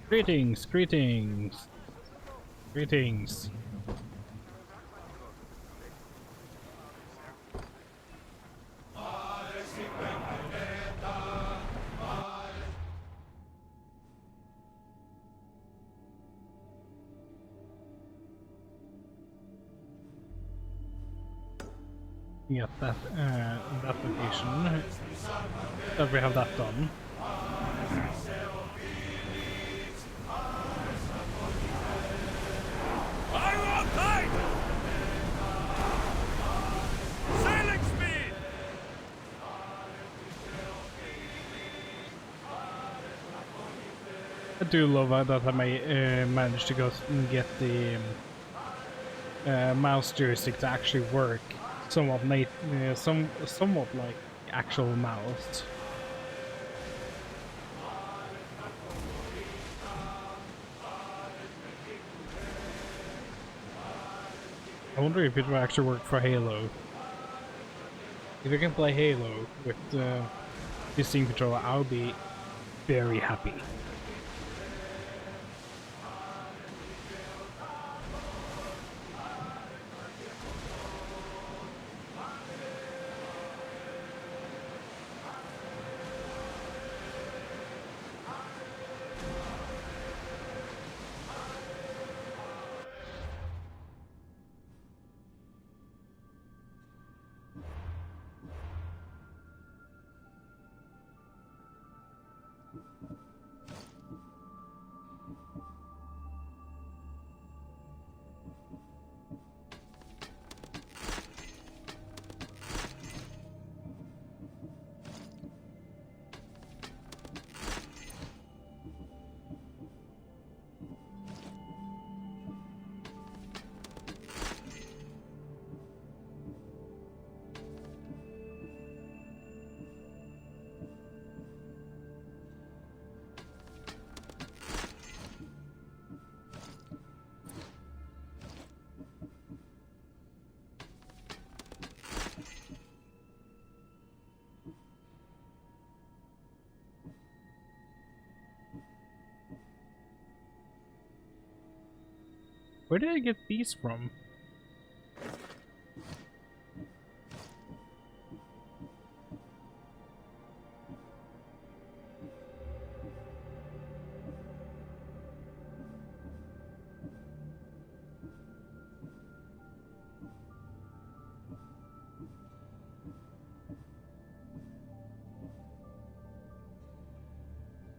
Greetings, greetings, greetings. Get that that location. That we have that done. I do love that I may manage to go and get the mouse joystick to actually work somewhat somewhat like actual mouse. I wonder if it will actually work for Halo. If you can play Halo with this Steam controller, I'll be very happy. Where did I get these from?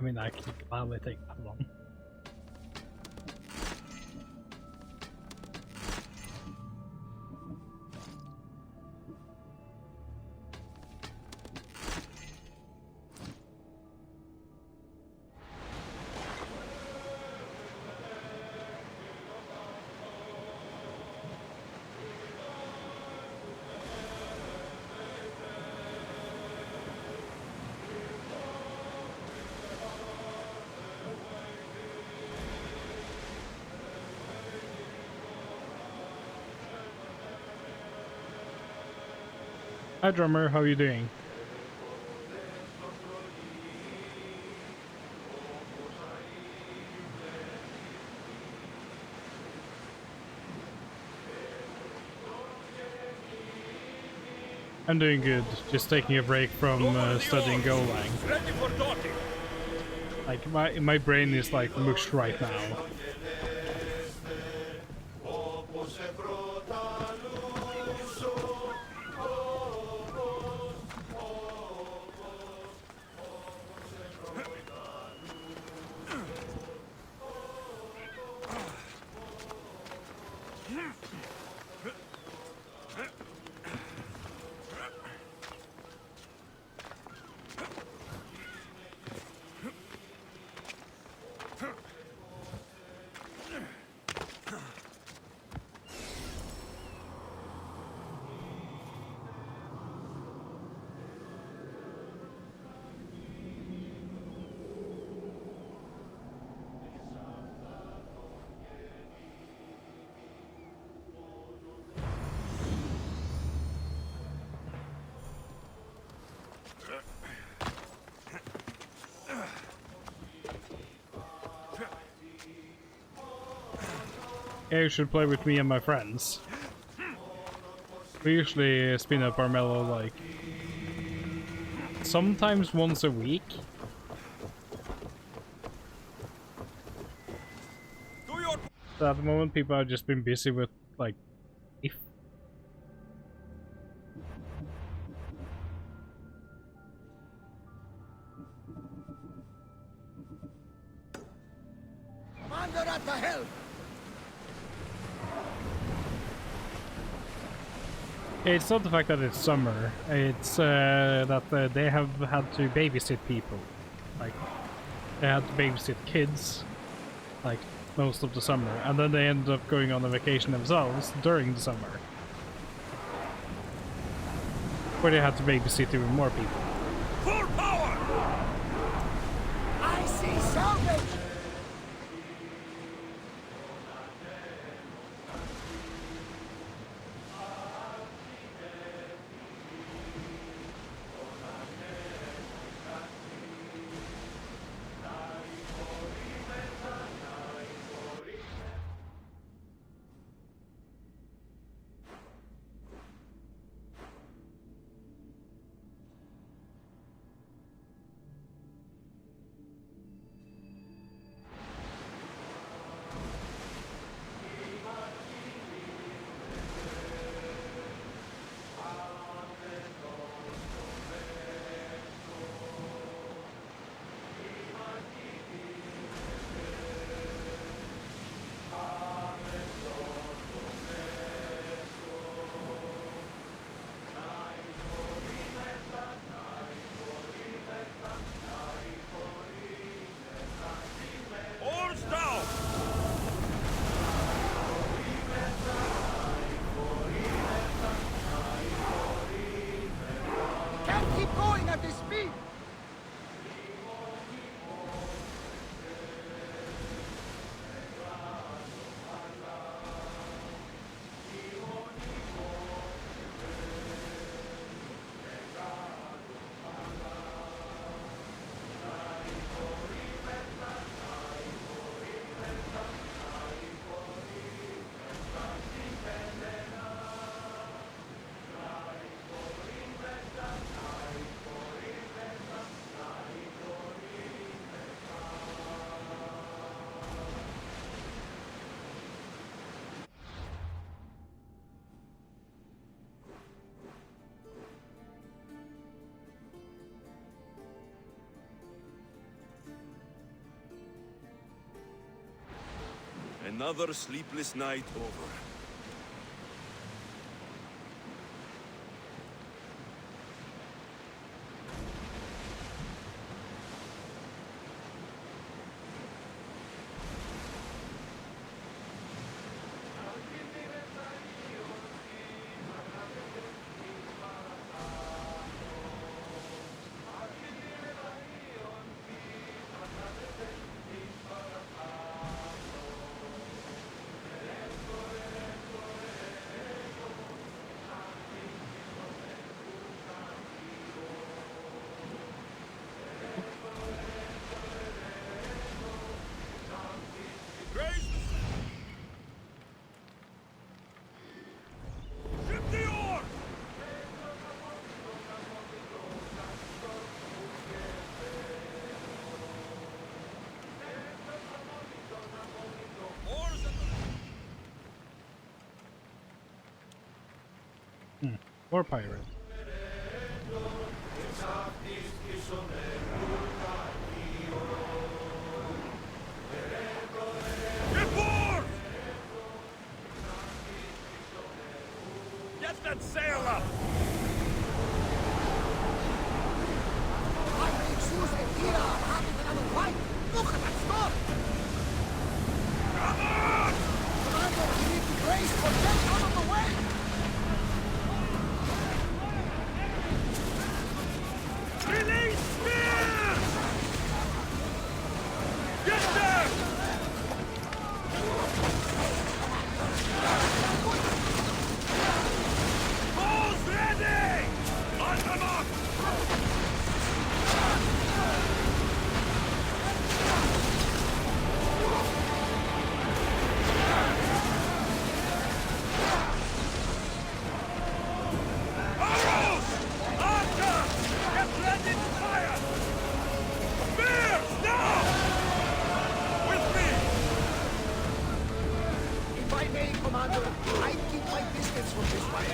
I mean, I can gladly take that one. Hi drummer, how are you doing? I'm doing good, just taking a break from studying Golang. Like my brain is like mush right now. Yeah, you should play with me and my friends. We usually spin up our mellow like sometimes once a week. So at the moment, people have just been busy with like if. Commander at the helm! It's not the fact that it's summer, it's that they have had to babysit people. Like, they had to babysit kids, like, most of the summer, and then they end up going on a vacation themselves during the summer. Where they had to babysit even more people. Full power! I see salvage! Another sleepless night over. Or pirate. Get board! Get that sail up! I may choose a hero having another fight! Look at that storm! Come on! Commander, we need the grace for death out of the way! Release spears! Get them! Balls ready! On the mark! Commander. I keep my distance from this one.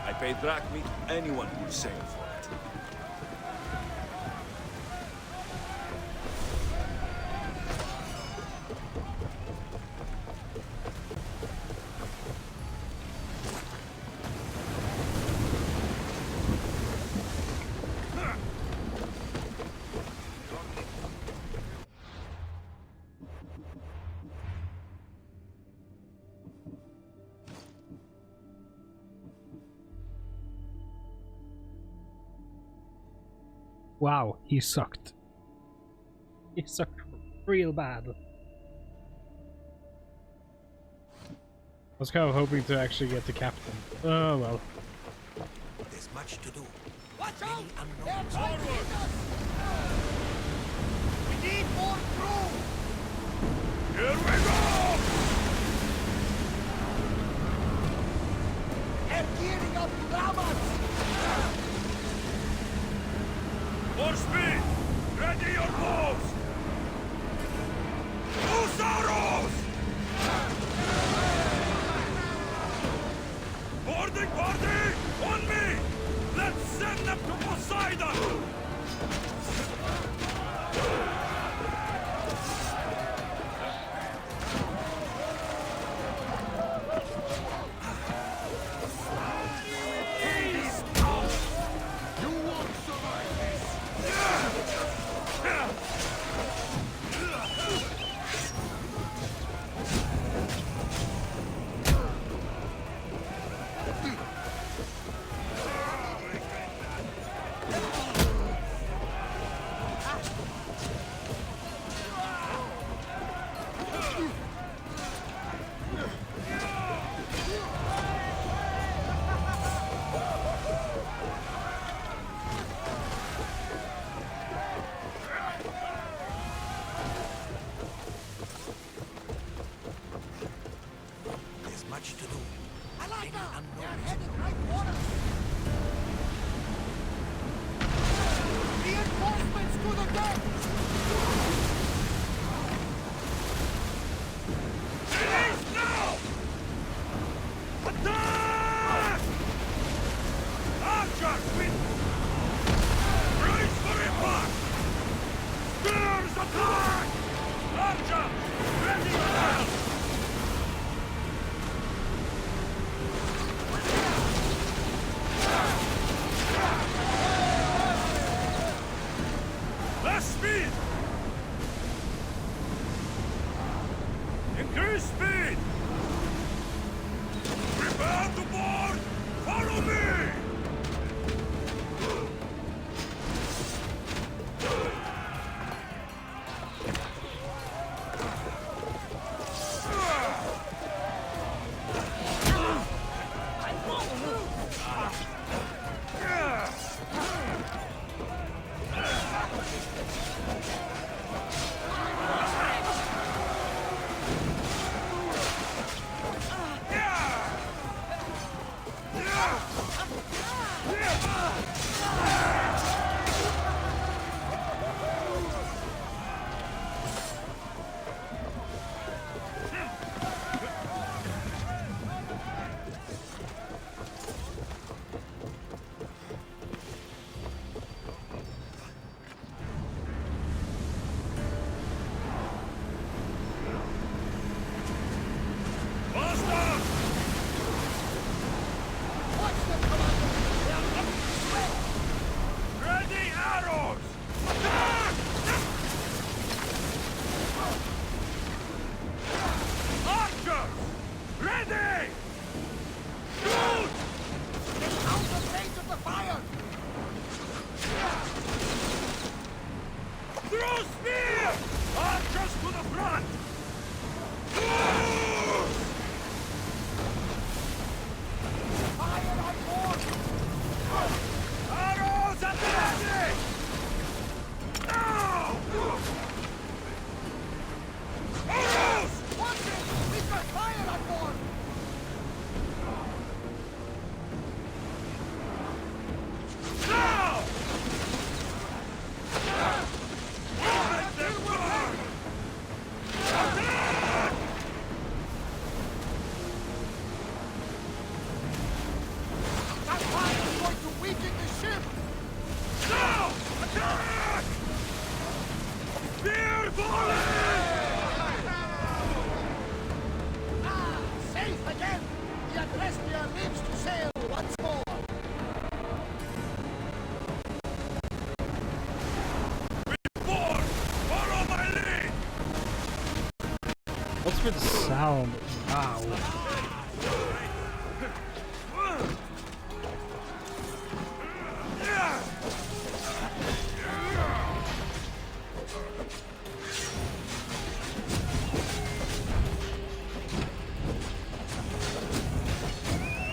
I pay drachmi to anyone who will sail for it. Wow, he sucked. He sucked real bad. I was kind of hoping to actually get the captain. Oh well. There's much to do. Watch out! Many They're unknowns. trying to hit us! We need more crew! Here we go! They're gearing up to ram us! More speed! Ready your bows! Use arrows! Boarding party! On me! Let's send them to Poseidon! There's much to do. I like that! They're unknowns. headed right for us! Reinforcements to the deck! Release now! Attack! Archers with... Brace for impact! Spears attack! Archer! Ready to help! Less speed! Increase speed! Prepare to board! Follow me! stupid sound. Wow.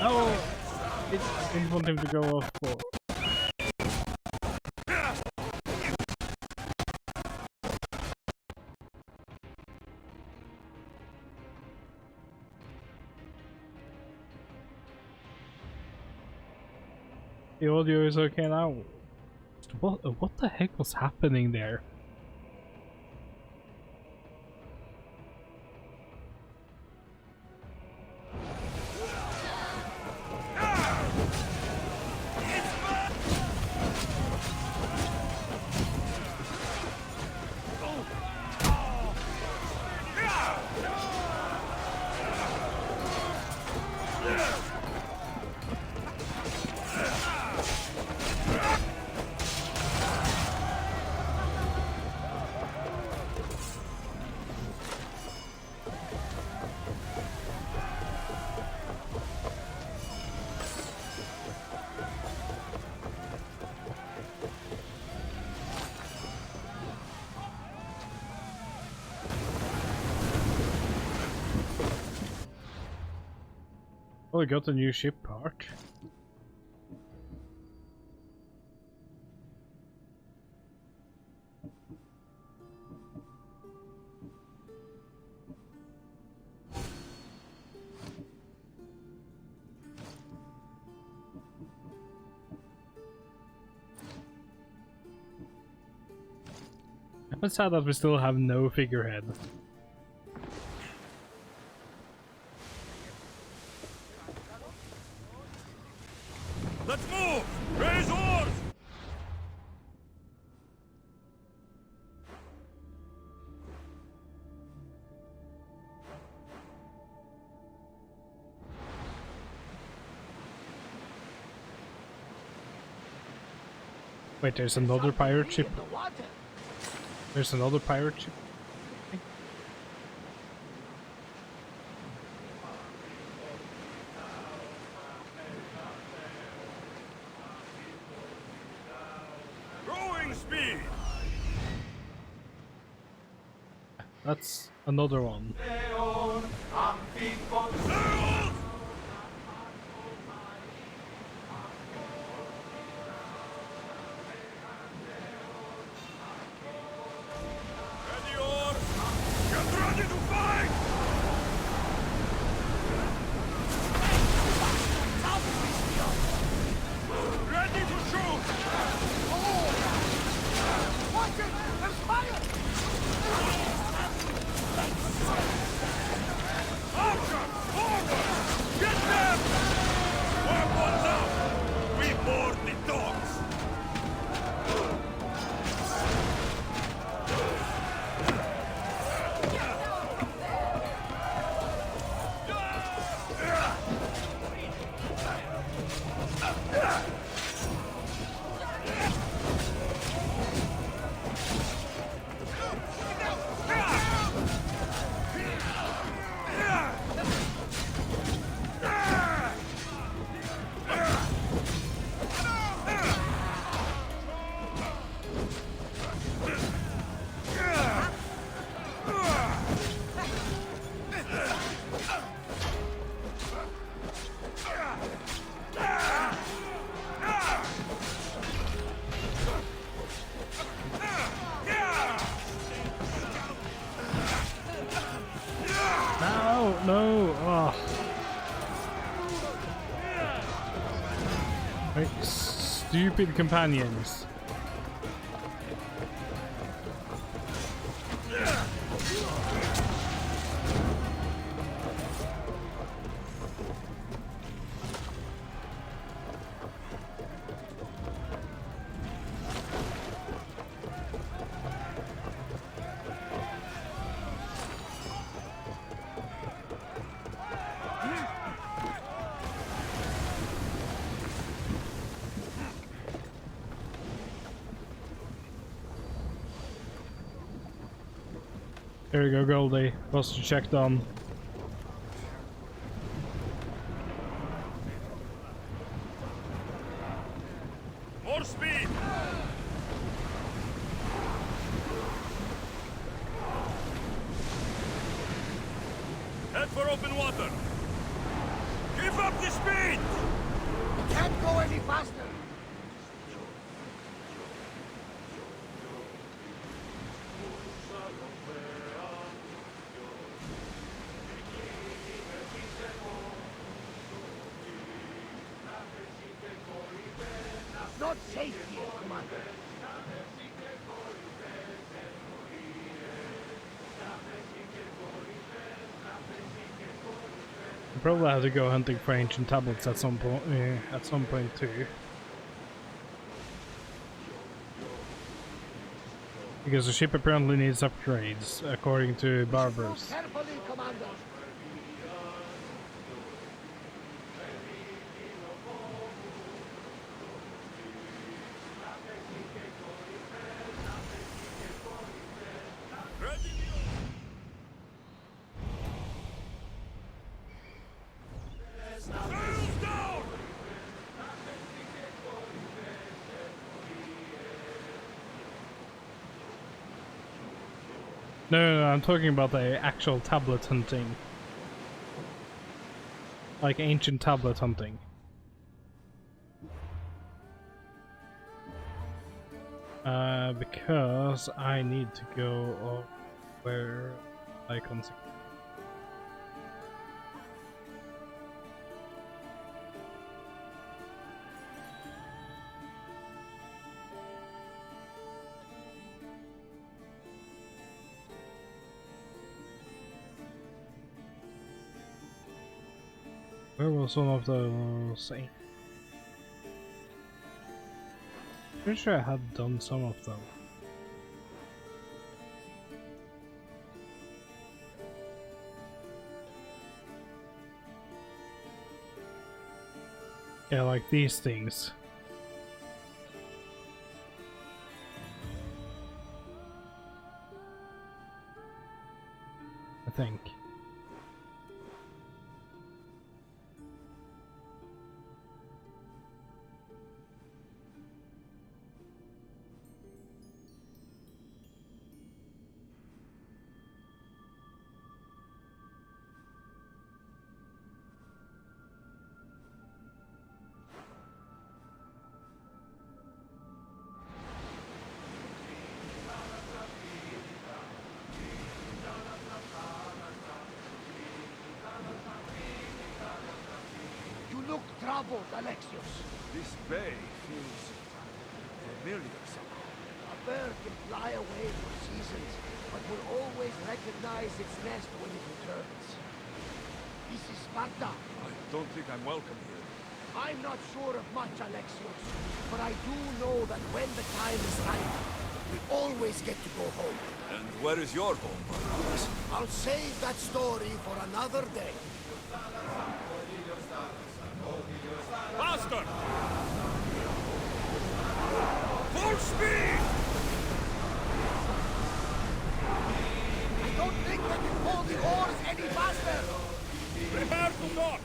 Oh! I didn't want him to go off for. The audio is okay now. What the heck was happening there? Oh, we got a new ship part. I'm sad that we still have no figurehead. Let's move! Raise oars! Wait, there's another pirate ship. In the water. There's another pirate ship. Growing speed! That's another one. Sails! Ready oars! Get ready to fight! Ready to shoot! Watch it! There's fire! Archer! Forward! Get them! Weapons up! We board the dogs! No, no, oh. Wait, stupid companions. Here you go, Goldie. Posture check done. More speed! Head for open water! Keep up the speed! We can't go any faster. It's not safe here, Commander. We'll probably have to go hunting for ancient tablets at some point. At some point too. Because the ship apparently needs upgrades, according to Barbers. Carefully, Commander. Ready? Sails down! No, I'm talking about the actual tablet hunting. Like ancient tablet hunting. Because I need to go where icons. Where was one of those? Pretty sure I had done some of them. Yeah, like these things. I think. You look troubled, Alexios. This bay feels familiar somehow. A bird can fly away for seasons, but will always recognize its nest when it returns. This is Sparta. I don't think I'm welcome here. I'm not sure of much, Alexios, but I do know that when the time is right, we always get to go home. And where is your home, Barnabas? I'll save that story for another day. Faster! Full speed! I don't think they can pull the oars any faster. Prepare to dock!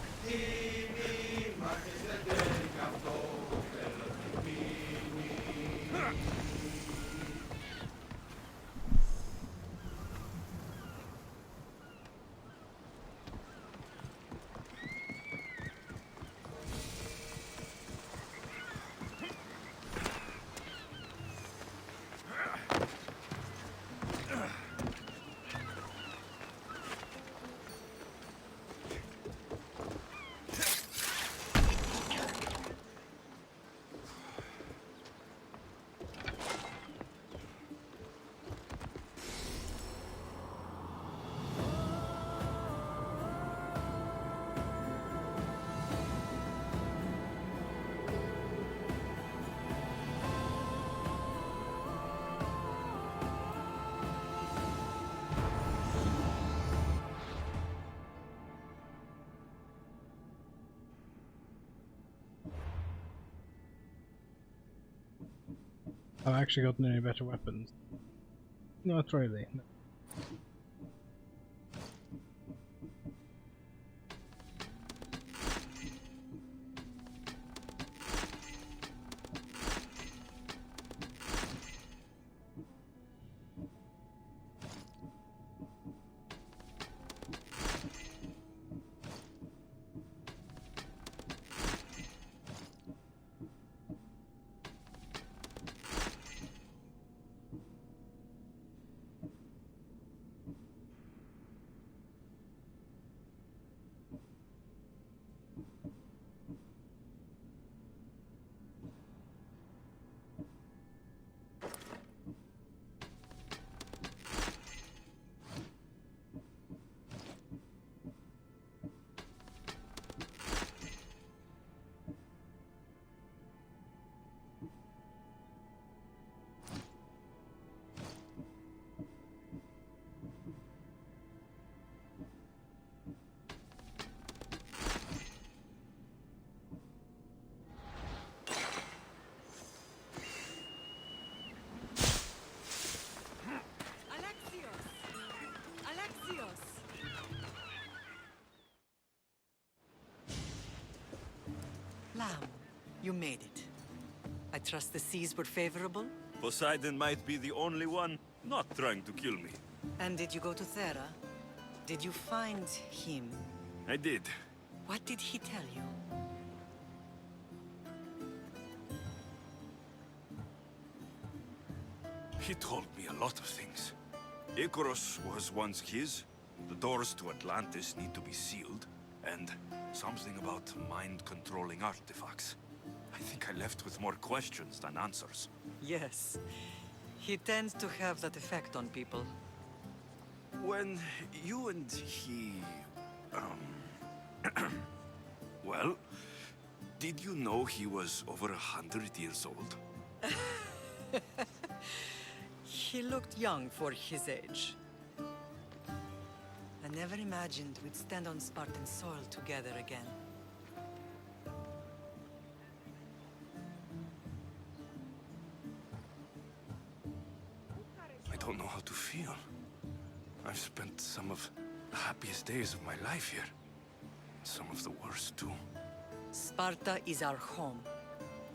I've actually gotten any better weapons. Not really. No. Lamb, you made it. I trust the seas were favorable? Poseidon might be the only one not trying to kill me. And did you go to Thera? Did you find him? I did. What did he tell you? He told me a lot of things. Icarus was once his. The doors to Atlantis need to be sealed. And something about mind-controlling artifacts. I think I left with more questions than answers. Yes. He tends to have that effect on people. When you and he... well, did you know he was over 100 years old? He looked young for his age. I never imagined we'd stand on Spartan soil together again. I don't know how to feel. I've spent some of the happiest days of my life here. Some of the worst, too. Sparta is our home.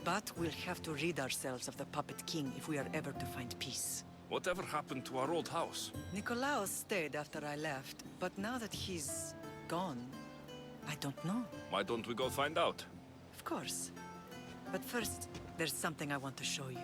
But we'll have to rid ourselves of the Puppet King if we are ever to find peace. Whatever happened to our old house? Nikolaos stayed after I left, but now that he's gone, I don't know. Why don't we go find out? Of course. But first, there's something I want to show you.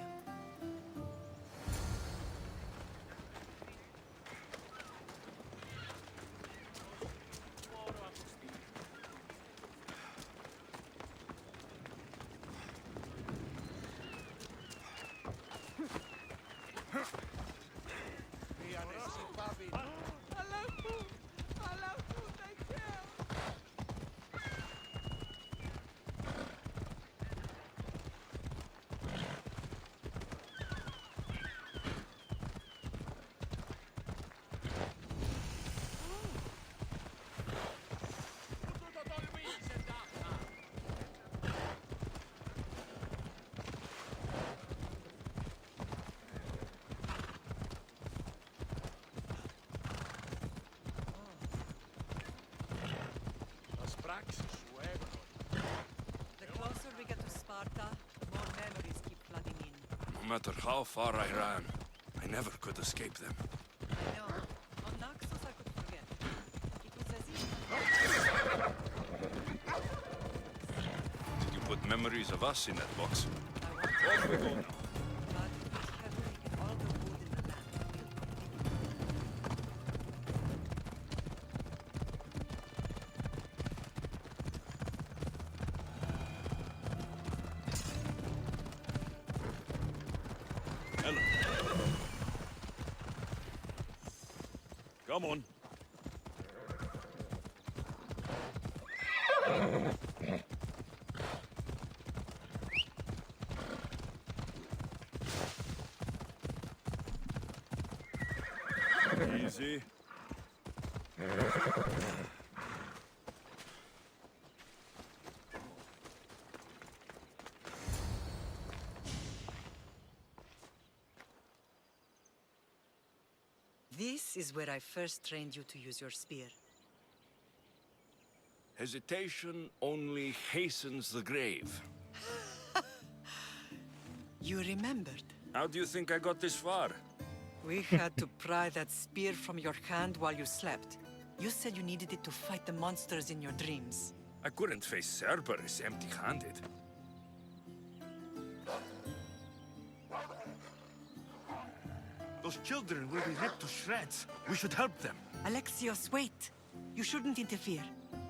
The closer we get to Sparta, the more memories keep flooding in. No matter how far I ran, I never could escape them. No, on Naxos I could forget. It was as if... Did you put memories of us in that box? I want Off we go now. but we have taken all the wood in the land. Hello. Come on. Easy. This is where I first trained you to use your spear. Hesitation only hastens the grave. You remembered. How do you think I got this far? We had to pry that spear from your hand while you slept. You said you needed it to fight the monsters in your dreams. I couldn't face Cerberus empty-handed. Those children will be ripped to shreds. We should help them. Alexios, wait! You shouldn't interfere.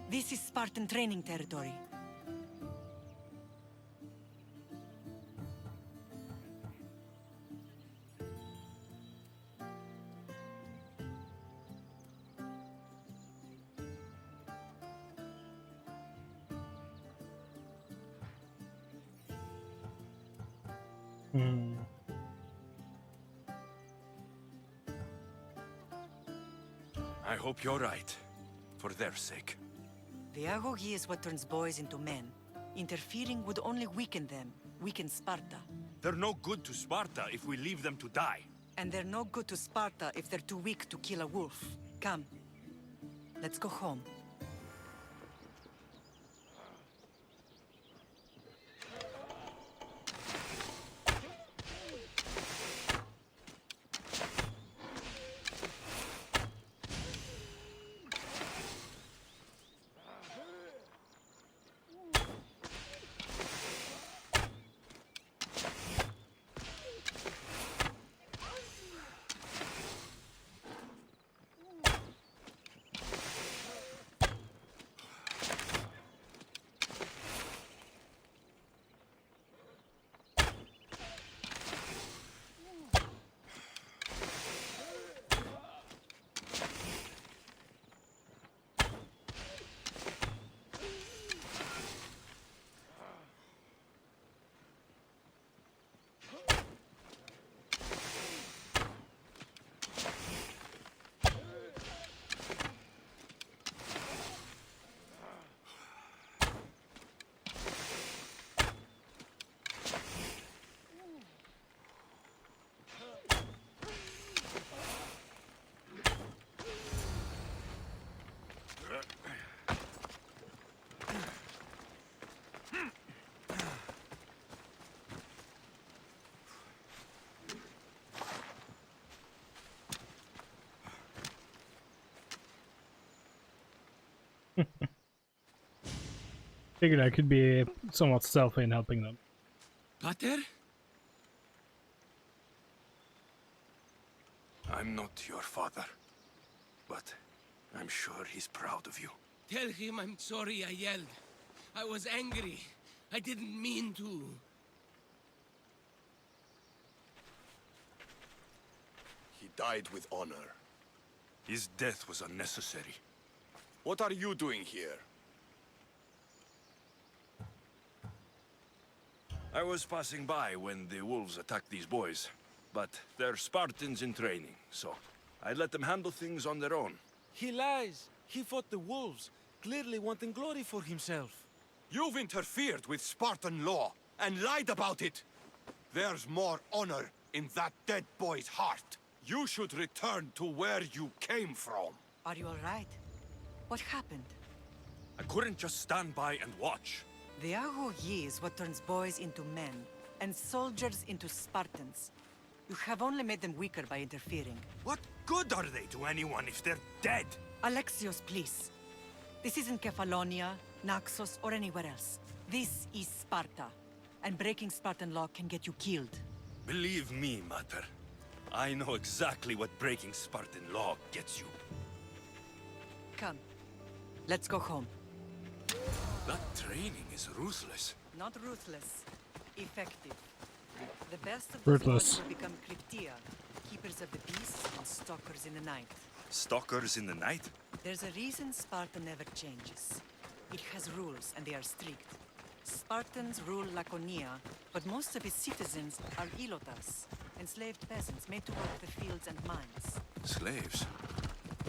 This is Spartan training territory. I hope you're right. For their sake. The agoge is what turns boys into men. Interfering would only weaken them, weaken Sparta. They're no good to Sparta if we leave them to die. And they're no good to Sparta if they're too weak to kill a wolf. Come. Let's go home. Figured I could be somewhat stealthy in helping them. Pater? I'm not your father, but I'm sure he's proud of you. Tell him I'm sorry I yelled. I was angry. I didn't mean to. He died with honor. His death was unnecessary. What are you doing here? I was passing by when the wolves attacked these boys, but they're Spartans in training, so I let them handle things on their own. He lies. He fought the wolves, clearly wanting glory for himself. You've interfered with Spartan law and lied about it. There's more honor in that dead boy's heart. You should return to where you came from. Are you all right? What happened? I couldn't just stand by and watch. The Aho Yi is what turns boys into men, and soldiers into Spartans. You have only made them weaker by interfering. What good are they to anyone if they're dead? Alexios, please. This isn't Kefalonia, Naxos, or anywhere else. This is Sparta, and breaking Spartan law can get you killed. Believe me, Mater. I know exactly what breaking Spartan law gets you. Come, let's go home. That training is ruthless. Not ruthless, effective. The best of the Ruthless. squad will become Cryptia, keepers of the peace and stalkers in the night. Stalkers in the night? There's a reason Sparta never changes. It has rules, and they are strict. Spartans rule Laconia, but most of its citizens are ilotas, enslaved peasants made to work the fields and mines. Slaves?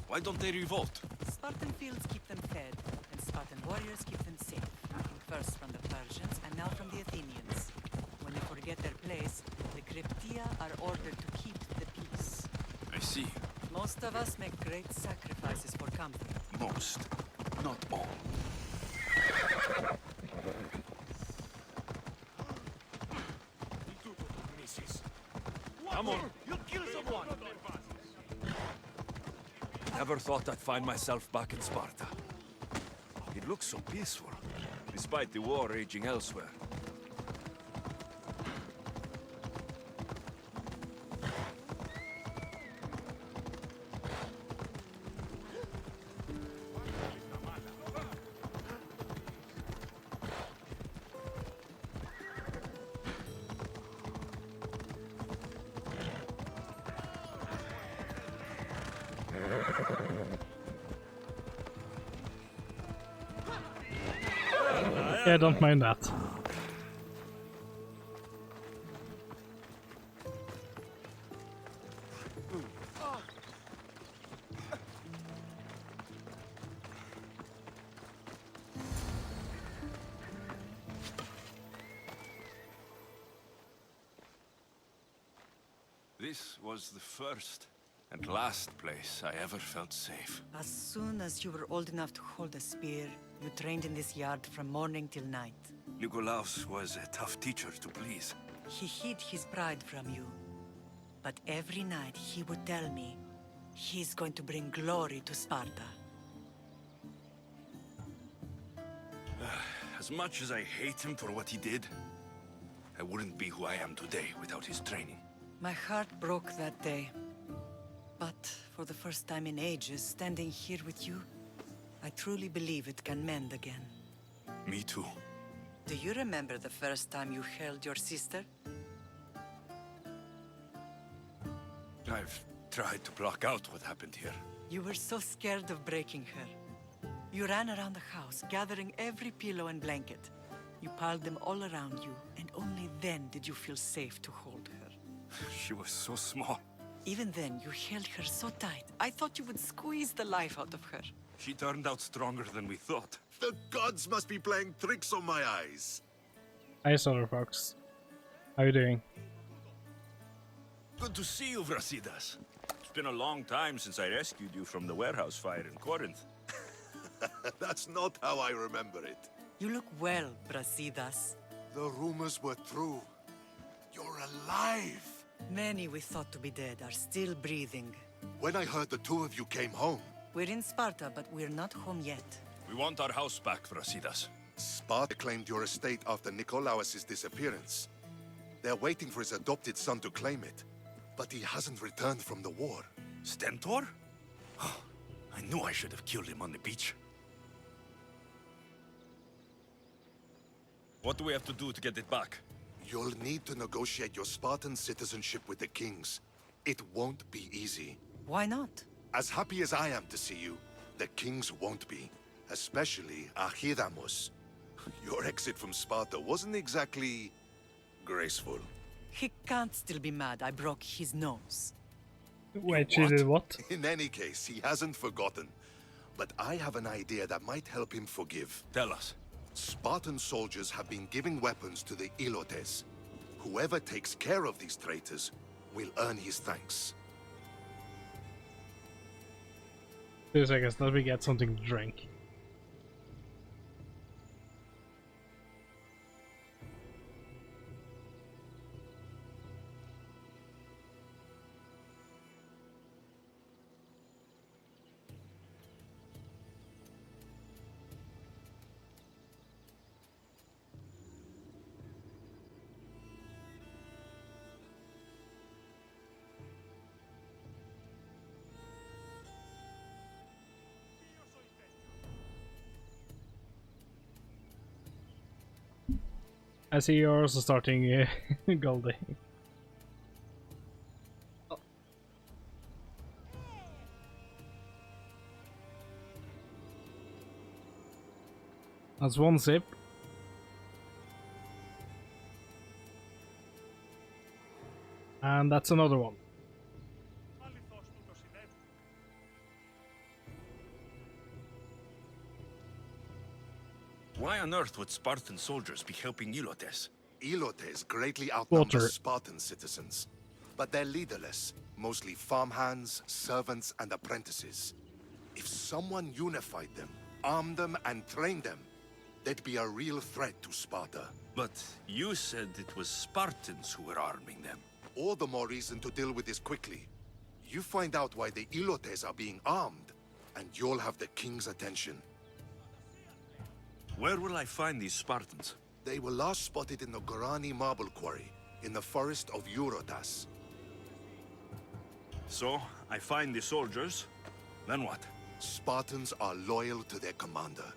Why don't they revolt? Spartan fields keep them fed, and Spartan warriors keep them safe. First from the Persians, and now from the Athenians. When they forget their place, the Cryptia are ordered to keep the peace. I see. Most of us make great sacrifices for comfort. Most. Not all. Come on. You'll kill someone! Never thought I'd find myself back in Sparta. It looks so peaceful, despite the war raging elsewhere. Yeah, don't mind that. This was the first and last place I ever felt safe. As soon as you were old enough to hold a spear, you trained in this yard from morning till night. Nikolaos was a tough teacher to please. He hid his pride from you. But every night he would tell me, he's going to bring glory to Sparta. As much as I hate him for what he did, I wouldn't be who I am today without his training. My heart broke that day. But for the first time in ages, standing here with you, I truly believe it can mend again. Me too. Do you remember the first time you held your sister? I've tried to block out what happened here. You were so scared of breaking her. You ran around the house, gathering every pillow and blanket. You piled them all around you, and only then did you feel safe to hold her. She was so small. Even then, you held her so tight, I thought you would squeeze the life out of her. She turned out stronger than we thought. The gods must be playing tricks on my eyes. Hi, Solar Fox. How you doing? Good to see you, Brasidas. It's been a long time since I rescued you from the warehouse fire in Corinth. That's not how I remember it. You look well, Brasidas. The rumors were true. You're alive. Many we thought to be dead are still breathing. When I heard the two of you came home, We're in Sparta, but we're not home yet. We want our house back, Brasidas. Sparta claimed your estate after Nikolaos' disappearance. They're waiting for his adopted son to claim it. But he hasn't returned from the war. Stentor? I knew I should have killed him on the beach. What do we have to do to get it back? You'll need to negotiate your Spartan citizenship with the kings. It won't be easy. Why not? As happy as I am to see you, the kings won't be. Especially Archidamos. Your exit from Sparta wasn't exactly graceful. He can't still be mad I broke his nose. Wait, she did what? In any case, he hasn't forgotten. But I have an idea that might help him forgive. Tell us. Spartan soldiers have been giving weapons to the Ilotes. Whoever takes care of these traitors will earn his thanks. 2 seconds, let me get something to drink. I see you're also starting Goldie. That's one sip. And that's another one. Why on earth would Spartan soldiers be helping Ilotes? Ilotes greatly outnumber Water. Spartan citizens. But they're leaderless, mostly farmhands, servants, and apprentices. If someone unified them, armed them, and trained them, they'd be a real threat to Sparta. But you said it was Spartans who were arming them. All the more reason to deal with this quickly. You find out why the Ilotes are being armed, and you'll have the king's attention. Where will I find these Spartans? They were last spotted in the Gorani marble quarry, in the forest of Eurotas. So, I find the soldiers, then what? Spartans are loyal to their commander.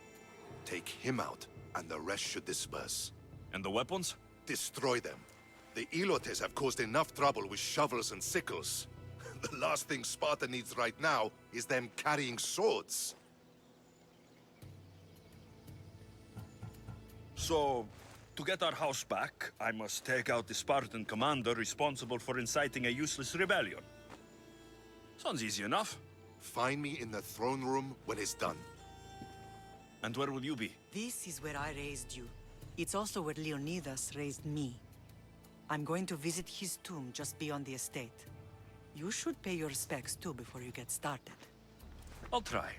Take him out, and the rest should disperse. And the weapons? Destroy them. The Ilotes have caused enough trouble with shovels and sickles. The last thing Sparta needs right now is them carrying swords. So, to get our house back, I must take out the Spartan commander responsible for inciting a useless rebellion. Sounds easy enough. Find me in the throne room when it's done. And where will you be? This is where I raised you. It's also where Leonidas raised me. I'm going to visit his tomb just beyond the estate. You should pay your respects too before you get started. I'll try.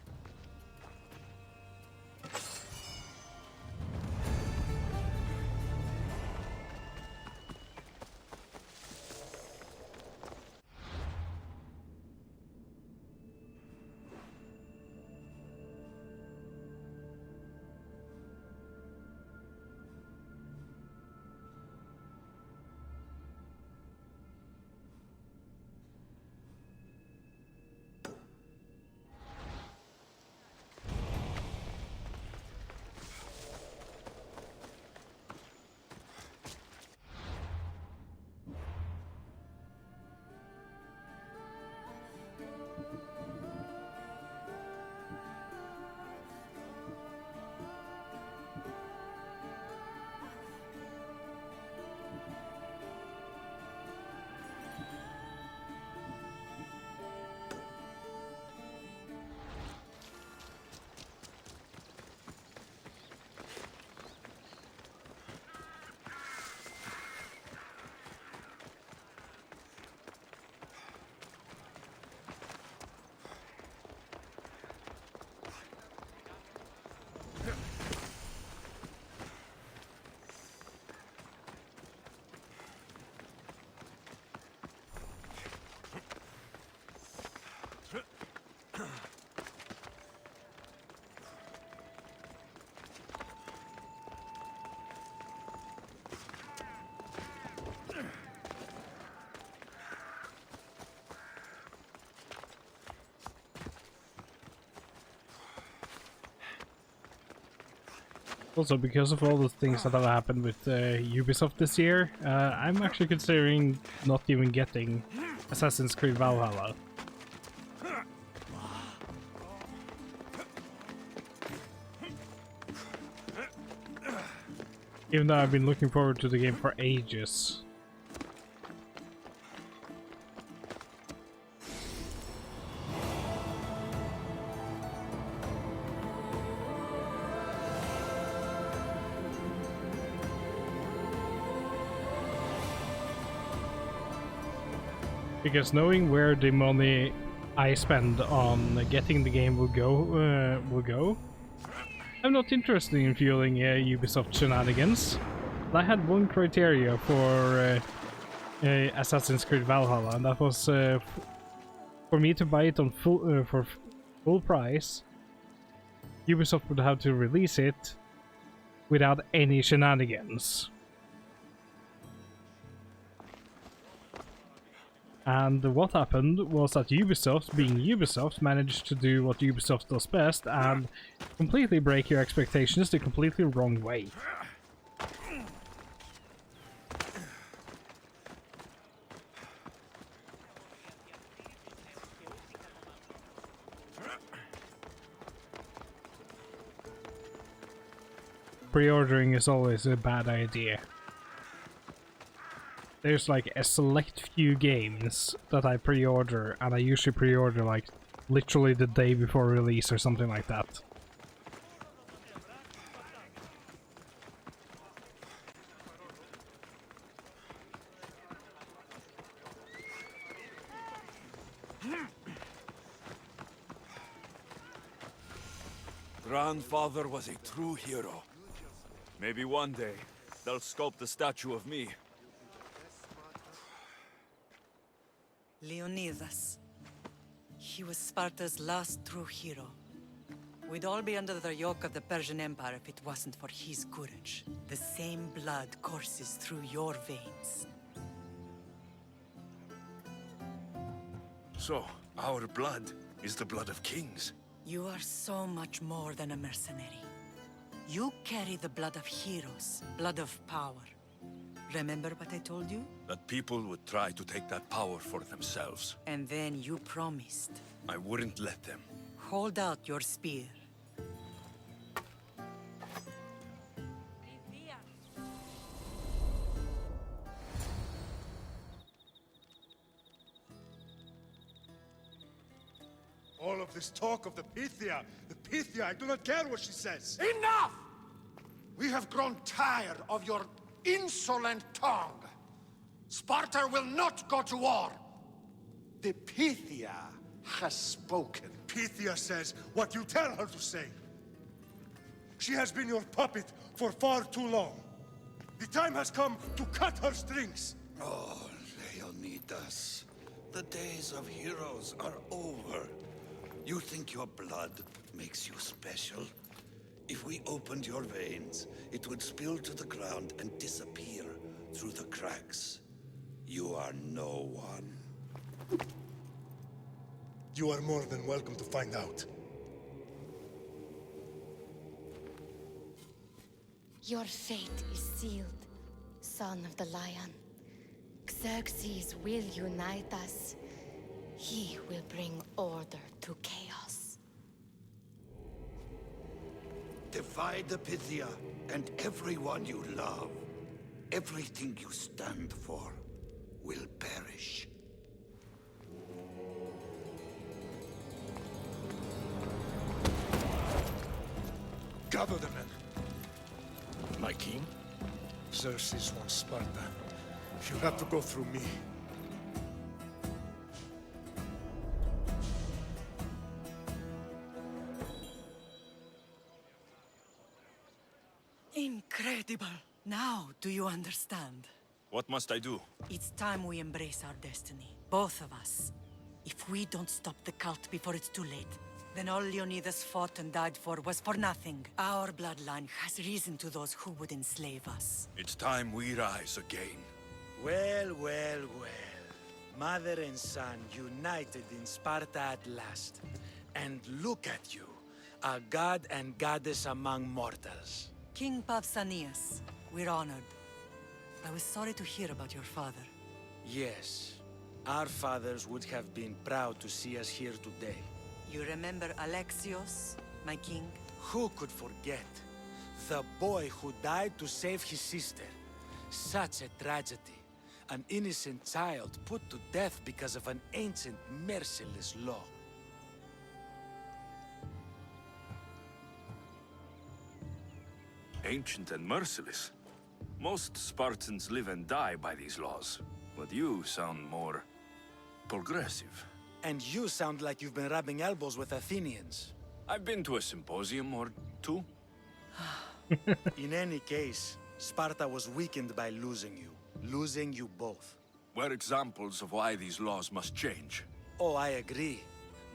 Also, because of all the things that have happened with Ubisoft this year, I'm actually considering not even getting Assassin's Creed Valhalla. Even though I've been looking forward to the game for ages. Because knowing where the money I spend on getting the game will go, I'm not interested in fueling Ubisoft shenanigans. I had one criteria for Assassin's Creed Valhalla, and that was for me to buy it on for full price. Ubisoft would have to release it without any shenanigans. And what happened was that Ubisoft, being Ubisoft, managed to do what Ubisoft does best and completely break your expectations the completely wrong way. Pre-ordering is always a bad idea. There's like a select few games that I pre-order, and I usually pre-order like literally the day before release or something like that. Grandfather was a true hero. Maybe one day they'll sculpt a statue of me. Leonidas. He was Sparta's last true hero. We'd all be under the yoke of the Persian Empire if it wasn't for his courage. The same blood courses through your veins. So, our blood is the blood of kings. You are so much more than a mercenary. You carry the blood of heroes, blood of power. Remember what I told you? That people would try to take that power for themselves. And then you promised. I wouldn't let them. Hold out your spear. All of this talk of the Pythia, I do not care what she says. Enough! We have grown tired of your insolent tongue. Sparta will not go to war. The Pythia has spoken. Pythia says what you tell her to say. She has been your puppet for far too long. The time has come to cut her strings. Oh, Leonidas, the days of heroes are over. You think your blood makes you special? If we opened your veins, it would spill to the ground and disappear through the cracks. You are no one. You are more than welcome to find out. Your fate is sealed, son of the lion. Xerxes will unite us. He will bring order to chaos. Divide the Pythia and everyone you love. Everything you stand for will perish. Gather the men. My king? Xerxes wants Sparta. She'll have to go through me. Incredible! Now, do you understand? What must I do? It's time we embrace our destiny. Both of us. If we don't stop the cult before it's too late, then all Leonidas fought and died for was for nothing. Our bloodline has reason to those who would enslave us. It's time we rise again. Well, well, well. Mother and son united in Sparta at last. And look at you, a god and goddess among mortals. King Pausanias, we're honored. I was sorry to hear about your father. Yes. Our fathers would have been proud to see us here today. You remember Alexios, my king? Who could forget? The boy who died to save his sister. Such a tragedy. An innocent child put to death because of an ancient, merciless law. Ancient and merciless. Most Spartans live and die by these laws, but you sound more progressive. And you sound like you've been rubbing elbows with Athenians. I've been to a symposium or two. In any case, Sparta was weakened by losing you both. We're examples of why these laws must change. Oh, I agree.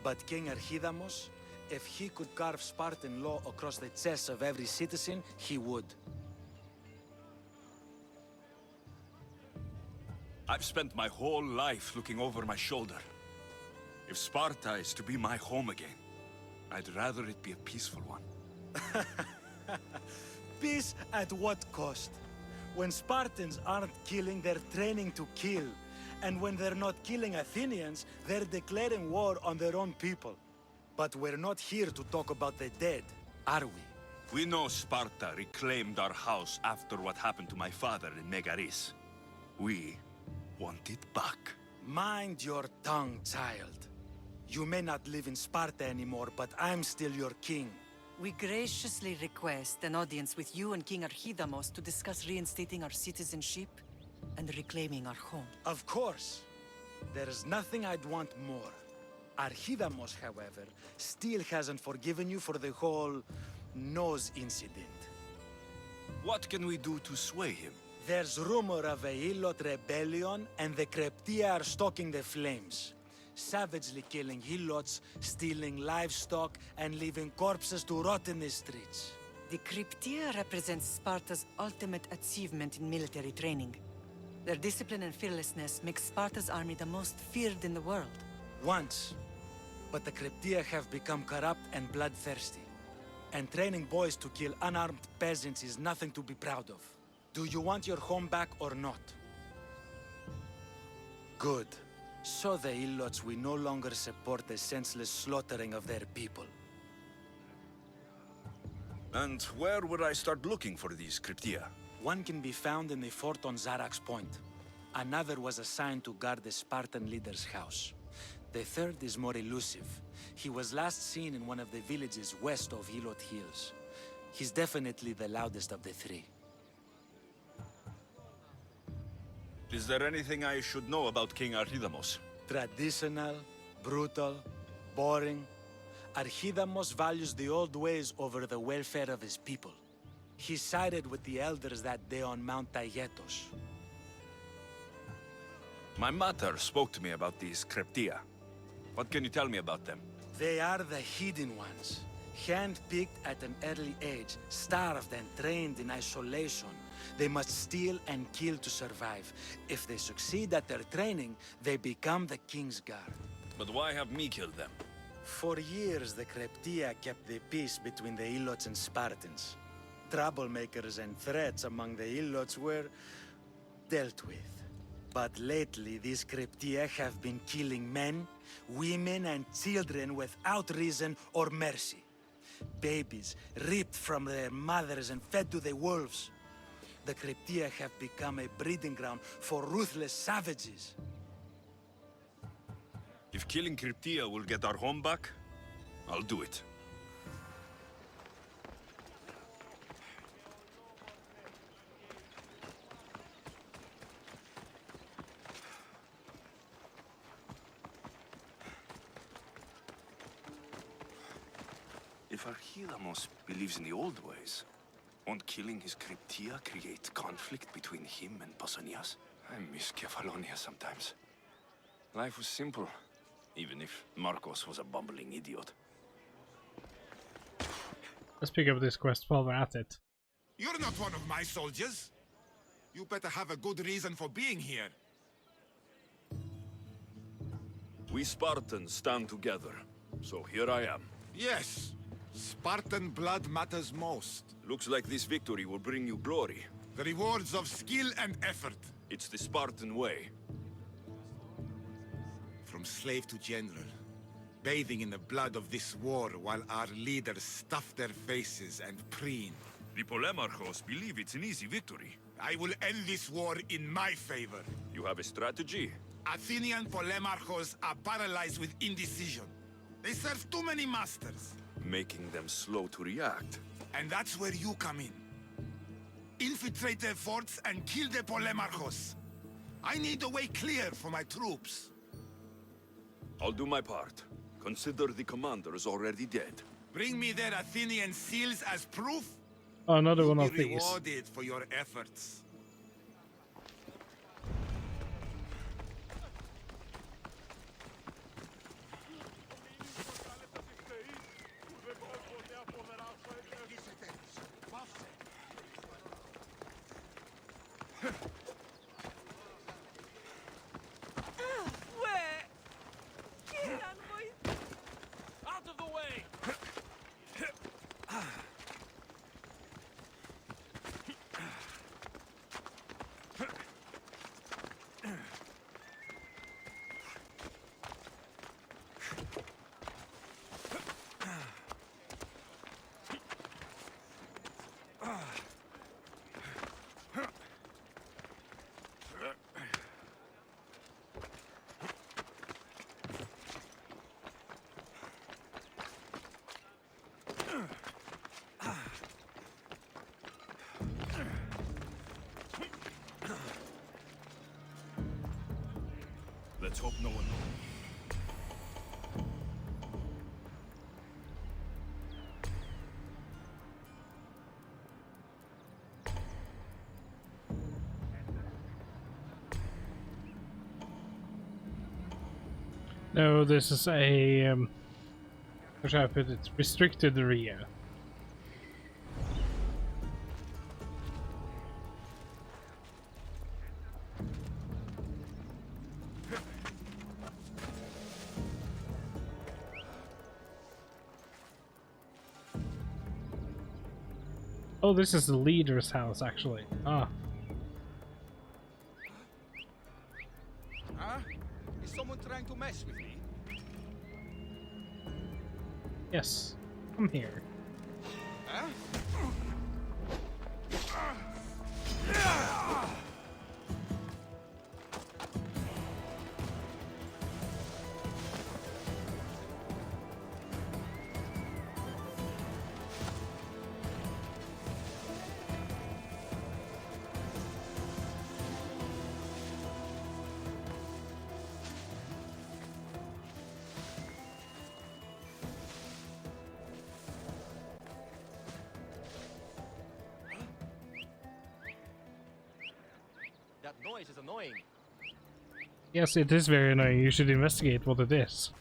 But King Archidamos, if he could carve Spartan law across the chests of every citizen, he would. I've spent my whole life looking over my shoulder. If Sparta is to be my home again, I'd rather it be a peaceful one. Peace at what cost? When Spartans aren't killing, they're training to kill. And when they're not killing Athenians, they're declaring war on their own people. But we're not here to talk about the dead, are we? We know Sparta reclaimed our house after what happened to my father in Megaris. We want it back. Mind your tongue, child. You may not live in Sparta anymore, but I'm still your king. We graciously request an audience with you and King Archidamos to discuss reinstating our citizenship and reclaiming our home. Of course. There is nothing I'd want more. Archidamos, however, still hasn't forgiven you for the whole nose incident. What can we do to sway him? There's rumor of a Hilot rebellion, and the Kryptia are stalking the flames. Savagely killing Hilots, stealing livestock, and leaving corpses to rot in the streets. The Kryptia represents Sparta's ultimate achievement in military training. Their discipline and fearlessness make Sparta's army the most feared in the world. Once. But the Kryptia have become corrupt and bloodthirsty. And training boys to kill unarmed peasants is nothing to be proud of. Do you want your home back or not? Good. So the Ilots will no longer support the senseless slaughtering of their people. And where would I start looking for these Kryptia? One can be found in the fort on Zarax Point. Another was assigned to guard the Spartan leader's house. The third is more elusive. He was last seen in one of the villages west of Hilot Hills. He's definitely the loudest of the three. Is there anything I should know about King Archidamos? Traditional, brutal, boring. Archidamos values the old ways over the welfare of his people. He sided with the elders that day on Mount Taygetos. My mother spoke to me about these Kryptia. What can you tell me about them? They are the hidden ones. Hand-picked at an early age, starved and trained in isolation. They must steal and kill to survive. If they succeed at their training, they become the King's Guard. But why have me killed them? For years, the Kryptia kept the peace between the Ilots and Spartans. Troublemakers and threats among the Ilots were dealt with. But lately, these Kryptia have been killing men, women, and children without reason or mercy. Babies ripped from their mothers and fed to the wolves. The Kryptia have become a breeding ground for ruthless savages. If killing Kryptia will get our home back, I'll do it. If Archidamos believes in the old ways, won't killing his Kryptia create conflict between him and Pausanias? I miss Kefalonia sometimes. Life was simple, even if Marcos was a bumbling idiot. Let's pick up this quest while we're at it. You're not one of my soldiers. You better have a good reason for being here. We Spartans stand together, so here I am. Yes, Spartan blood matters most. Looks like this victory will bring you glory. The rewards of skill and effort. It's the Spartan way. From slave to general. Bathing in the blood of this war while our leaders stuff their faces and preen. The Polemarchos believe it's an easy victory. I will end this war in my favor. You have a strategy? Athenian Polemarchos are paralyzed with indecision. They serve too many masters. Making them slow to react. And that's where you come in. Infiltrate their forts and kill the Polemarchos. I need a way clear for my troops. I'll do my part. Consider the commander is already dead. Bring me their Athenian seals as proof. Oh, another one You'll of be these. rewarded for your efforts. Out of the way! Let's hope no one... No, this is a how should I put it? Restricted area. Oh, this is the leader's house, actually. Ah. Huh? Is someone trying to mess with me? Yes. Come here. Huh? That noise is annoying. Yes, it is very annoying. You should investigate what it is.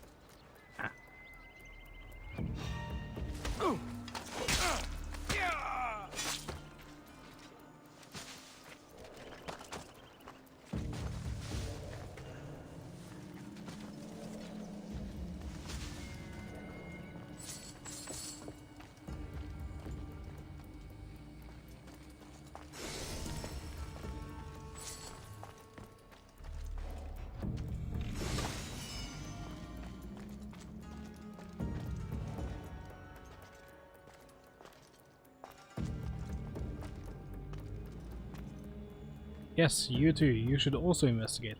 Yes, you too. You should also investigate.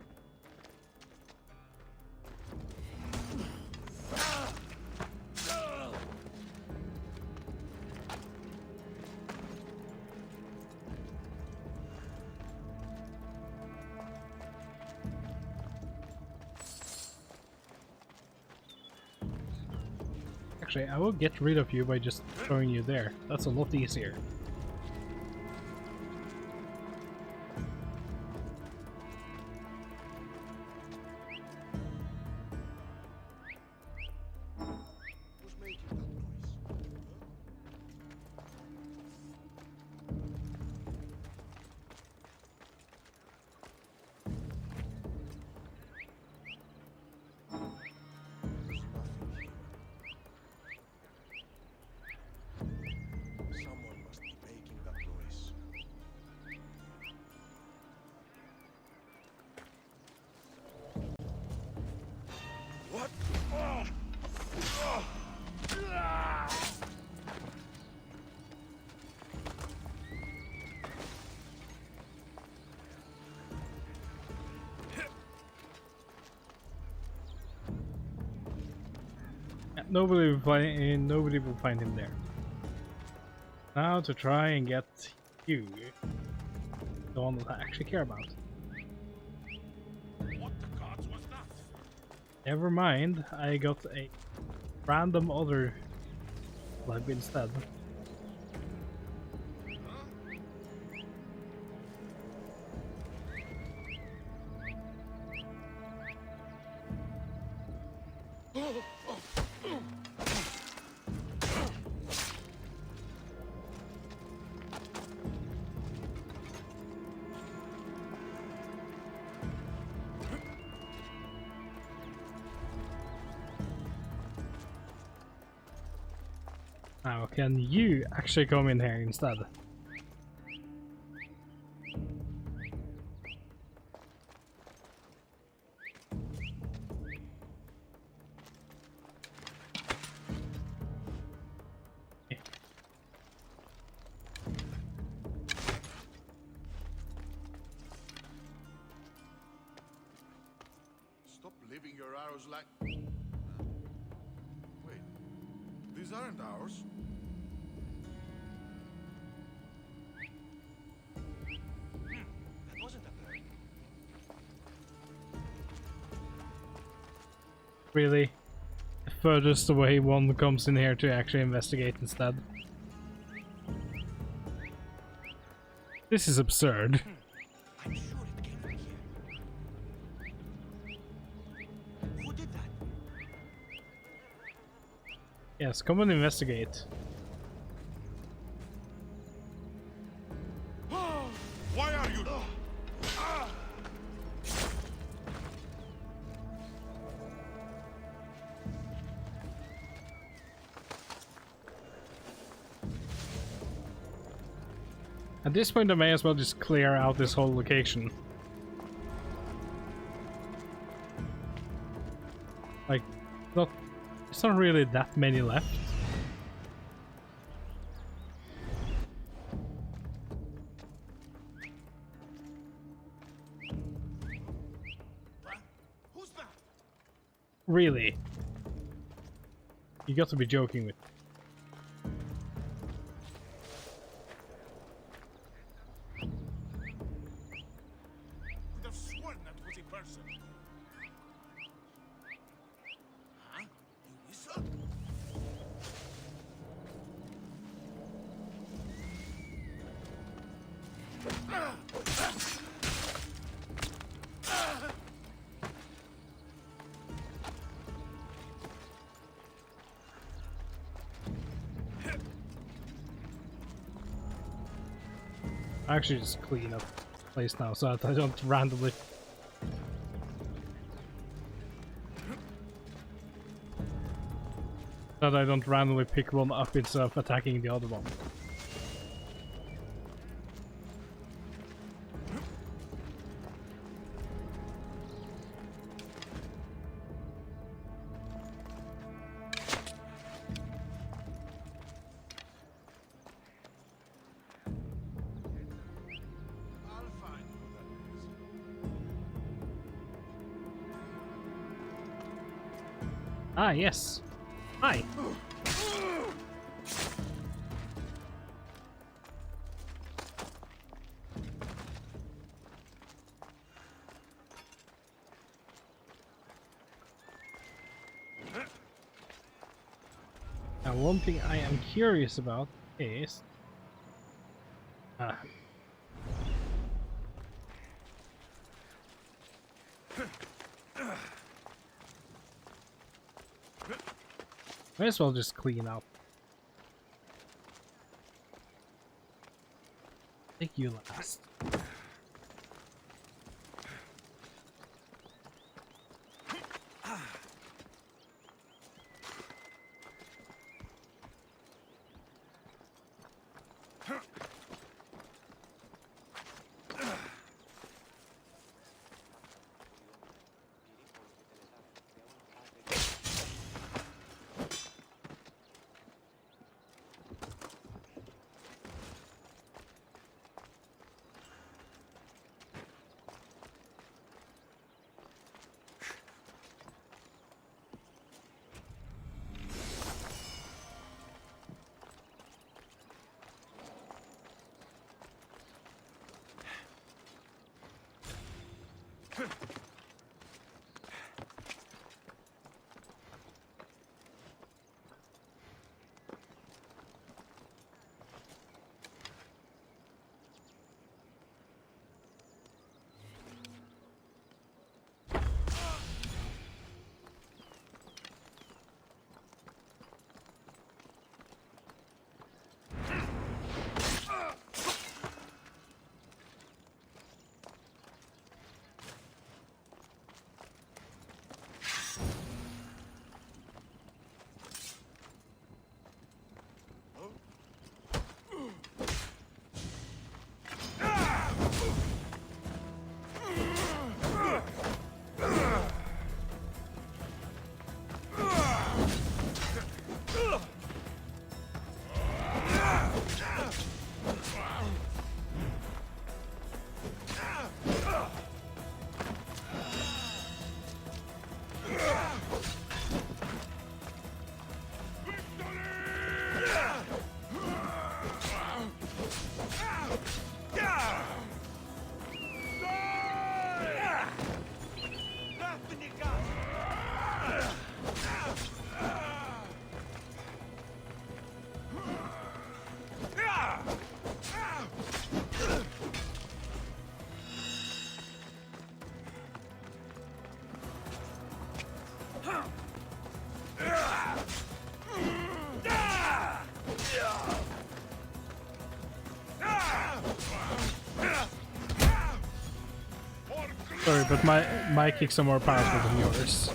Actually, I will get rid of you by just throwing you there. That's a lot easier. nobody will find him there. Now to try and get you, the one that I actually care about. What the gods was that? Never mind, I got a random other plug instead. Now, can you actually come in here instead? Stop leaving your arrows like... Wait, these aren't ours. That wasn't a bird. Really? The furthest away one comes in here to actually investigate instead. This is absurd. I'm sure it came from here. Who did that? Yes, come and investigate. Why are you... At this point I may as well just clear out this whole location. Like, it's not really that many left. Who's that? Really? You got to be joking with me. Could have sworn that was a person. Huh? You whistle? I actually just clean up the place now so that I don't randomly... So that I don't randomly pick one up instead of attacking the other one. I'll find who that is. Ah, yes. Hi. Now, one thing I am curious about is... May as well just clean up. Take you last. Sorry, but my kicks are more powerful than yours.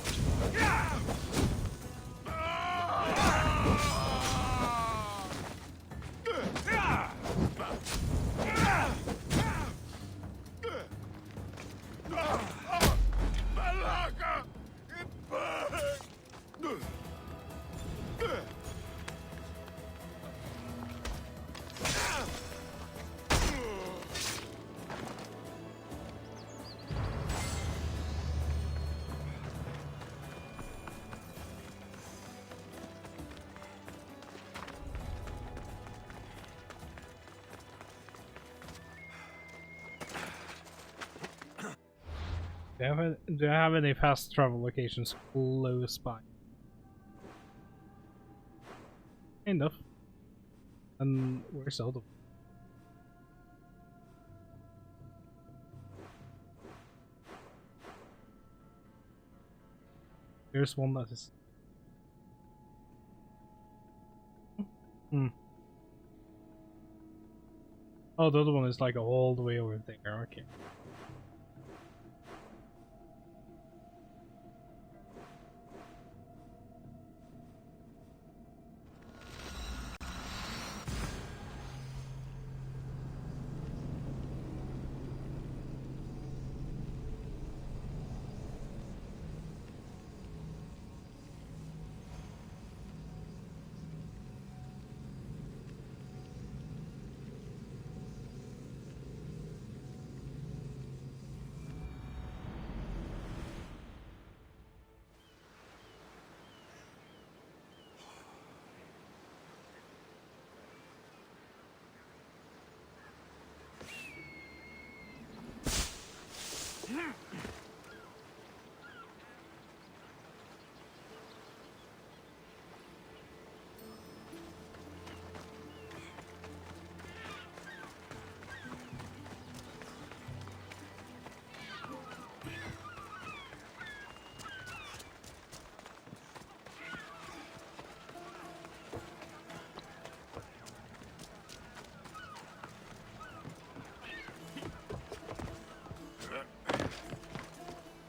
Do I have any fast travel locations close by? Kind of. And where's the other one? There's one that is... Hmm. Oh, the other one is like all the way over there, okay.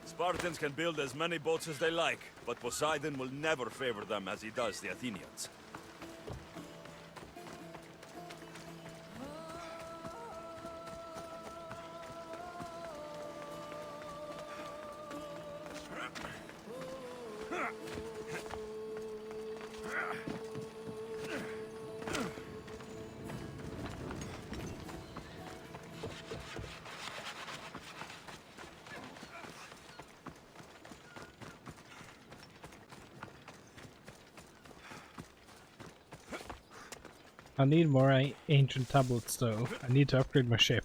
Spartans can build as many boats as they like, but Poseidon will never favor them as he does the Athenians. I need more ancient tablets though. I need to upgrade my ship.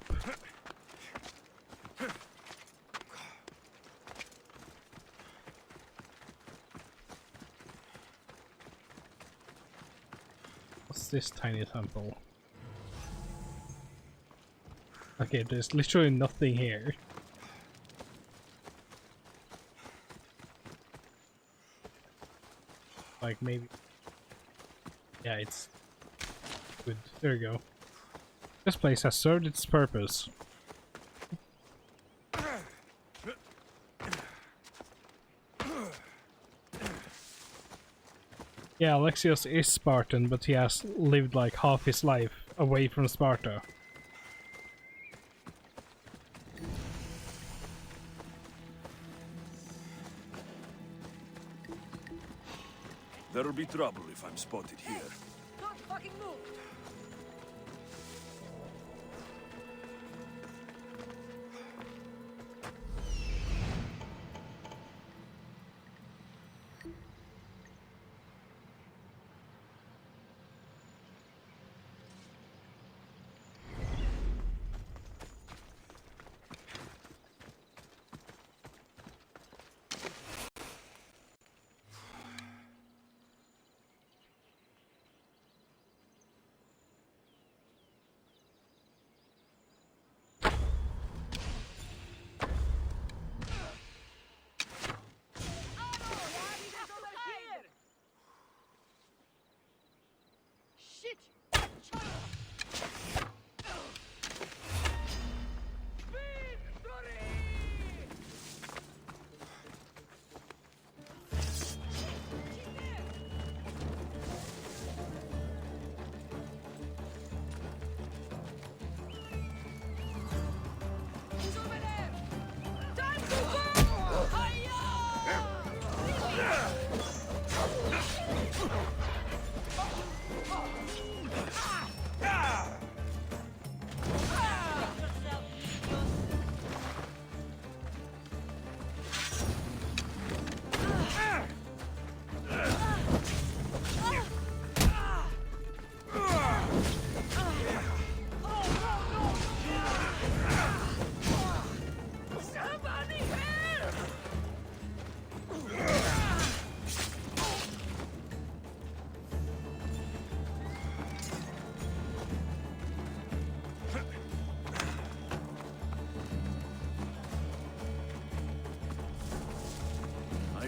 What's this tiny temple? Okay, there's literally nothing here. Like maybe... Yeah, it's... good. There we go. This place has served its purpose. Yeah, Alexios is Spartan, but he has lived like half his life away from Sparta. There'll be trouble if I'm spotted here. Don't fucking move!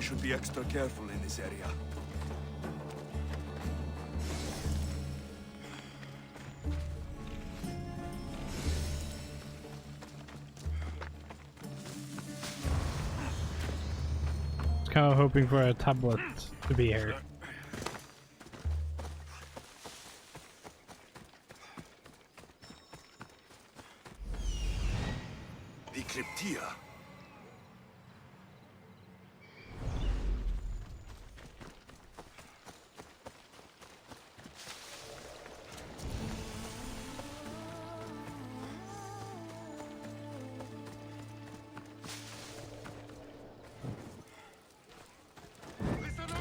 should be extra careful in this area. Kind of hoping for a tablet to be here. The Cryptia. Listen up!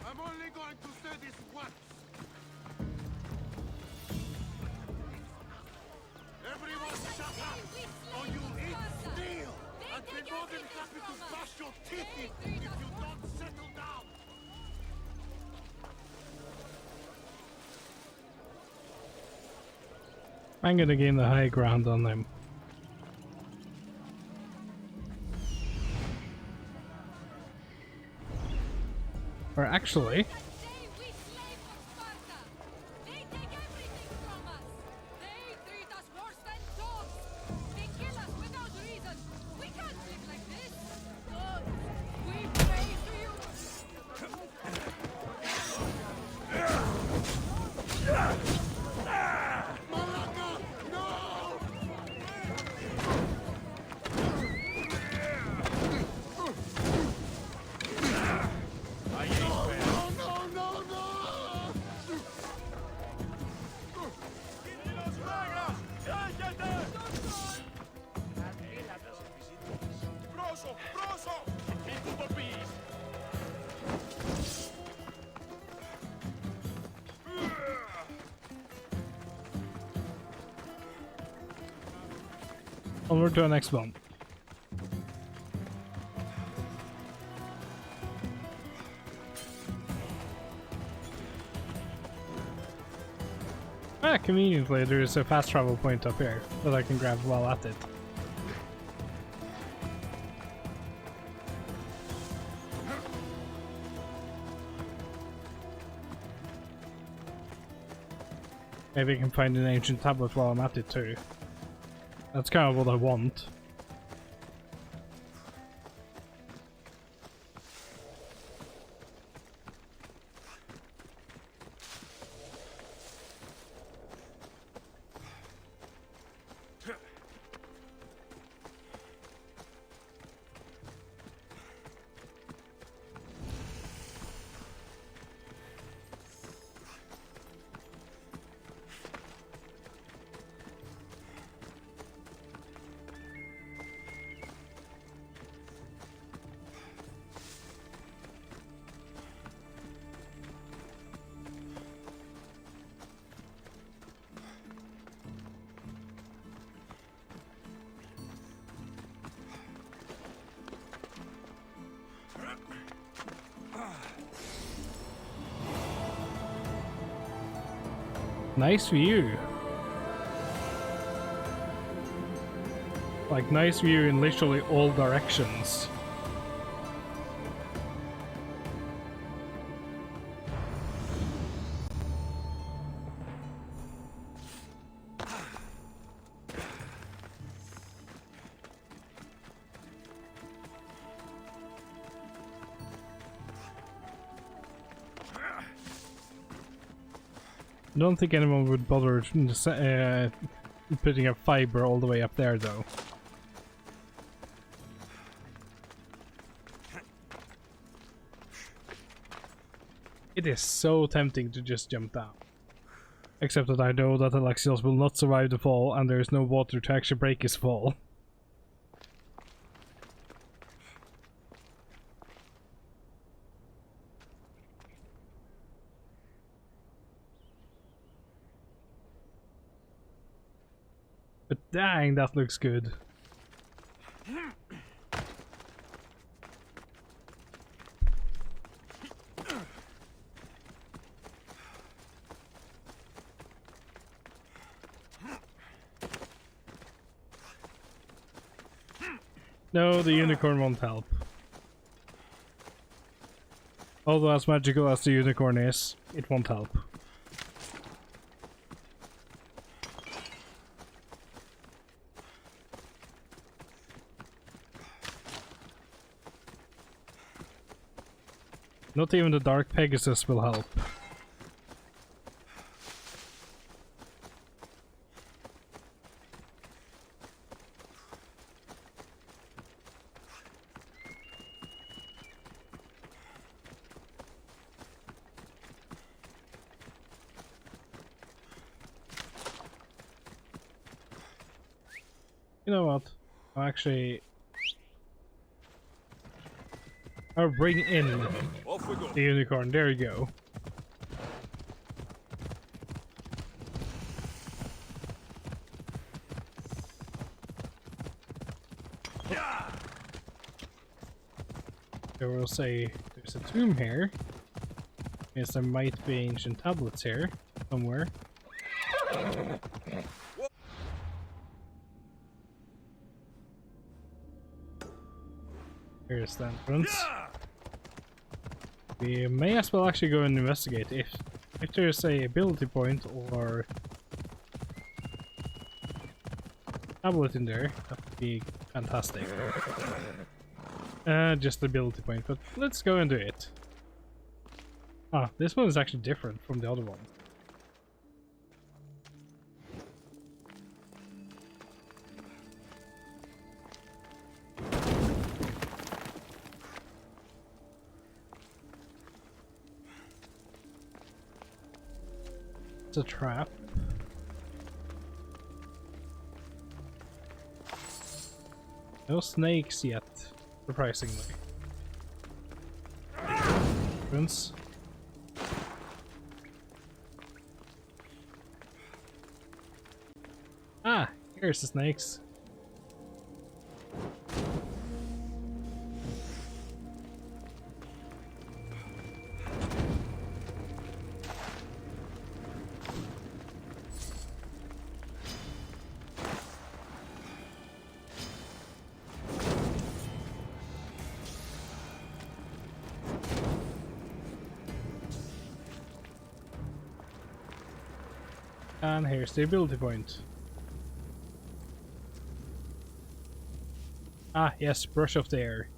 I'm only going to say this once. Everyone shut up! Or you eat steel! I'd be more than happy to bash your teeth in if you don't settle down! I'm gonna gain the high ground on them. Or actually... Onward to the next one. Ah, conveniently there is a fast travel point up here that I can grab while at it. Maybe I can find an ancient tablet while I'm at it too. That's kind of what I want. Nice view. Like, nice view in literally all directions. I don't think anyone would bother putting a fiber all the way up there, though. It is so tempting to just jump down. Except that I know that Alexios will not survive the fall, and there is no water to actually break his fall. But dang, that looks good. No, the unicorn won't help. Although as magical as the unicorn is, it won't help. Not even the Dark Pegasus will help. You know what? I'll bring in the unicorn. There you go. There will say there's a tomb here. Yes, there might be ancient tablets here somewhere. Here's the entrance. We may as well actually go and investigate if there's a ability point or tablet in there. That would be fantastic. Just the ability point, but let's go and do it. Ah, this one is actually different from the other one. It's a trap. No snakes yet, surprisingly. Prince. Ah, here's the snakes. And here's the ability point. Ah, yes, brush of the air.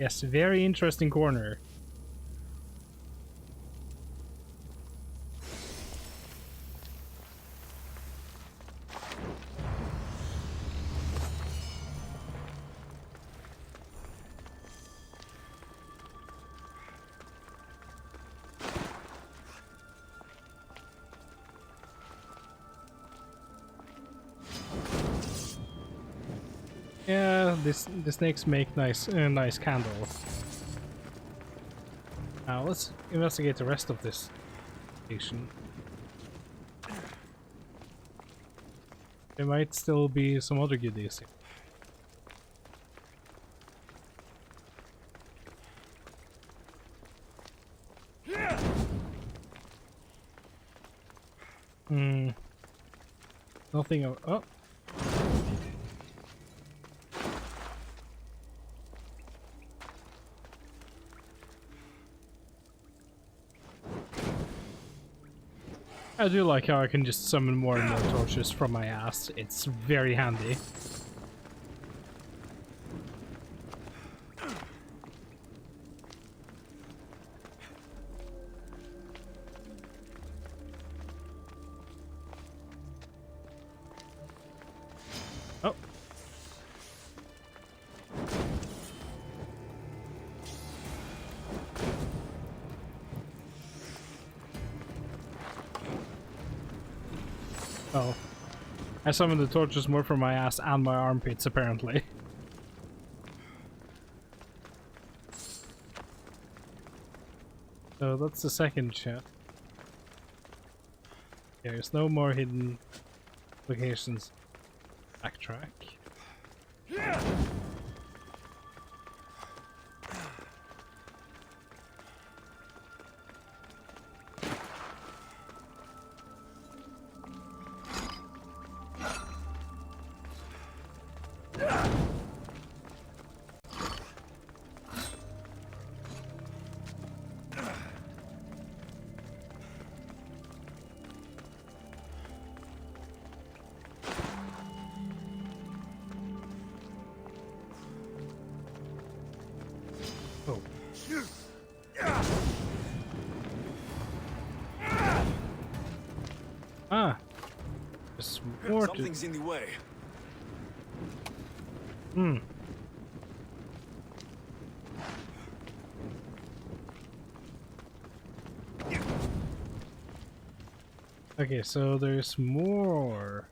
Yes, very interesting corner. Yeah, the snakes make nice candles. Now let's investigate the rest of this station. There might still be some other goodies here. Nothing of oh. I do like how I can just summon more and more torches from my ass. It's very handy. Oh. Oh. I summoned the torches more from my ass and my armpits, apparently. So that's the second chest. There's no more hidden locations. Backtrack. Something's in the way. Hmm. Okay, so there's more.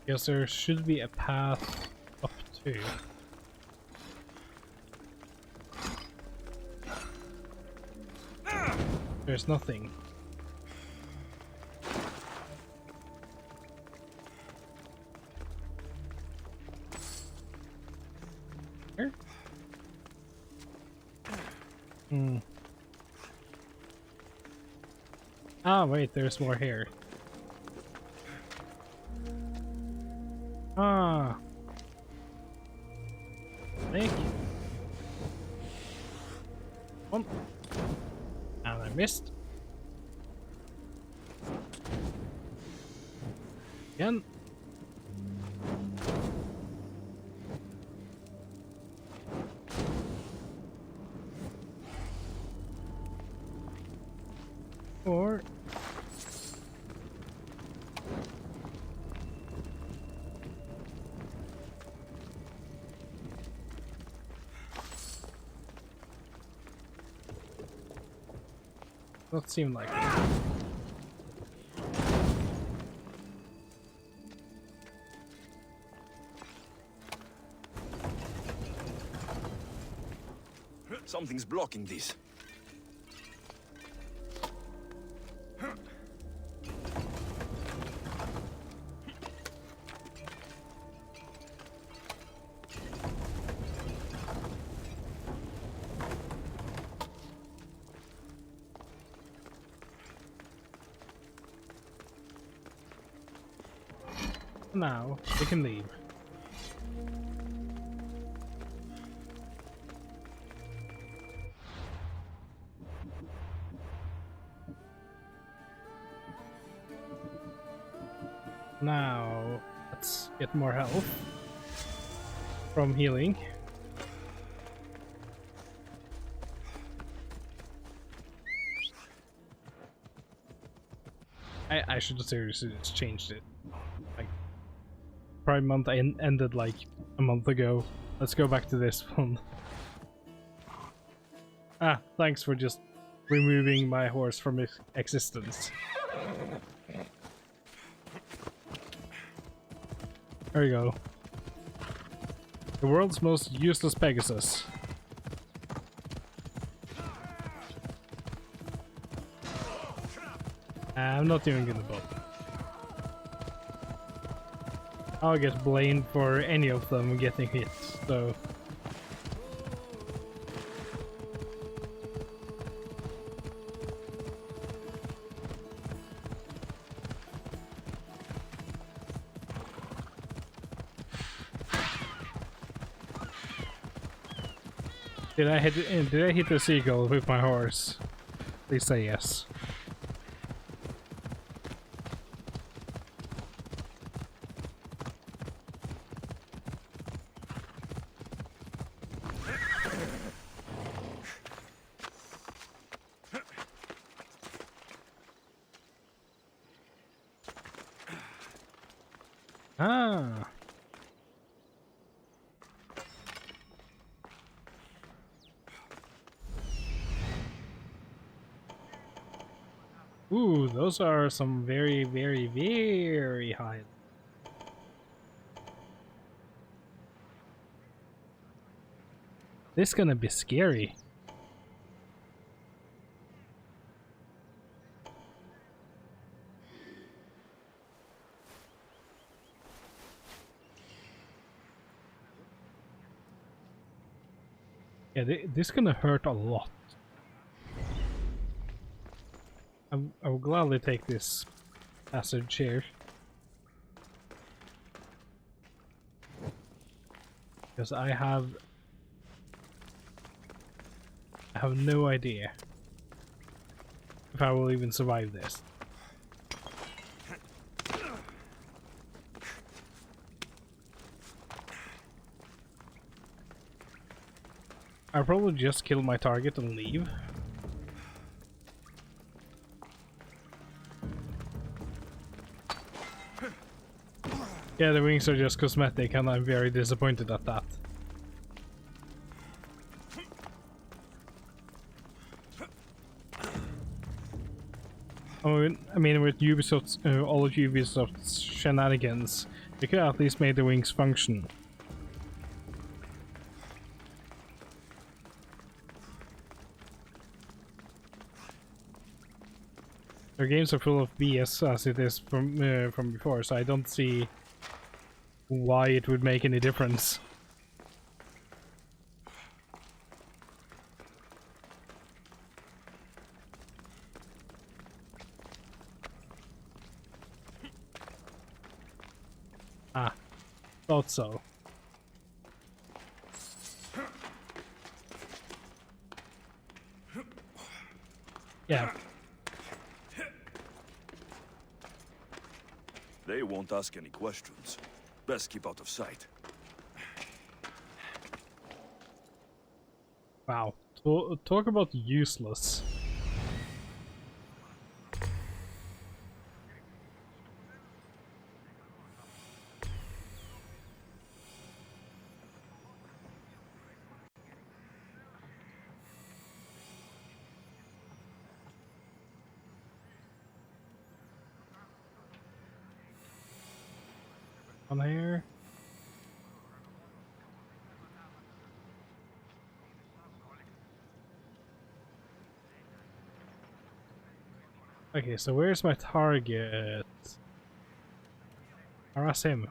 Guess there should be a path up to. There's nothing. Here? Hmm. Ah, wait, there's more here. Ah. Thank you. Oh. And I missed. Again. Or not seem like it. Something's blocking this. Now we can leave. Now let's get more health from healing. I should have seriously just changed it. Like, Prime Month ended like a month ago. Let's go back to this one. Ah, thanks for just removing my horse from existence. There you go. The world's most useless Pegasus. I'm not even gonna bother. I'll get blamed for any of them getting hit, so... Did I hit the seagull with my horse? Please say yes. Ah. Ooh, those are some very, very, very high. This is gonna be scary. Yeah, this is gonna hurt a lot. I will gladly take this passage here. Because I have no idea. if I will even survive this. I'll probably just kill my target and leave. Yeah, the wings are just cosmetic and I'm very disappointed at that. I mean, with Ubisoft's, all of Ubisoft's shenanigans, they could at least make the wings function. Their games are full of BS as it is from before, so I don't see why it would make any difference. Ah, thought so. Yeah. They won't ask any questions. Best keep out of sight. Wow. Talk about useless. On here. Okay, so where's my target? Harass him.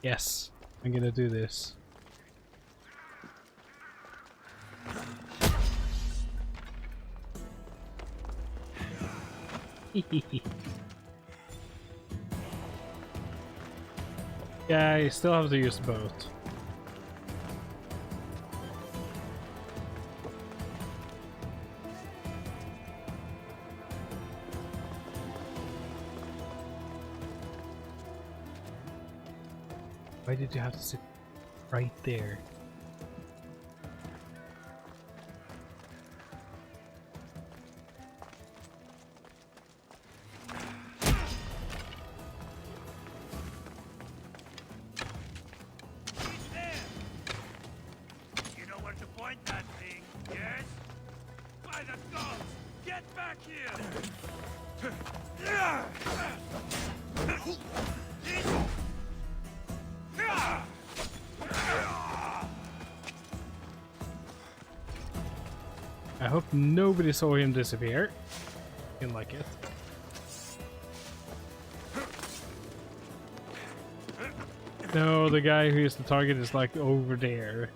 Yes, I'm gonna do this. Yeah, I still have to use the boat. Why did you have to sit right there? hope nobody saw him disappear. Didn't like it. No, the guy who is the target is like over there.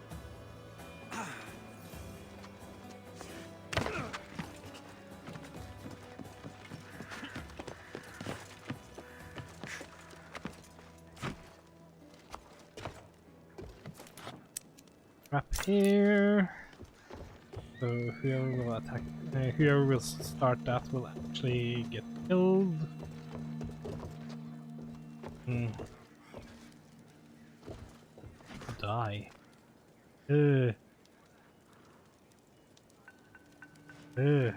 Up here. So whoever will attack, whoever will start that will actually get killed. Die. Ugh. Ugh.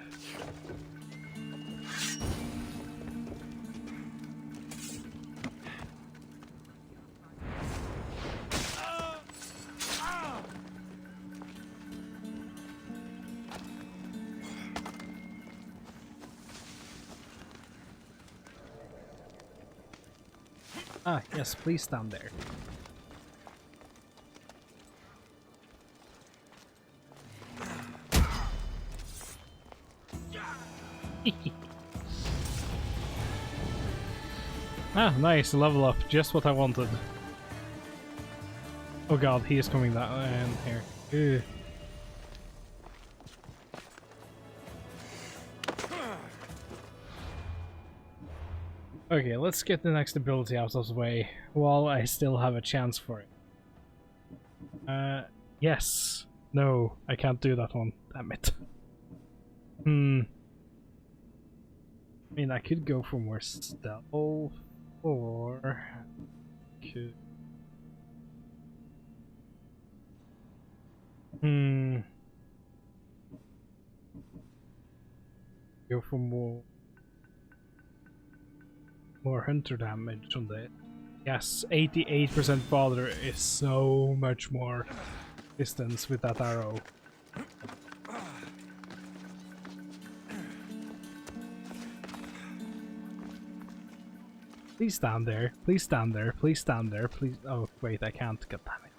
Ah, yes, please stand there. Ah, nice, level up, just what I wanted. Oh god, he is coming down here. Ugh. Okay, let's get the next ability out of the way while I still have a chance for it. Yes. No, I can't do that one. Damn it. I mean, I could go for more stealth, or could... Go for more hunter damage on that. Yes, 88% farther is so much more distance with that arrow. Please stand there. Please stand there. Please stand there. Please. Oh, wait, I can't. God damn it.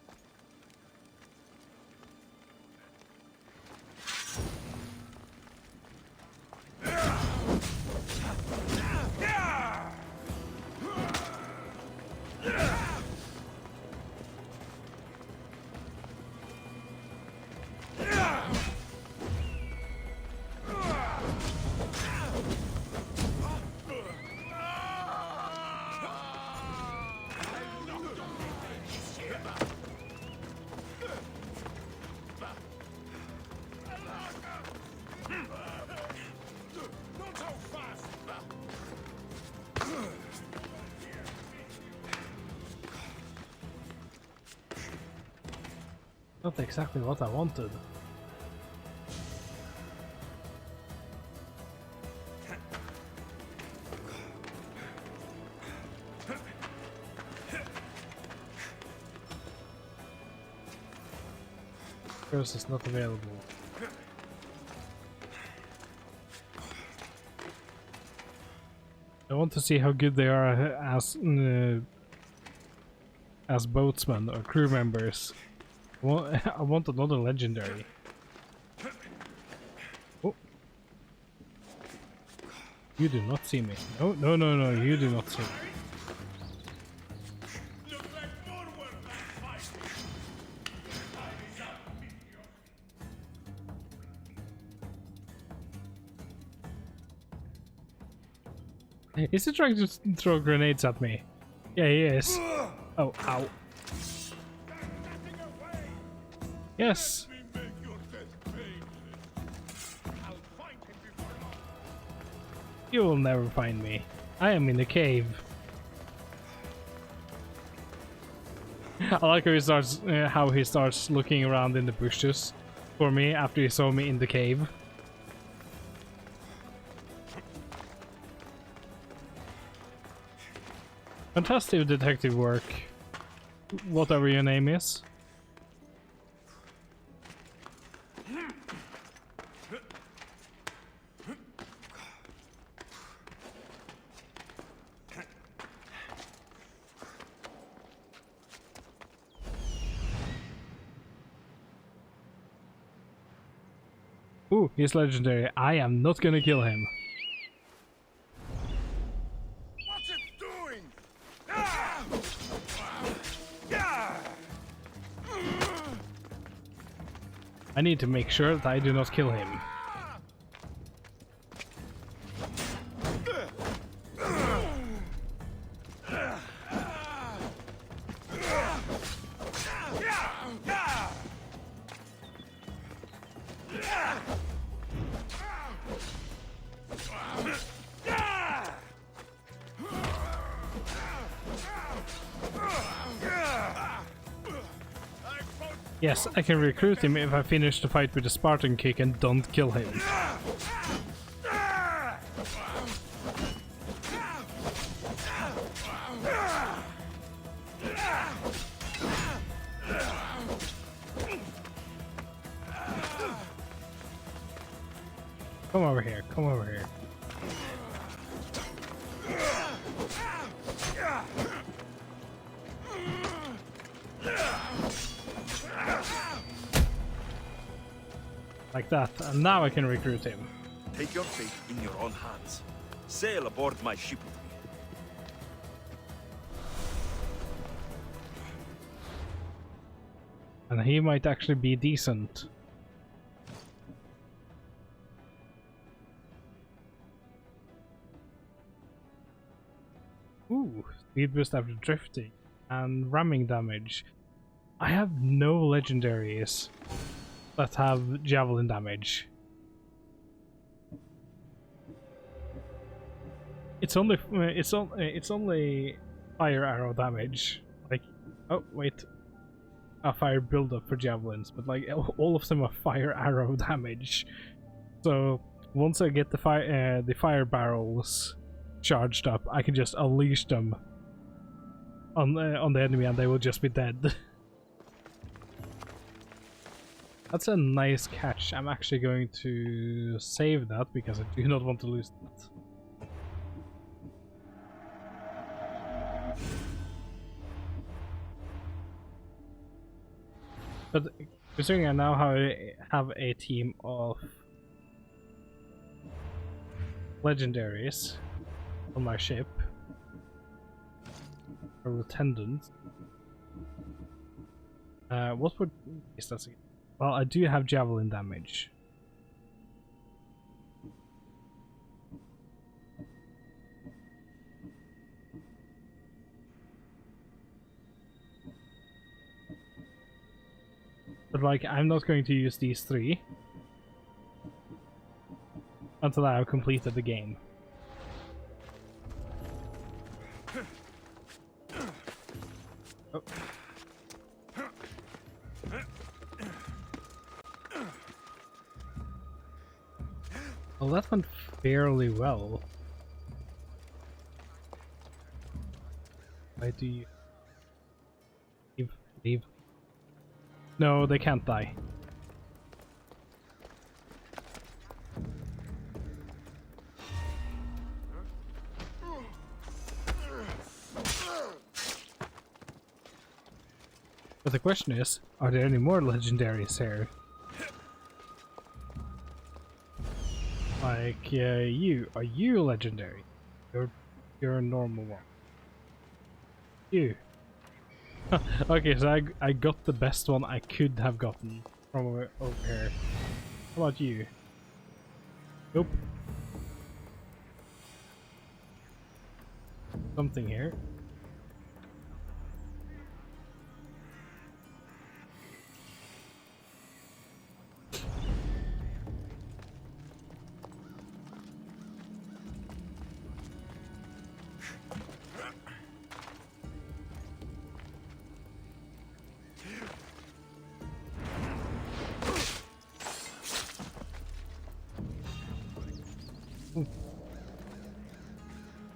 Not exactly what I wanted. Curse is not available. I want to see how good they are as boatsmen or crew members. I want another legendary. Oh. You do not see me. No, no, no, no, you do not see me. Is he trying to throw grenades at me? Yeah, he is. Oh, ow. Yes. You will never find me. I am in the cave. I like how he starts looking around in the bushes for me after he saw me in the cave. Fantastic detective work, whatever your name is. Ooh, he's legendary. I am not gonna kill him. What's it doing? Ah! Yeah! I need to make sure that I do not kill him. Yes, I can recruit him if I finish the fight with a Spartan kick and don't kill him. Come over here, come over here. Like that, and now I can recruit him. Take your fate in your own hands. Sail aboard my ship with me. And he might actually be decent. Ooh, speed boost after drifting and ramming damage. I have no legendaries that have javelin damage. It's only fire arrow damage. Like, oh wait, a fire buildup for javelins, but like all of them are fire arrow damage. So once I get the fire barrels charged up, I can just unleash them on the enemy, and they will just be dead. That's a nice catch. I'm actually going to save that because I do not want to lose that. But considering I now have a team of legendaries on my ship, a lieutenant. What would is that? Well, I do have javelin damage. But like, I'm not going to use these three until I have completed the game. Oh. Well, that went fairly well. Why do you leave? No, they can't die. But the question is, are there any more legendaries here? Like, are you legendary? You're a normal one. You. Okay, so I got the best one I could have gotten from over here. How about you? Nope. Something here.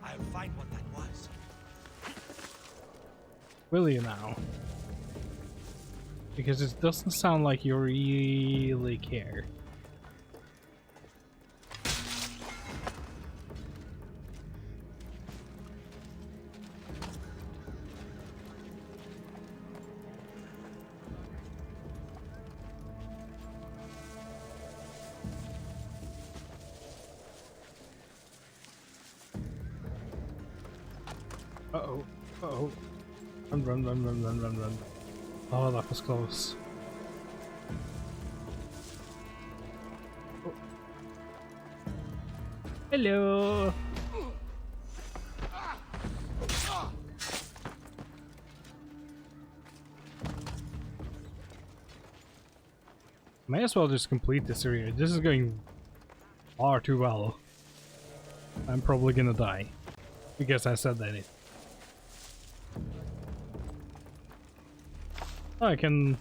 I'll find what that was. Will you now? Because it doesn't sound like you really care. Uh-oh. Uh-oh. Run, run, run, run, run, run, run. Oh, that was close. Oh. Hello! May as well just complete this area. This is going far too well. I'm probably gonna die. Because I said that. Oh, I can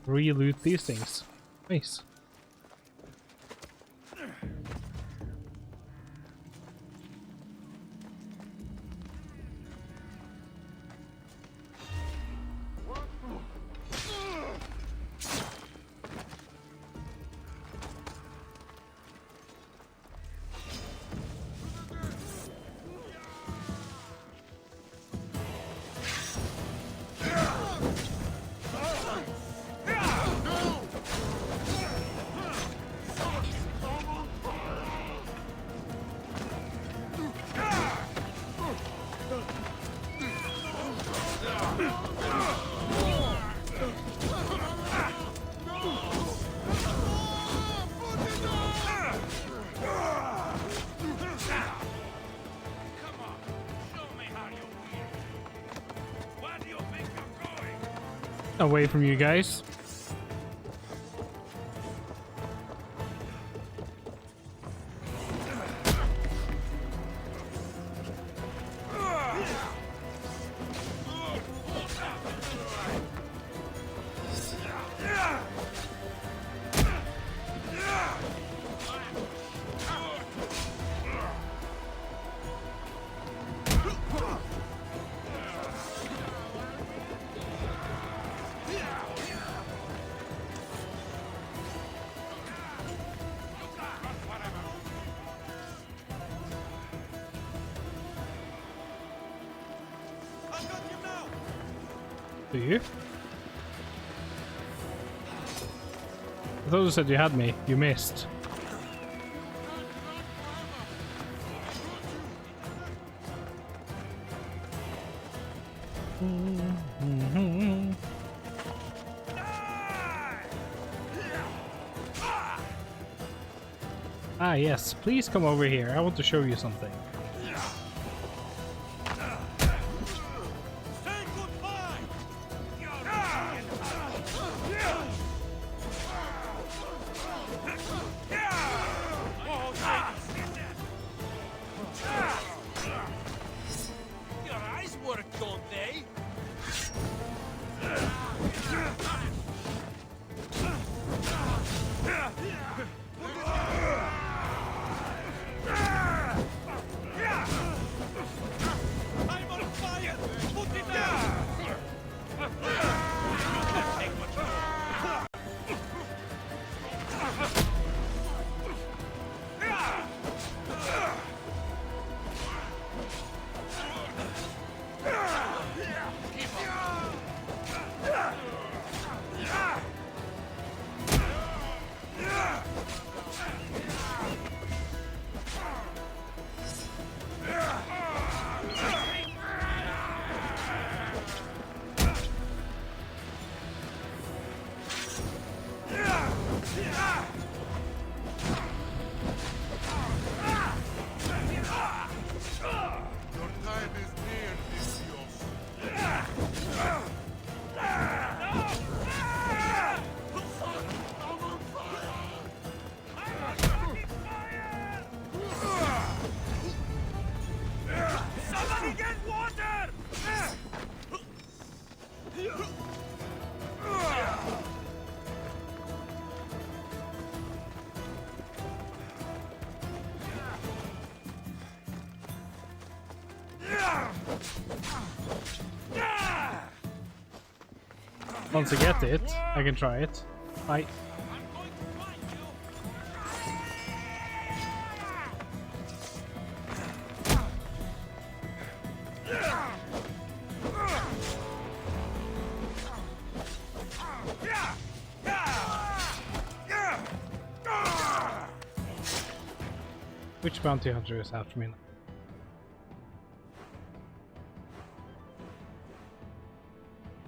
re-loot these things. Nice. Away from you guys. Do you? I thought you said you had me. You missed. Ah, yes. Please come over here. I want to show you something. Once I get it, I can try it. Bye. Which bounty hunter is after me now?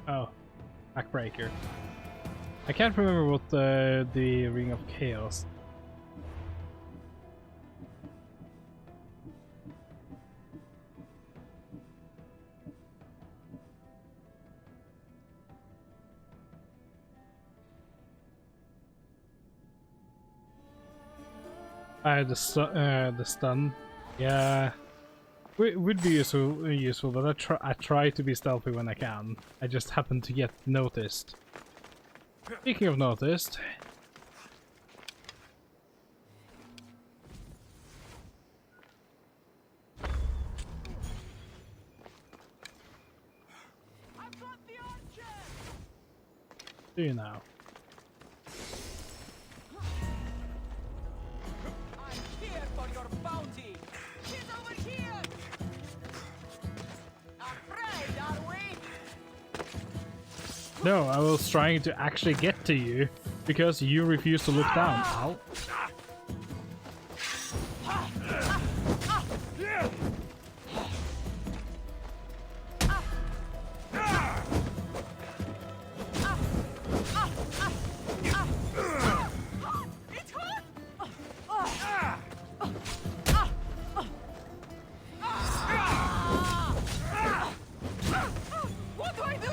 Oh, backbreaker. I can't remember what the Ring of Chaos. The stun. Yeah, would be useful, but I try to be stealthy when I can. I just happen to get noticed. Speaking of noticed, do you now? For your bounty! She's over here! Afraid, are we? No, I was trying to actually get to you because you refuse to look down. Ow. What do I do?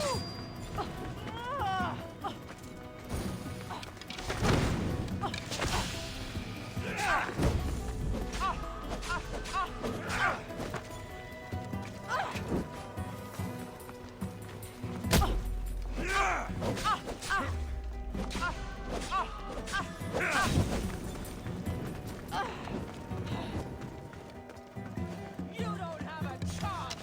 You don't have a chance.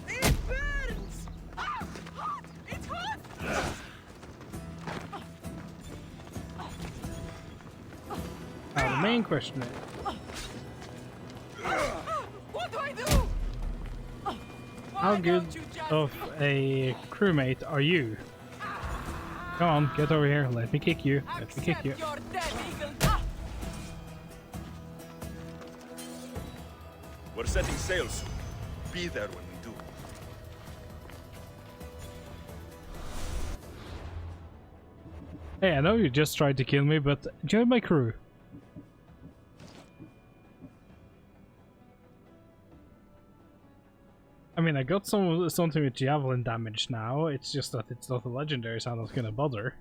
It burns! Ah, hot! It's hot! Now the main question is, What do I do? how good of a crewmate are you? Come on, get over here. Let me kick you. Let me kick you. Your dead eagle. Ah! We're setting sail soon. Be there when we do. Hey, I know you just tried to kill me, but join my crew. I mean, I got something with javelin damage now. It's just that it's not a legendary, so I'm not gonna bother.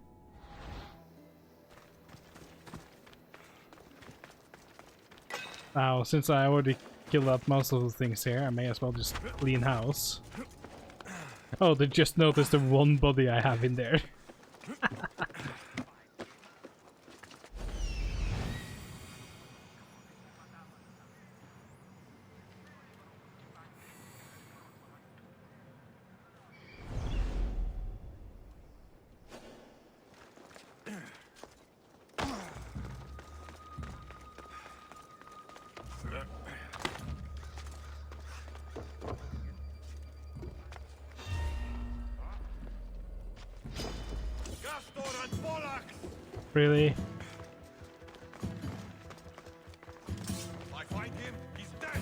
Now, since I already killed out most of the things here, I may as well just clean house. Oh, they just noticed the one body I have in there. Really? I find him, he's dead!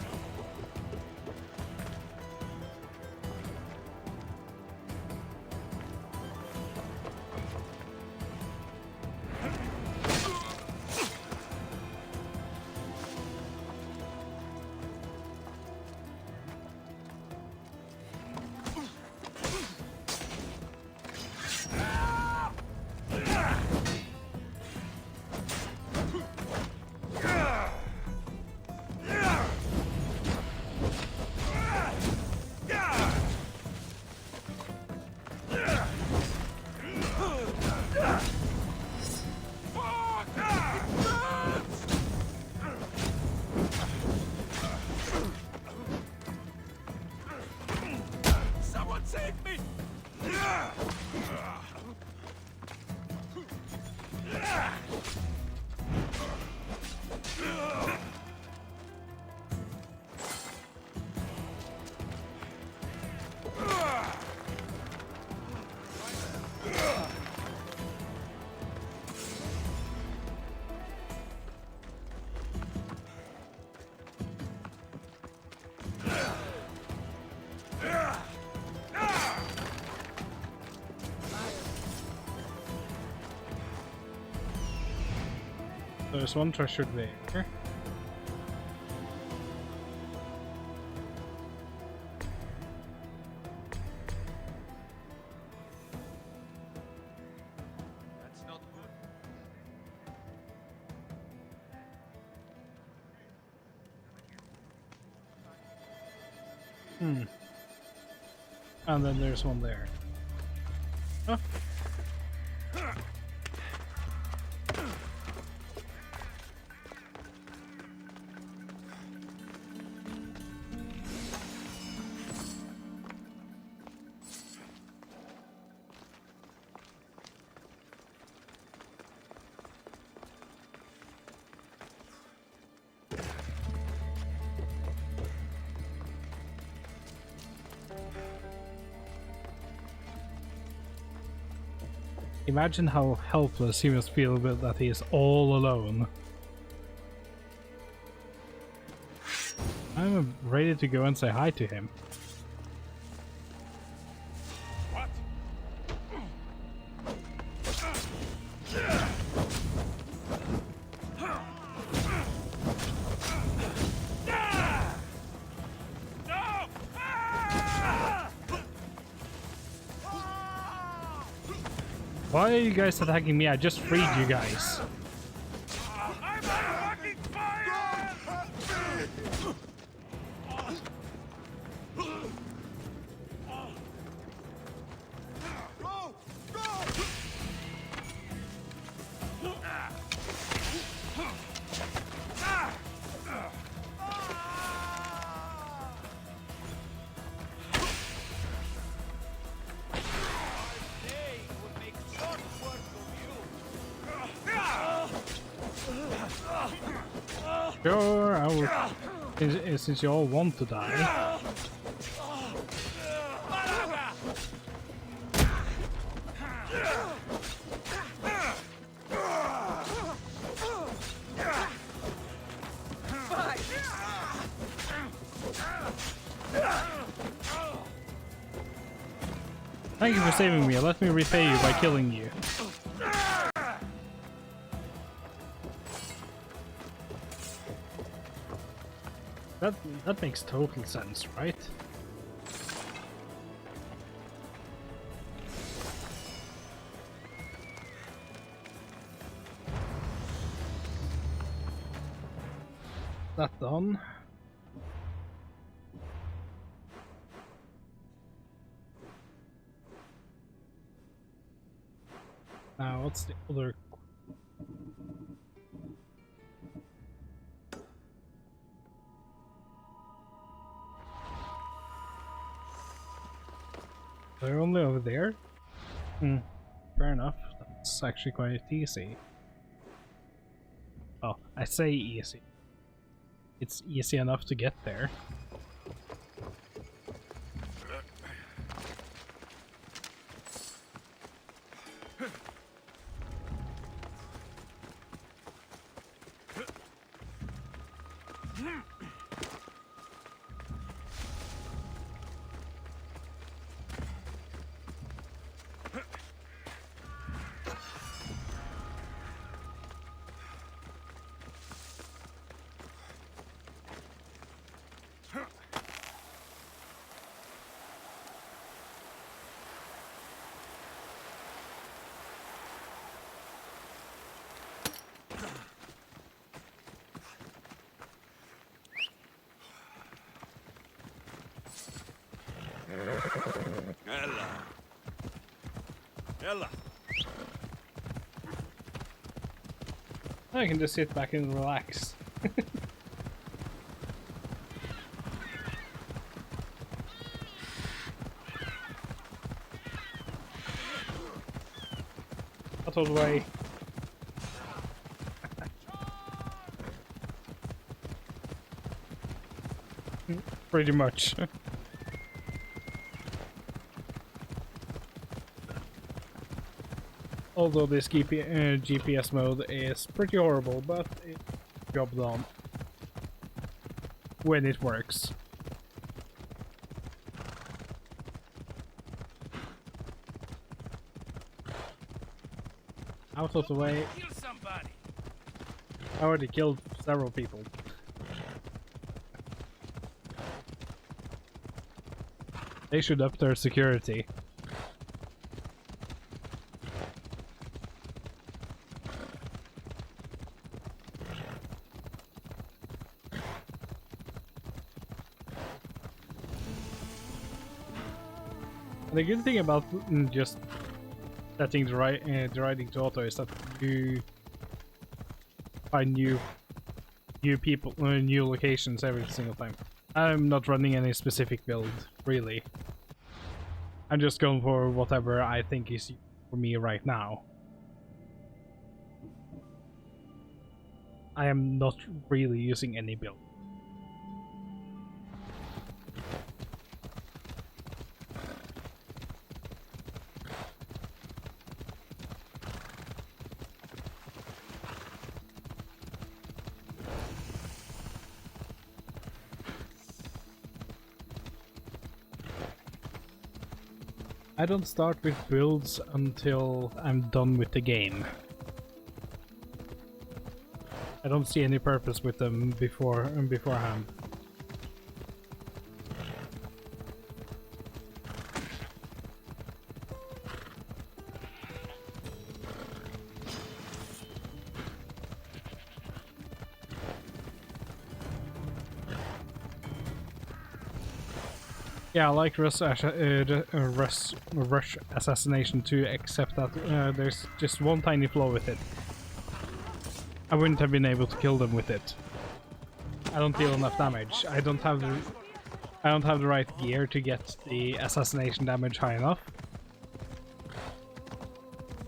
There's one treasure there. That's not good. And then there's one there. Oh. Imagine how helpless he must feel with that he is all alone. I'm ready to go and say hi to him. What? Why are you guys attacking me? I just freed you guys. I'm on fucking fire! Go! Go! They would make short work of you. Sure, I will. Since you all want to die. Thank you for saving me. Let me repay you by killing you. That makes total sense, right? That done. Now, what's the other? They're only over there? Fair enough. That's actually quite easy. Oh, I say easy. It's easy enough to get there. Ella. Ella. I can just sit back and relax. Out of the way. Pretty much. Although this GPS mode is pretty horrible, but it's job done. When it works. Out of the way. Kill somebody. I already killed several people. They should up their security. The good thing about just setting the riding to auto is that you find new people, new locations every single time. I'm not running any specific build, really. I'm just going for whatever I think is for me right now. I am not really using any build. I don't start with builds until I'm done with the game. I don't see any purpose with them beforehand. Yeah, I like Rush Assassination too, except that there's just one tiny flaw with it. I wouldn't have been able to kill them with it. I don't deal enough damage. I don't have the right gear to get the assassination damage high enough.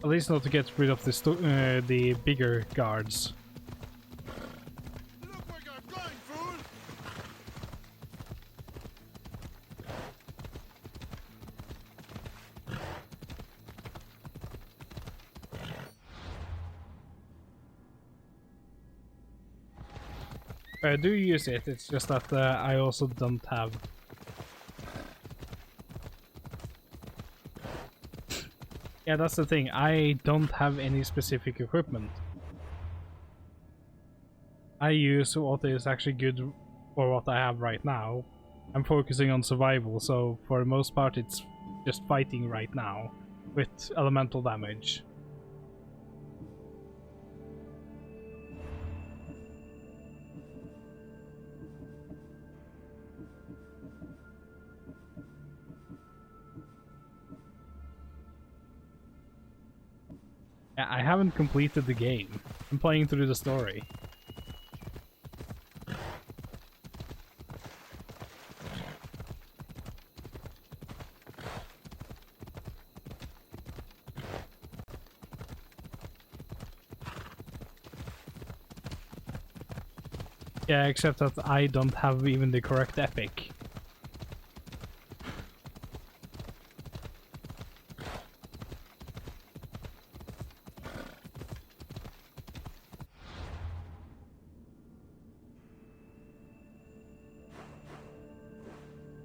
At least not to get rid of the bigger guards. I do use it, it's just that I also don't have... Yeah, that's the thing, I don't have any specific equipment. I use what is actually good for what I have right now. I'm focusing on survival, so for the most part it's just fighting right now with elemental damage. I haven't completed the game. I'm playing through the story. Yeah, except that I don't have even the correct epic.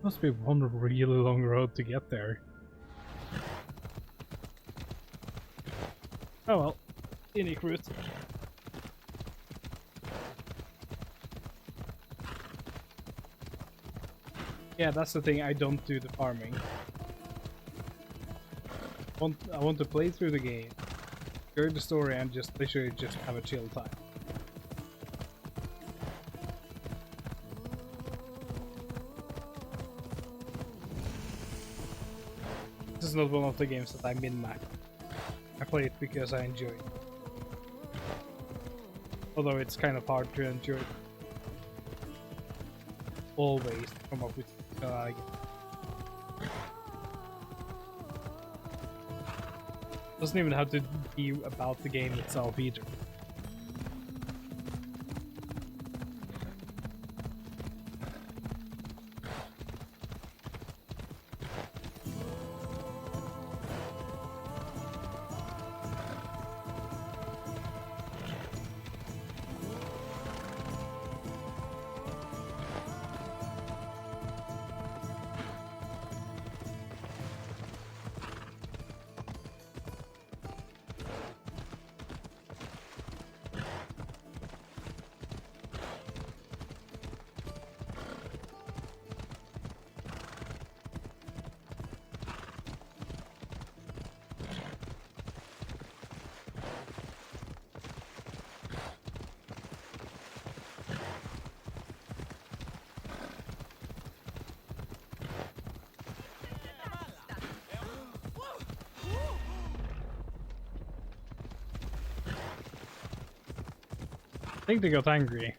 Must be one really long road to get there. Oh well, scenic route. Yeah, that's the thing, I don't do the farming. I want to play through the game, hear the story, and just literally just have a chill time. This is not one of the games that I min-max. I play it because I enjoy it. Although it's kind of hard to enjoy it. Always come up with doesn't even have to be about the game itself either. think they got angry.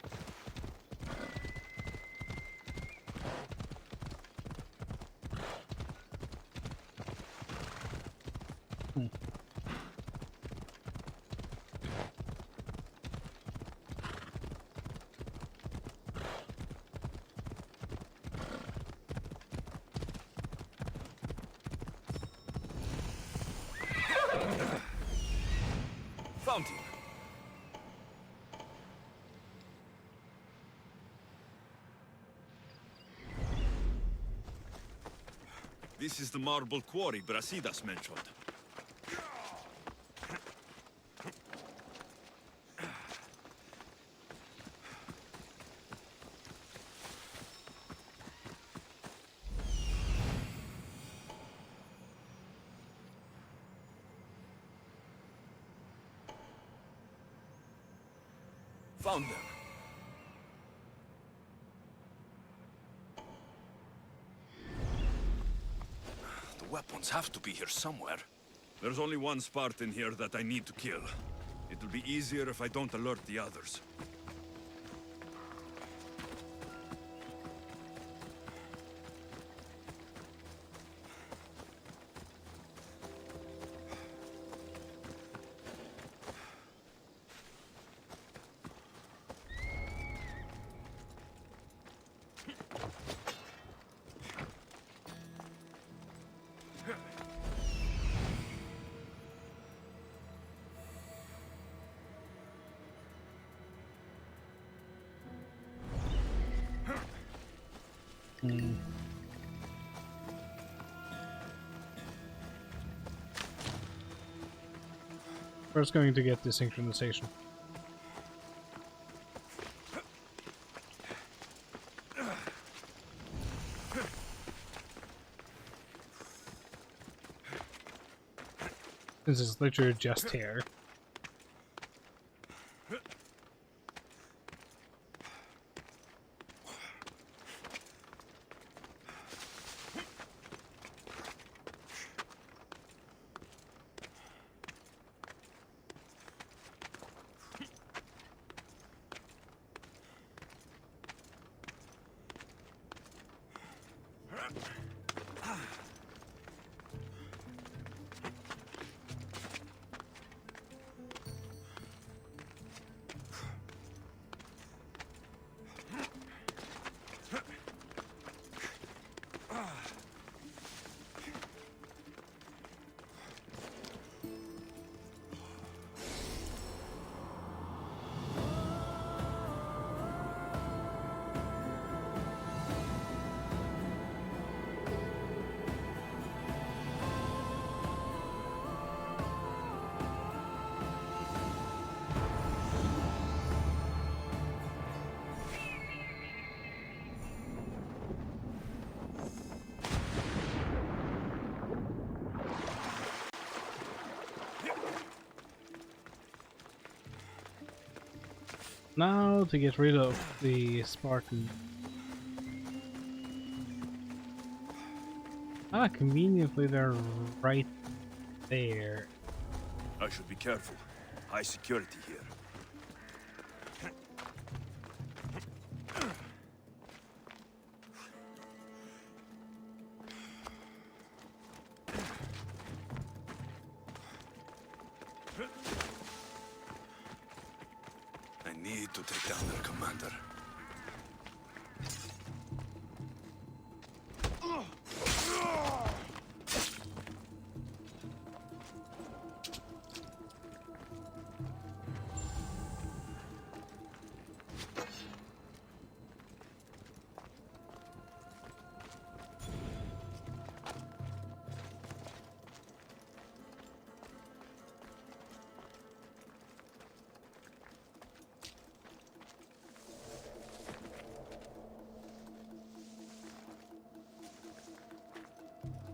Found him. This is the marble quarry Brasidas mentioned. Found them. The weapons have to be here somewhere. There's only one Spartan here that I need to kill. It'll be easier if I don't alert the others. First going to get the synchronization. This is literally just here. Now to get rid of the Spartan. Ah, conveniently they're right there. I should be careful. High security here. I need to take down their commander.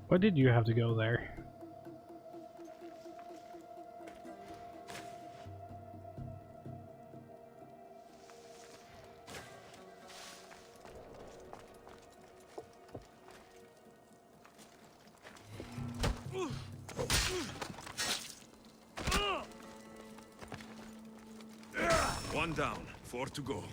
Why did you have to go there? One down. 4 to go.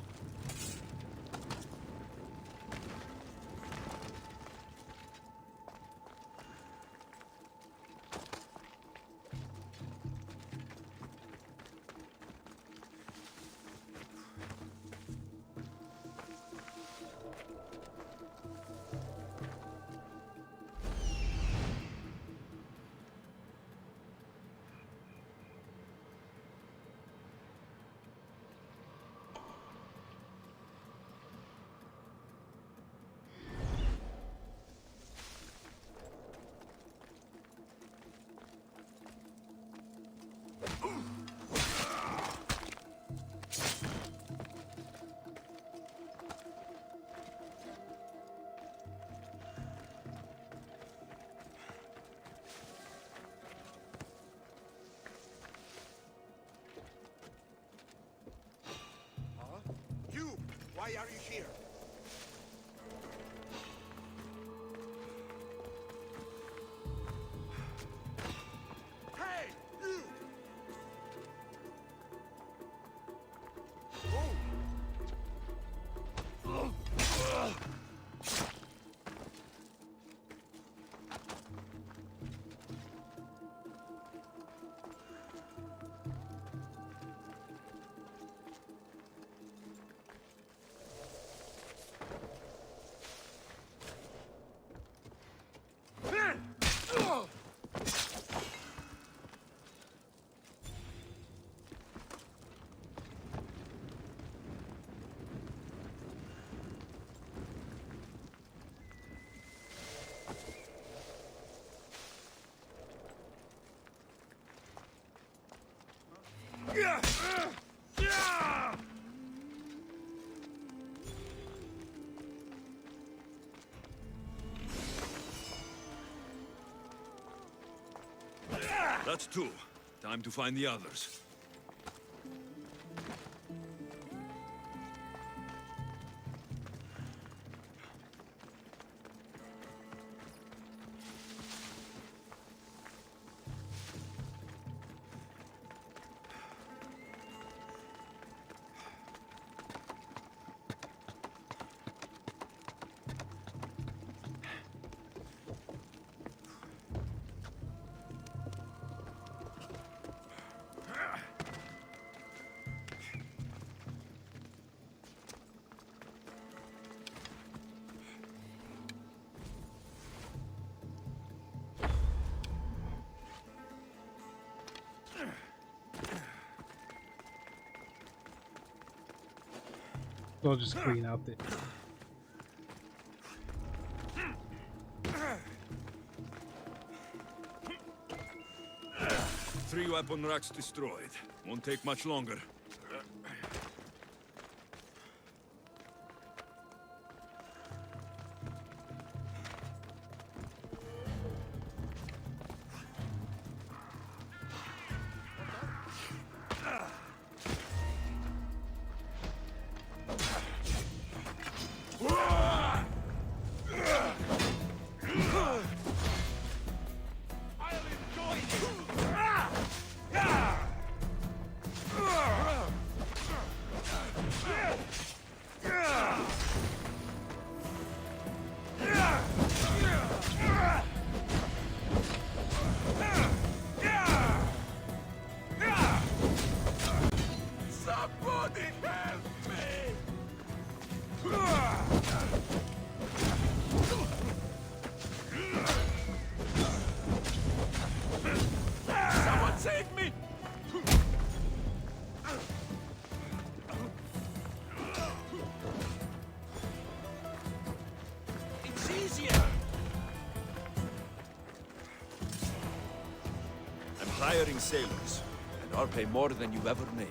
You! Why are you here? Hey! You! That's 2. Time to find the others. I'll just clean out the. 3 weapon racks destroyed. Won't take much longer. Hiring sailors, and I'll pay more than you've ever made.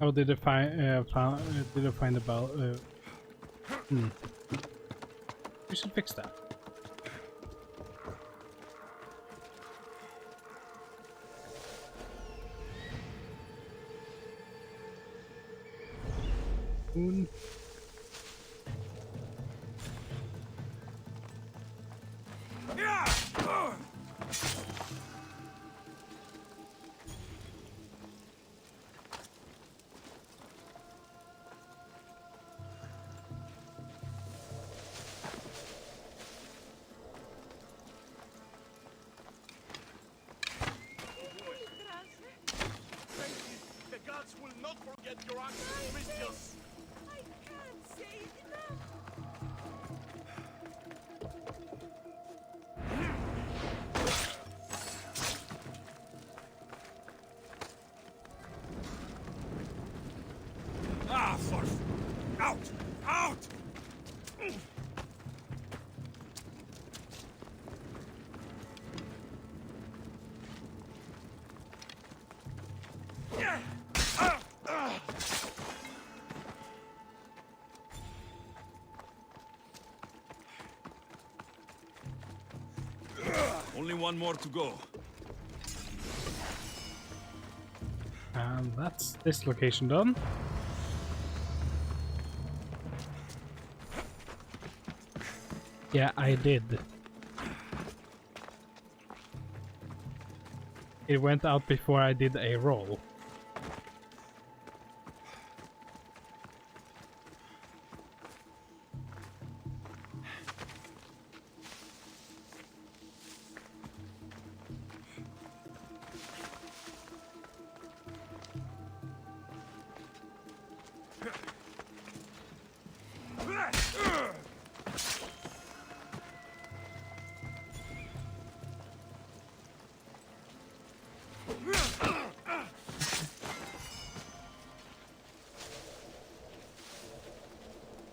Oh, did I find? Did I find about? We should fix that. Moon. The gods will not forget your actions, Christians. I can't say it enough. Ah, for... Out! Out! Only one more to go. And that's this location done. Yeah, I did. It went out before I did a roll.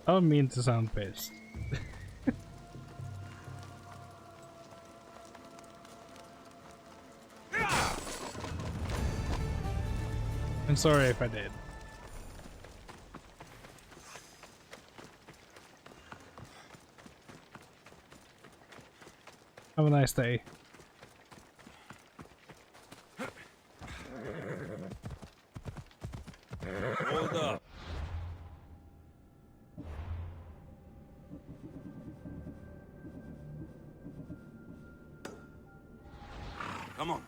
I don't mean to sound pissed. I'm sorry if I did. Have a nice day. Hold up. Come on.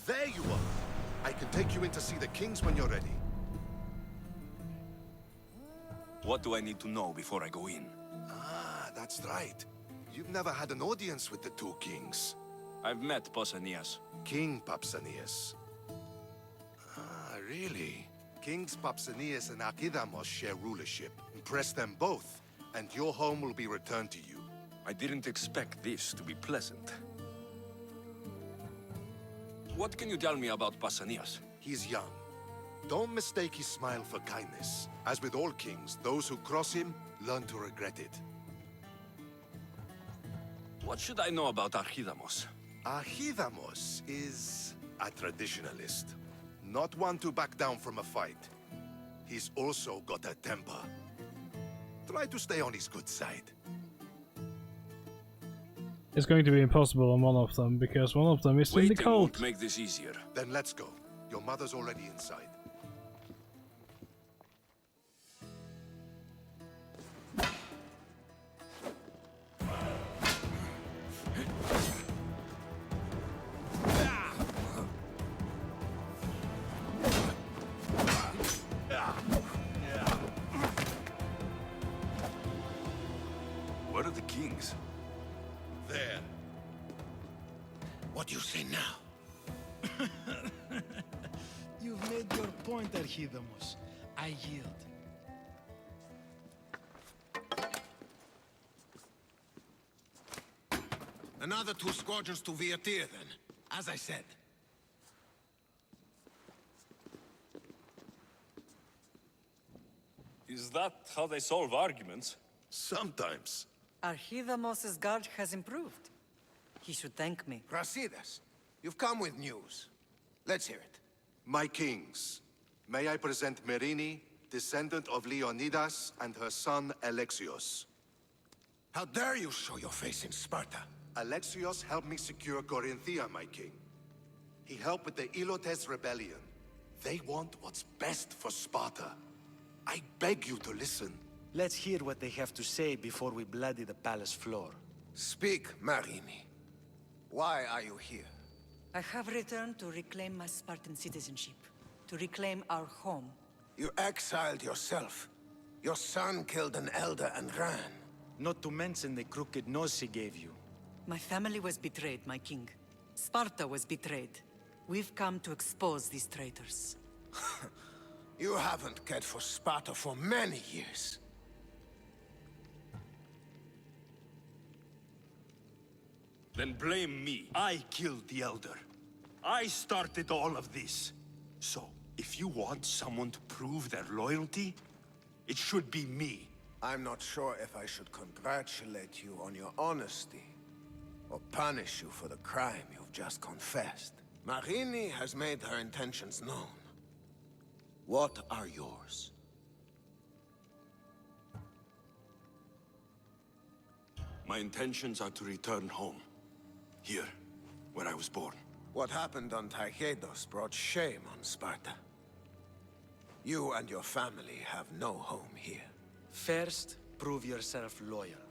There you are. I can take you in to see the kings when you're ready. What do I need to know before I go in? Ah, that's right. You've never had an audience with the two kings. I've met Pausanias. King Pausanias. Ah, really? Kings Pausanias and Archidamos share rulership. Impress them both, and your home will be returned to you. I didn't expect this to be pleasant. What can you tell me about Pausanias? He's young. Don't mistake his smile for kindness. As with all kings, those who cross him learn to regret it. What should I know about Archidamos? Archidamos is a traditionalist. Not one to back down from a fight. He's also got a temper. Try to stay on his good side. It's going to be impossible on one of them, because one of them is in the Waiting cult. won't make this easier. Then let's go. Your mother's already inside. Where are the kings? There. What do you say now? You've made your point, Archidamos. I yield. Another 2 squadrons to Viatir, then. As I said. Is that how they solve arguments? Sometimes. Archidamos's guard has improved. He should thank me. Brasidas, you've come with news. Let's hear it. My kings, may I present Merini, descendant of Leonidas, and her son Alexios. How dare you show your face in Sparta? Alexios helped me secure Corinthia, my king. He helped with the Ilotes rebellion. They want what's best for Sparta. I beg you to listen. Let's hear what they have to say before we bloody the palace floor. Speak, Marini. Why are you here? I have returned to reclaim my Spartan citizenship, to reclaim our home. You exiled yourself. Your son killed an elder and ran. Not to mention the crooked nose he gave you. My family was betrayed, my king. Sparta was betrayed. We've come to expose these traitors. You haven't cared for Sparta for many years. Then blame me. I killed the Elder. I started all of this. So, if you want someone to prove their loyalty, it should be me. I'm not sure if I should congratulate you on your honesty, or punish you for the crime you've just confessed. Marini has made her intentions known. What are yours? My intentions are to return home. Here, where I was born. What happened on Taygedos brought shame on Sparta. You and your family have no home here. First, prove yourself loyal.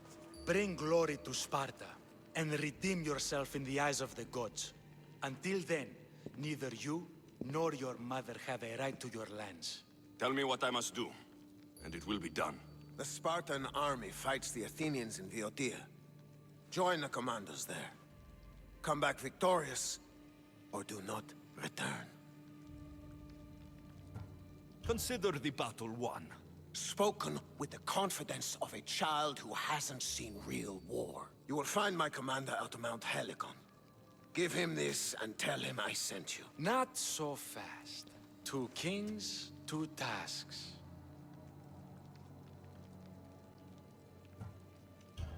Bring glory to Sparta, and redeem yourself in the eyes of the gods. Until then, neither you nor your mother have a right to your lands. Tell me what I must do, and it will be done. The Spartan army fights the Athenians in Viotia. Join the commandos there. Come back victorious, or do not return. Consider the battle won. Spoken with the confidence of a child who hasn't seen real war. You will find my commander at Mount Helicon. Give him this and tell him I sent you. Not so fast. 2 kings, 2 tasks.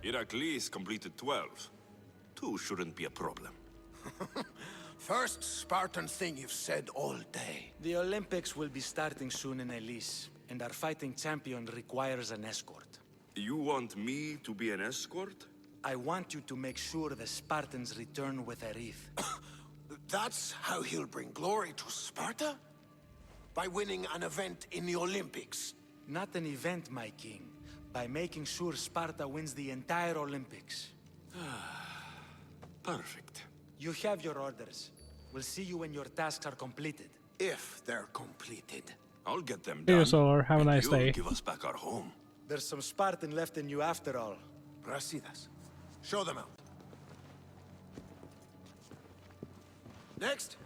Heracles completed 12. 2 shouldn't be a problem. First Spartan thing you've said all day. The Olympics will be starting soon in Elise, and our fighting champion requires an escort. You want me to be an escort? I want you to make sure the Spartans return with a wreath. That's how he'll bring glory to Sparta? By winning an event in the Olympics? Not an event, my king. By making sure Sparta wins the entire Olympics. Perfect. You have your orders. We'll see you when your tasks are completed. If they're completed. I'll get them See you, done. Solar. Have a nice You'll day. give us back our home. There's some Spartan left in you after all. Brasidas, show them out. Next.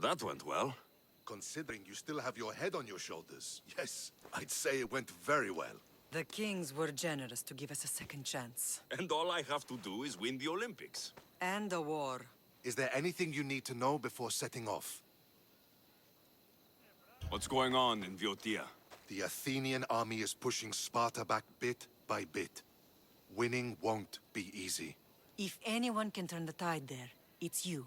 That went well. Considering you still have your head on your shoulders, yes, I'd say it went very well. The kings were generous to give us a second chance. And all I have to do is win the Olympics. And a war. Is there anything you need to know before setting off? What's going on in Viotia? The Athenian army is pushing Sparta back bit by bit. Winning won't be easy. If anyone can turn the tide there, it's you.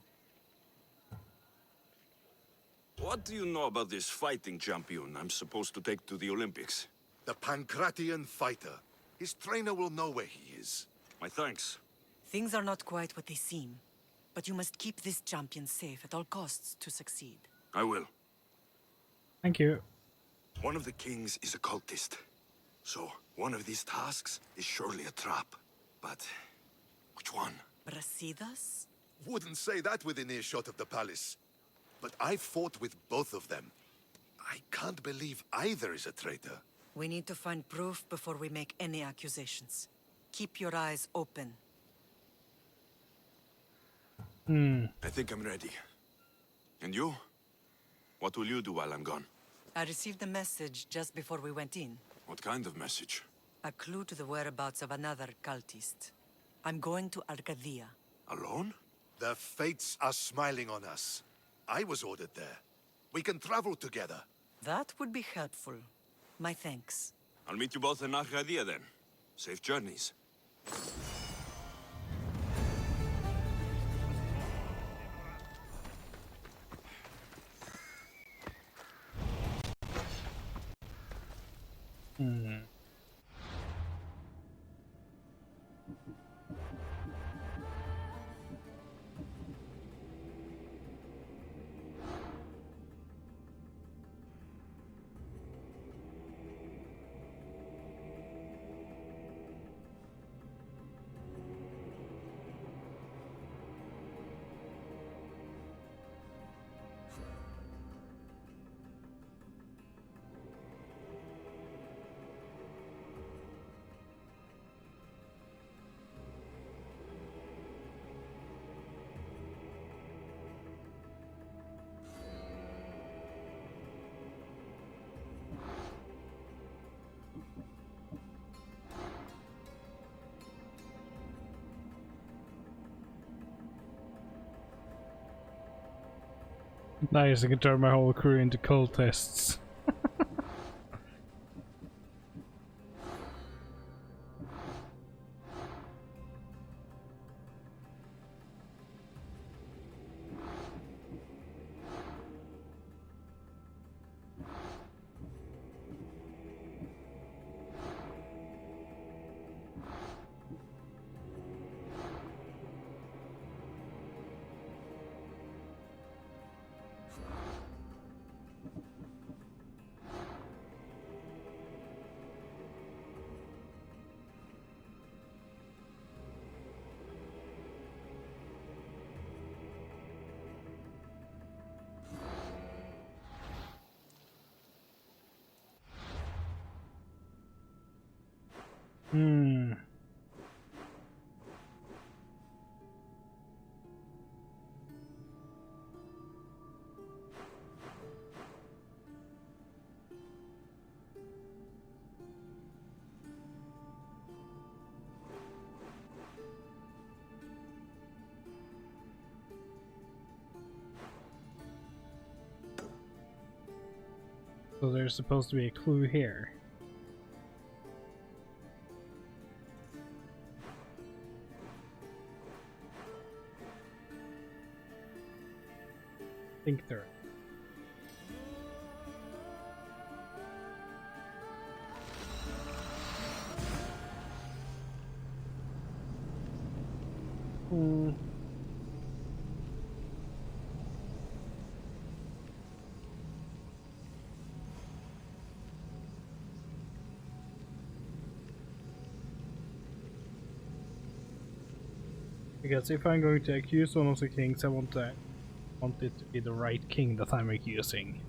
What do you know about this fighting champion I'm supposed to take to the Olympics? The Pancratian fighter. His trainer will know where he is. My thanks. Things are not quite what they seem. But you must keep this champion safe at all costs to succeed. I will. Thank you. One of the kings is a cultist. So, one of these tasks is surely a trap. But, which one? Brasidas? Wouldn't say that within earshot of the palace. But I fought with both of them. I can't believe either is a traitor. We need to find proof before we make any accusations. Keep your eyes open. I think I'm ready. And you? What will you do while I'm gone? I received a message just before we went in. What kind of message? A clue to the whereabouts of another cultist. I'm going to Arcadia. Alone? The fates are smiling on us. I was ordered there. We can travel together. That would be helpful. My thanks. I'll meet you both in Arcadia then. Safe journeys. Nice, I can turn my whole crew into cultists. So there's supposed to be a clue here. Think through it. Because if I'm going to accuse one of the kings, I want it to be the right king that I'm accusing.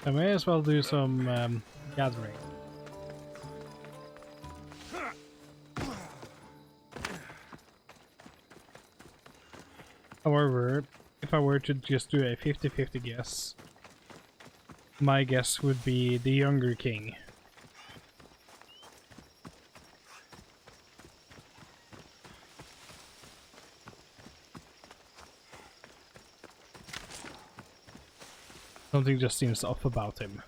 I may as well do some gathering. However, if I were to just do a 50-50 guess, my guess would be the younger king. Something just seems off about him.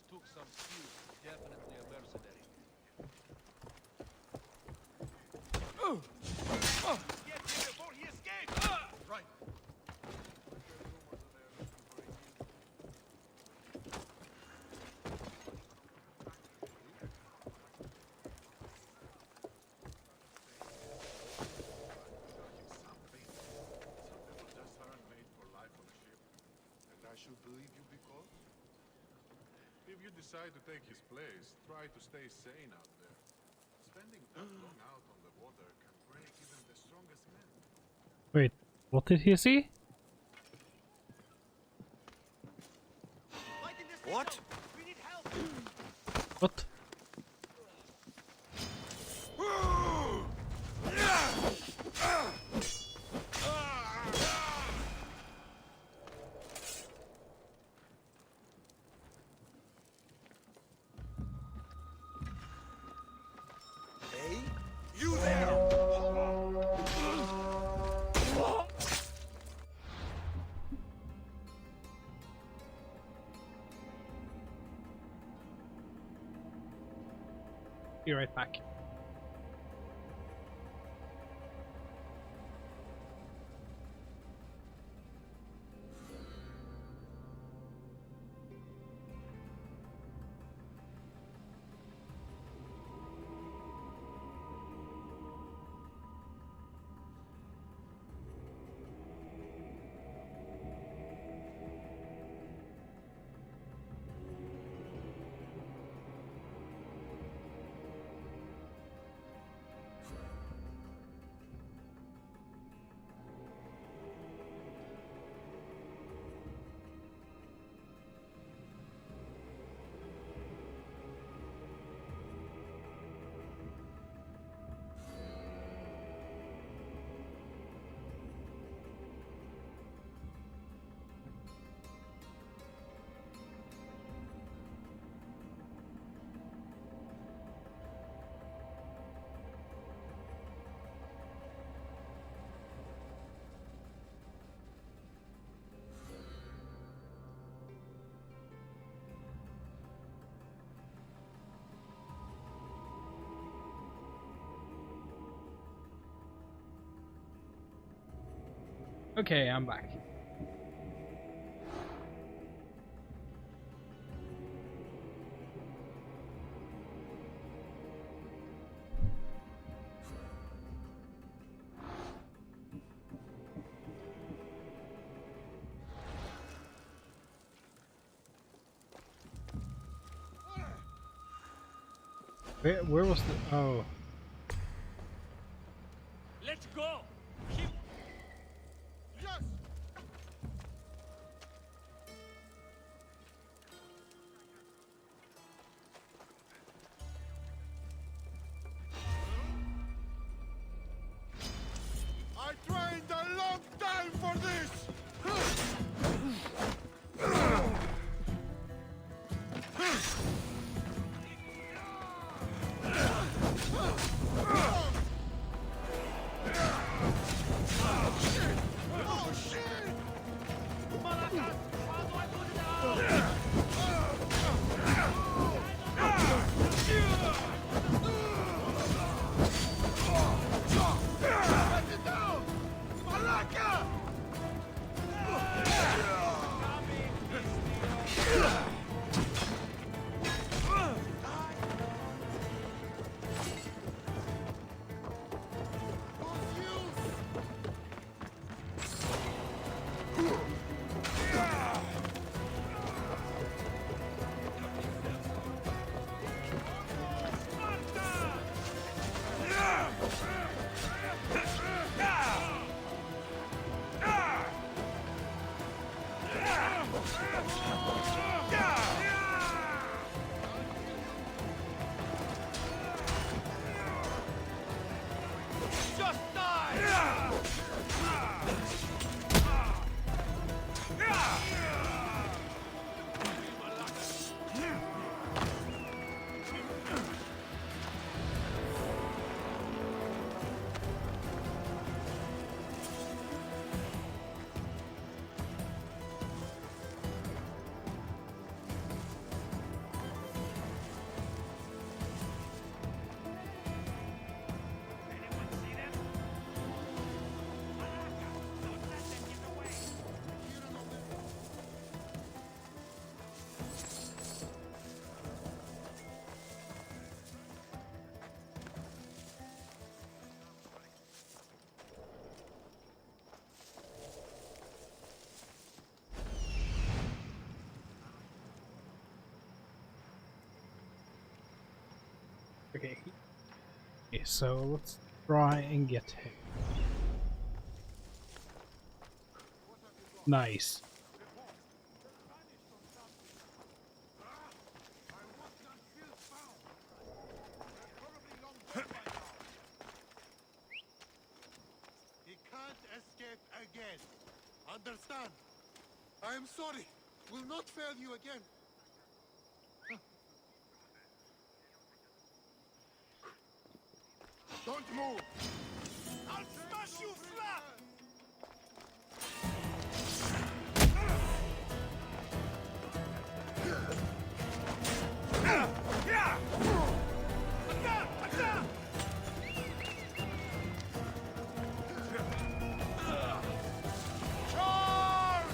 Took some skills, definitely a mercenary. Get him before he escapes! Right. Should believe you because? If you decide to take his place, try to stay sane out there. Spending that long out on the water can break even the strongest men. Wait, what did he see? What? We need help! What? Hey, you there! Be right back. Okay, I'm back. Where was the... Oh. Let's go! Yes! I trained a long time for this! Oh shit! Let it down! Malaka! Just die! Okay. Okay, so let's try and get him. Nice. He can't escape again. Understand? I am sorry. Will not fail you again. Don't move! I'll smash you flat! Attack! Attack! Charge!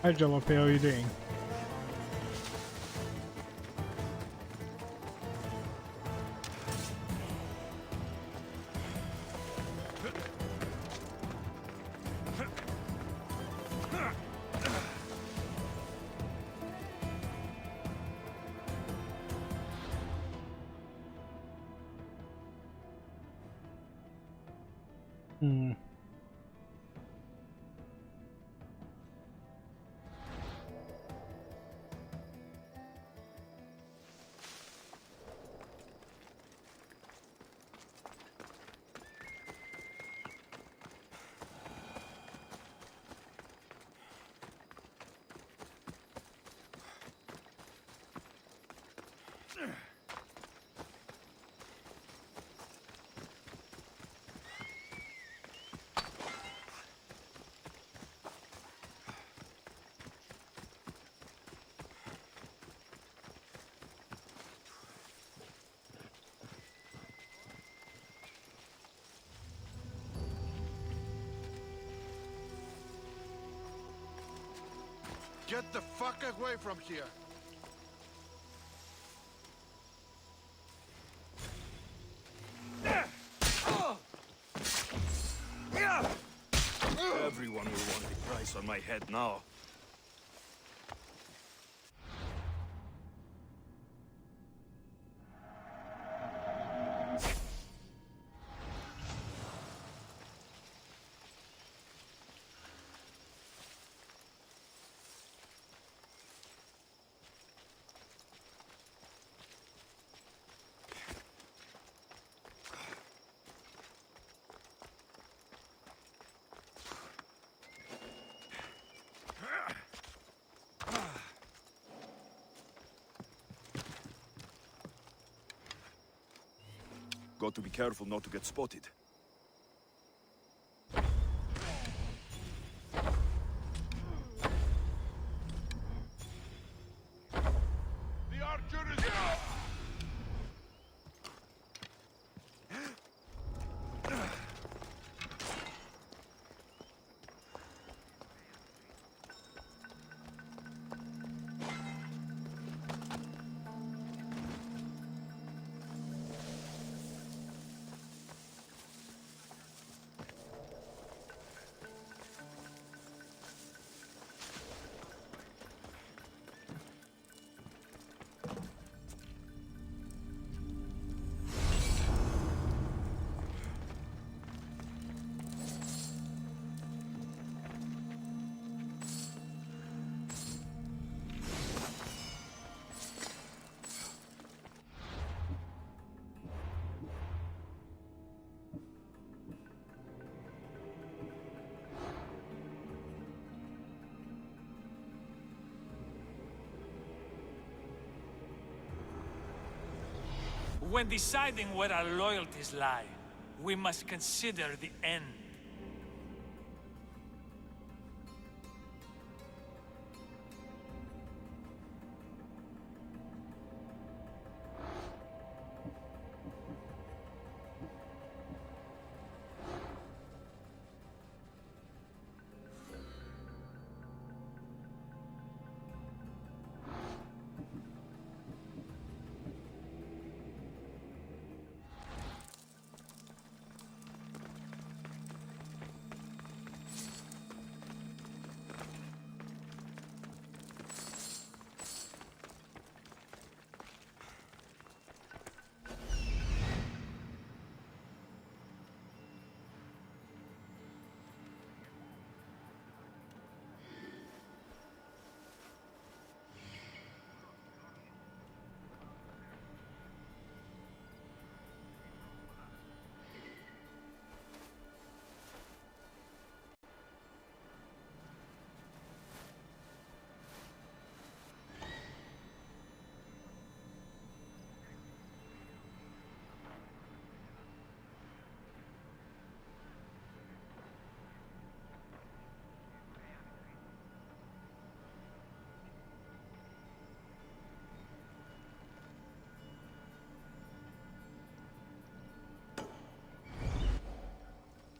Hi Jalopy, how are you doing? Hmm. Get the fuck away from here! Everyone will want the price on my head now. Got to be careful not to get spotted. The archer is... When deciding where our loyalties lie, we must consider the end.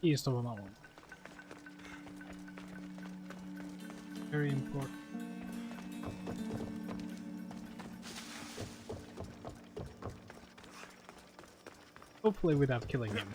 East of that one. Very important. Hopefully without killing him.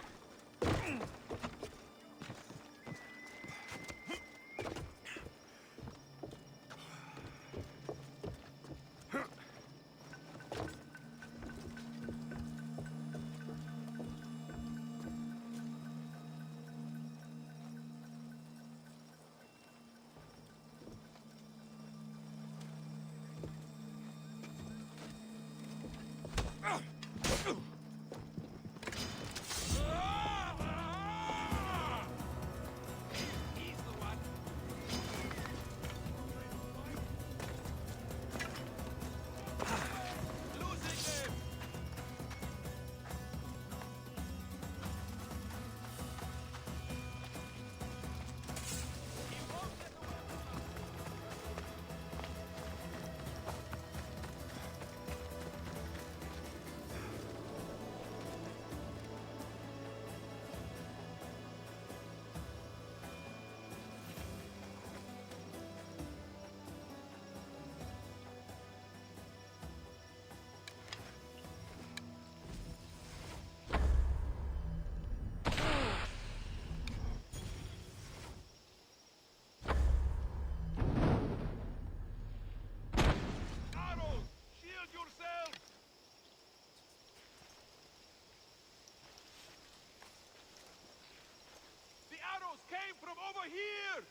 Came from over here!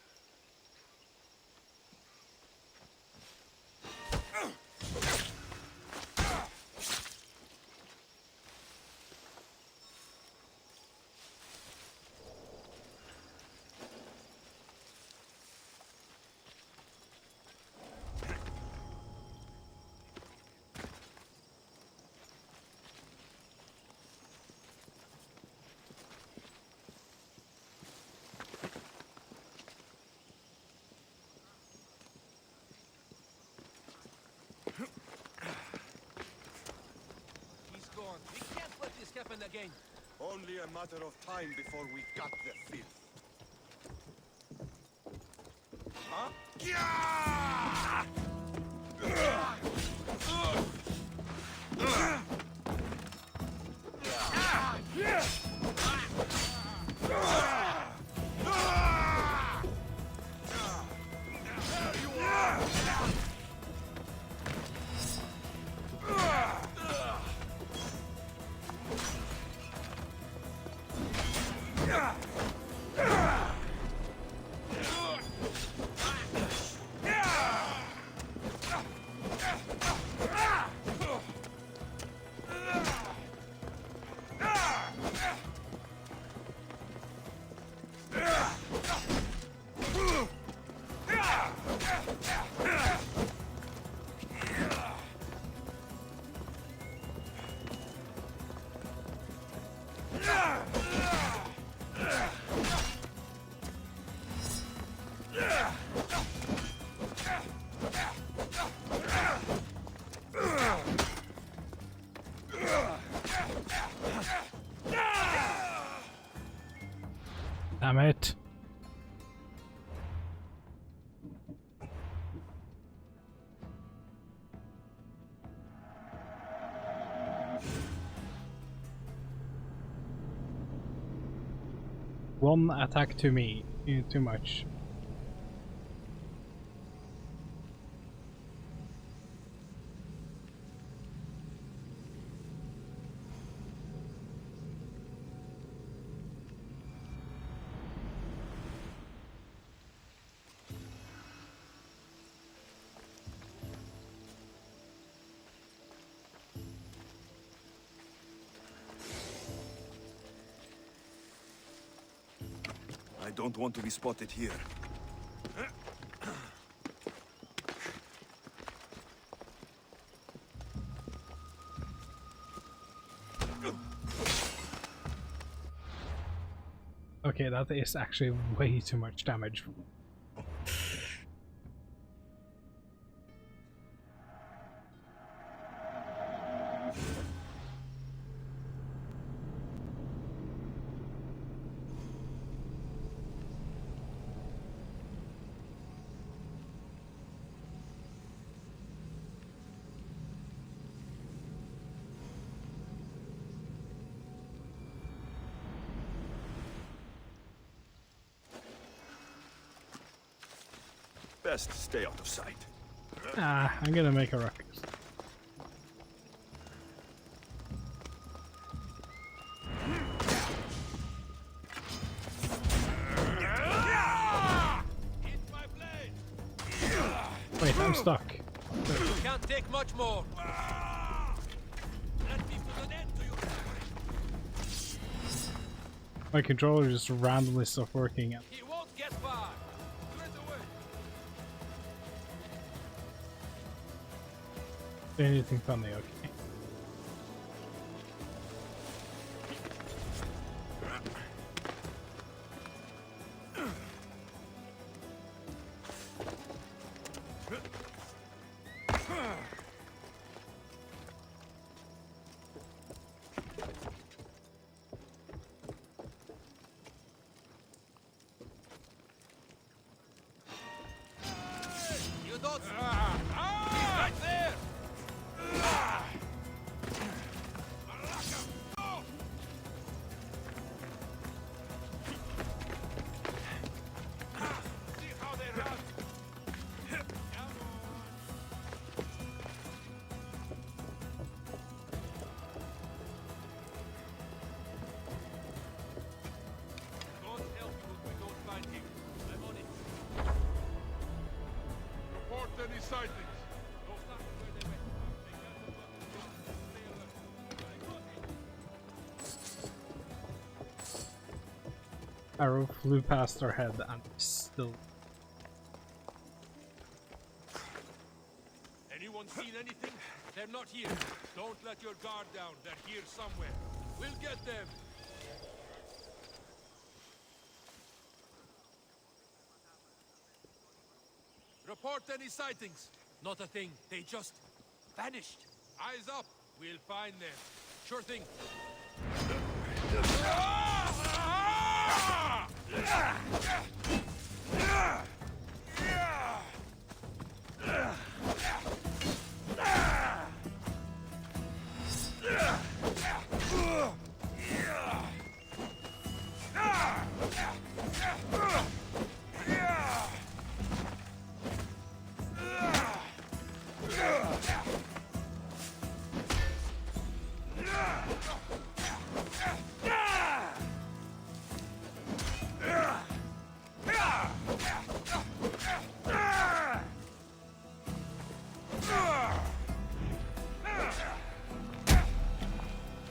He's gone. We can't let this happen again. Only a matter of time before we got the filth. Huh? Damn it. One attack to me, too much. I don't want to be spotted here. Okay, that is actually way too much damage. Best stay out of sight. Ah, I'm gonna make a ruckus. Wait, I'm stuck. Can't take much more. Let me put an end to your suffering. My controller just randomly stopped working. He won't get far. Clear the way. Anything funny? Okay. You don't. He's right there. See how they run. God help you if we don't find him. I'm on it. Report any sightings. Don't stop them where they went. They can't have got the job. Stay alert. I got it. Arrow flew past our head and still. Anyone seen anything? They're not here. Don't let your guard down. They're here somewhere. We'll get them. Report any sightings. Not a thing. They just vanished. Eyes up. We'll find them. Sure thing.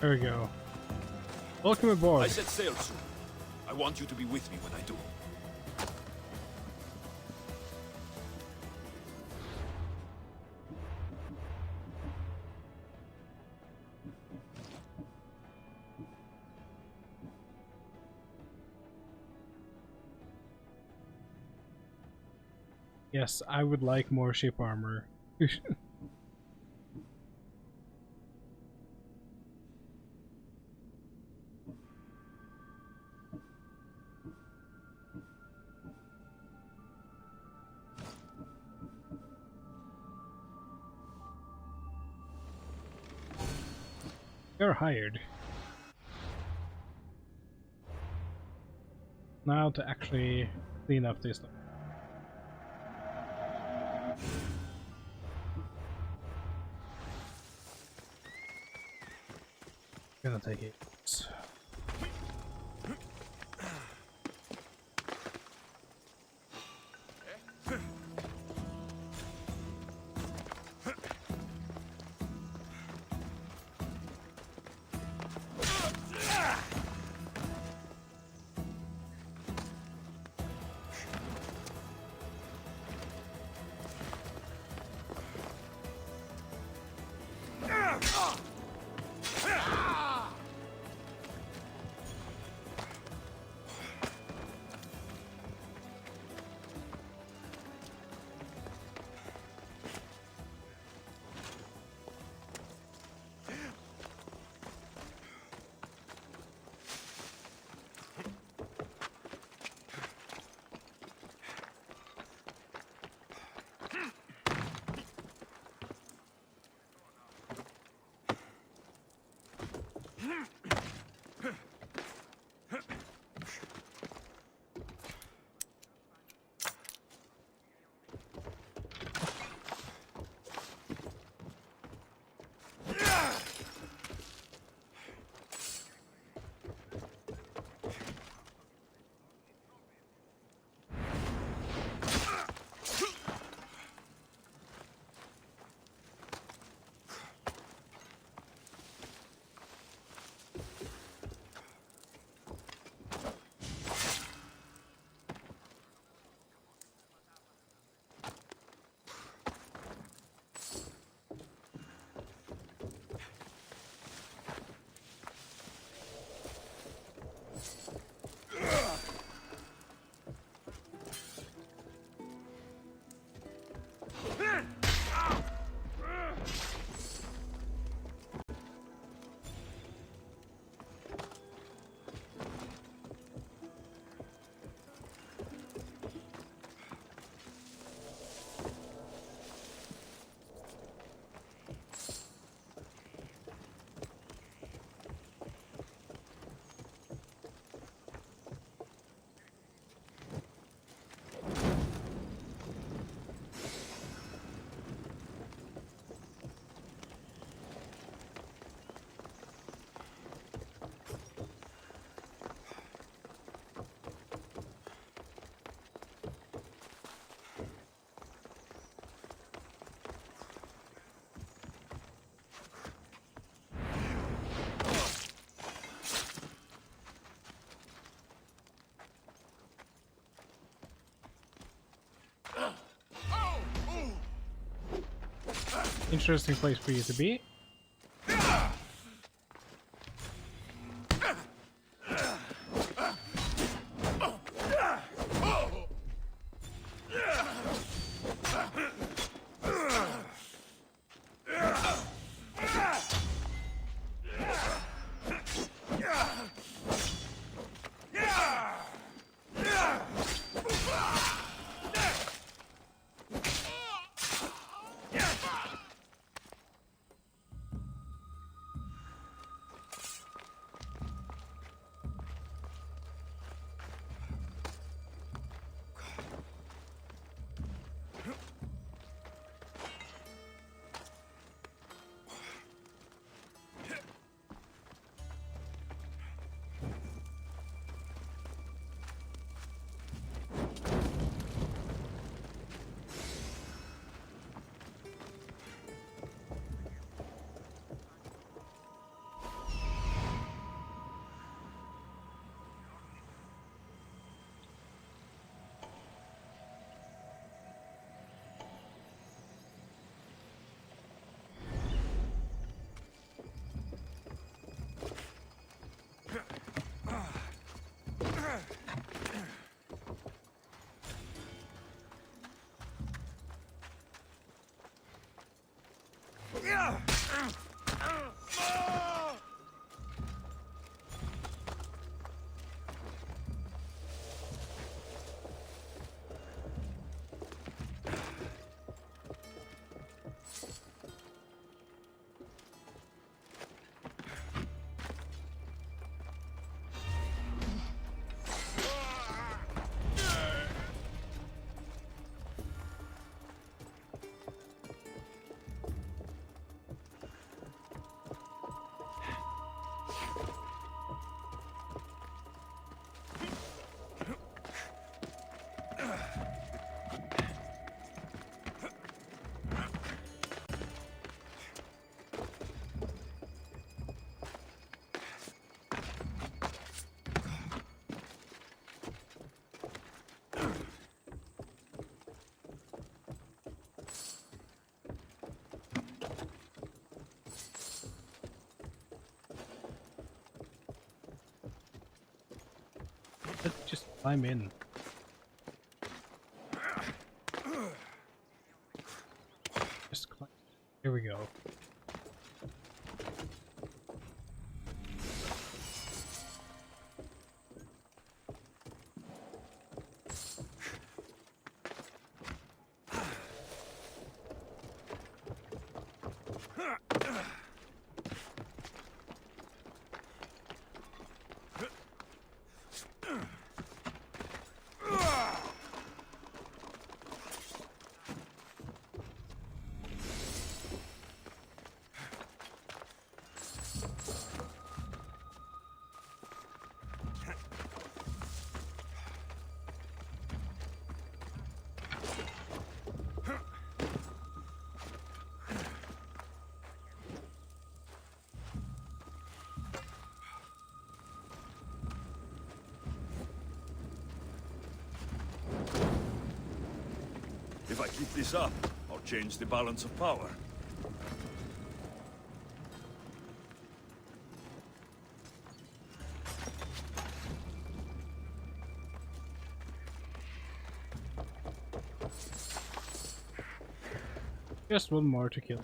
There we go. Welcome aboard. I set sail soon. I want you to be with me when I do. Yes, I would like more ship armor. You're hired. Now to actually clean up this stuff. Gonna take it. Interesting place for you to be. Let's just climb in. Just climb. Here we go. If I keep this up, I'll change the balance of power. Just one more to kill.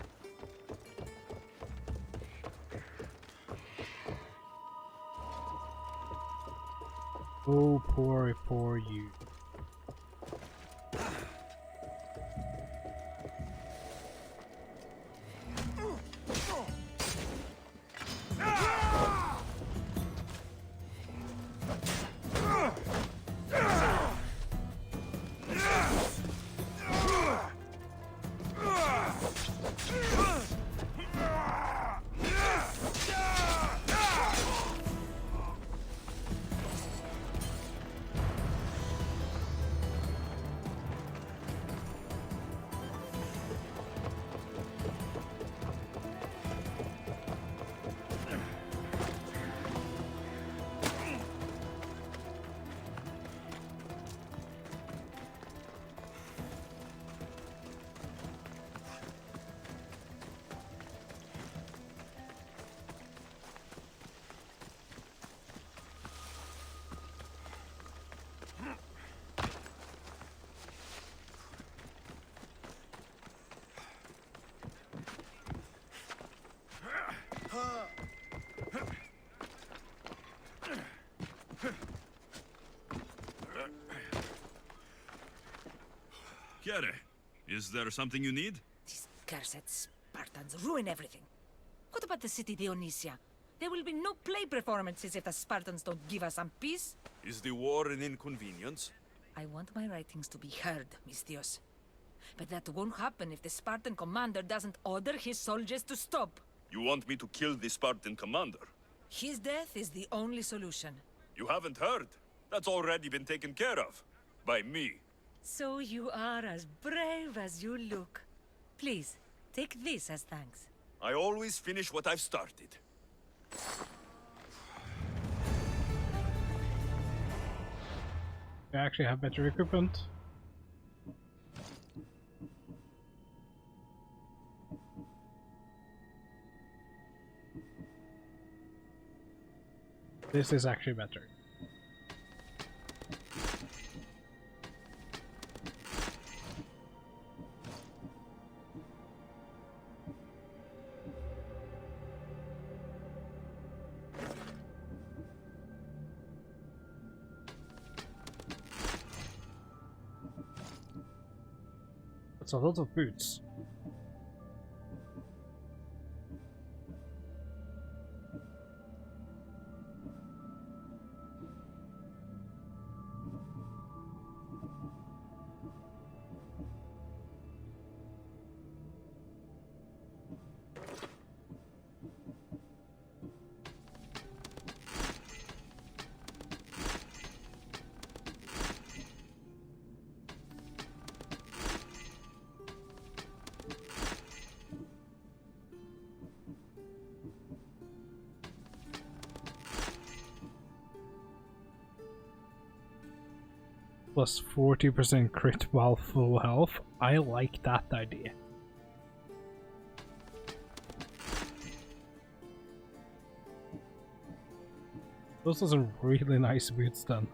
Oh, poor you. Kere, is there something you need? These cursed Spartans ruin everything. What about the city Dionysia? There will be no play performances if the Spartans don't give us some peace. Is the war an inconvenience? I want my writings to be heard, Misthios. But that won't happen if the Spartan commander doesn't order his soldiers to stop. You want me to kill the Spartan commander? His death is the only solution. You haven't heard? That's already been taken care of. By me. So you are as brave as you look. Please, take this as thanks. I always finish what I've started. They actually have better equipment. This is actually better. That's a lot of boots. Plus 40% crit while full health. I like that idea. Those are some really nice boots then.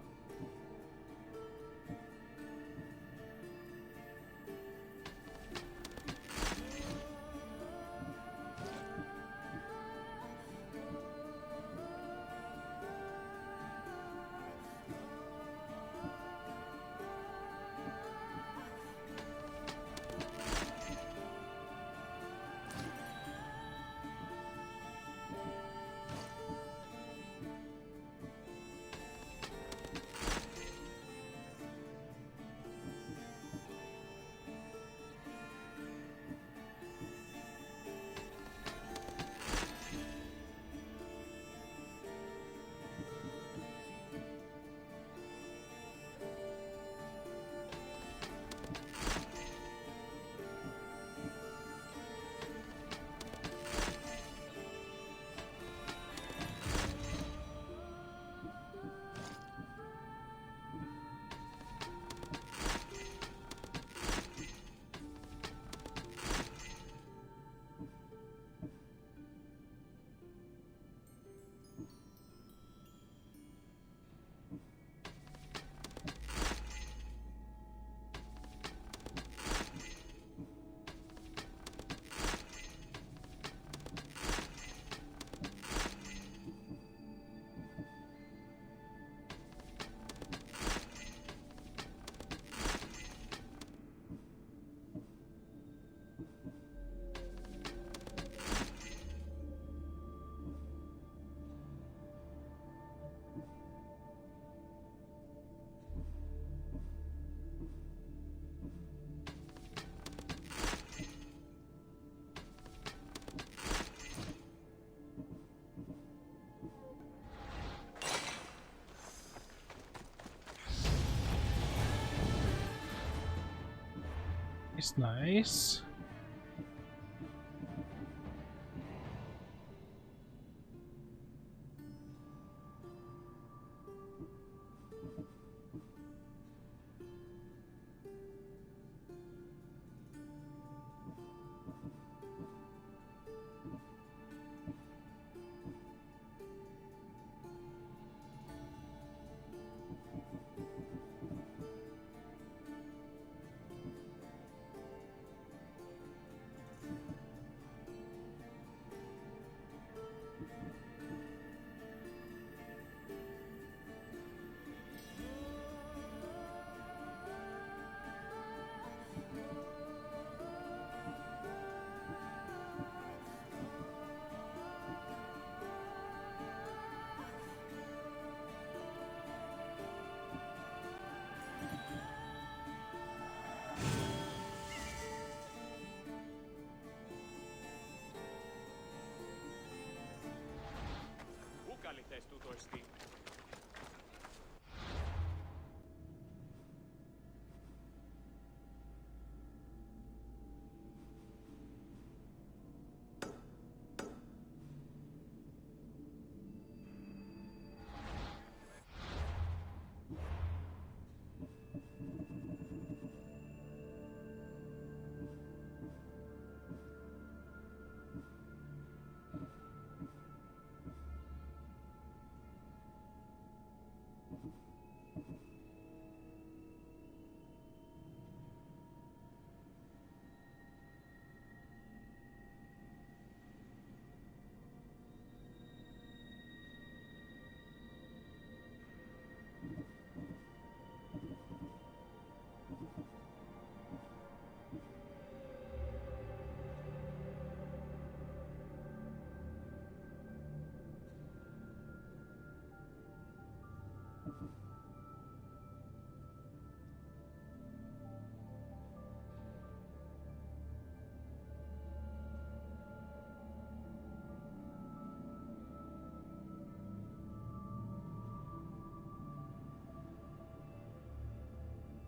It's nice. escape.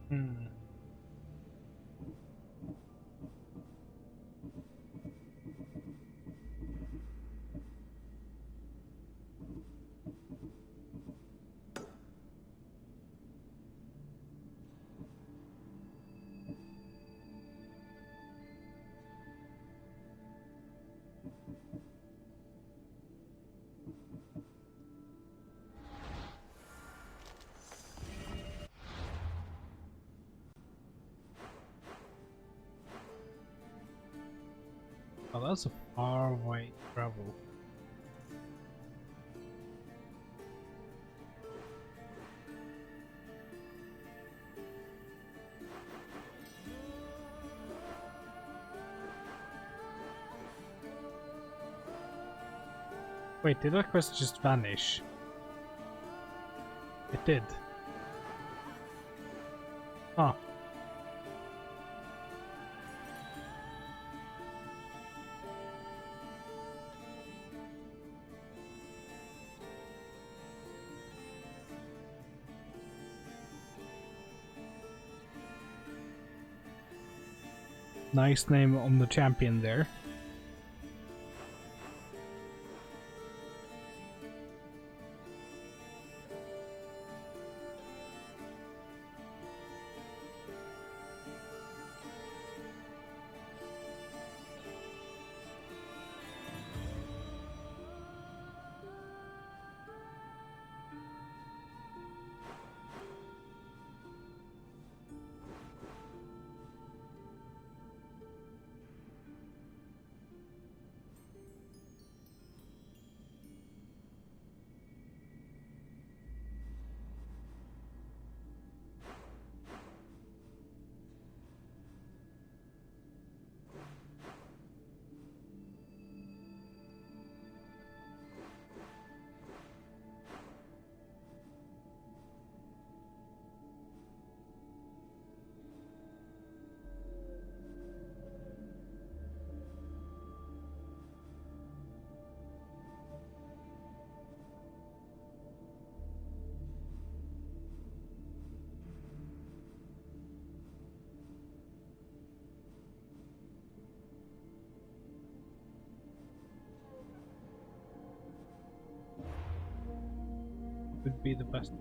Hmm. Oh, that's a far way to travel. Wait, did that quest just vanish? It did. Huh. Nice name on the champion there. Would be the best.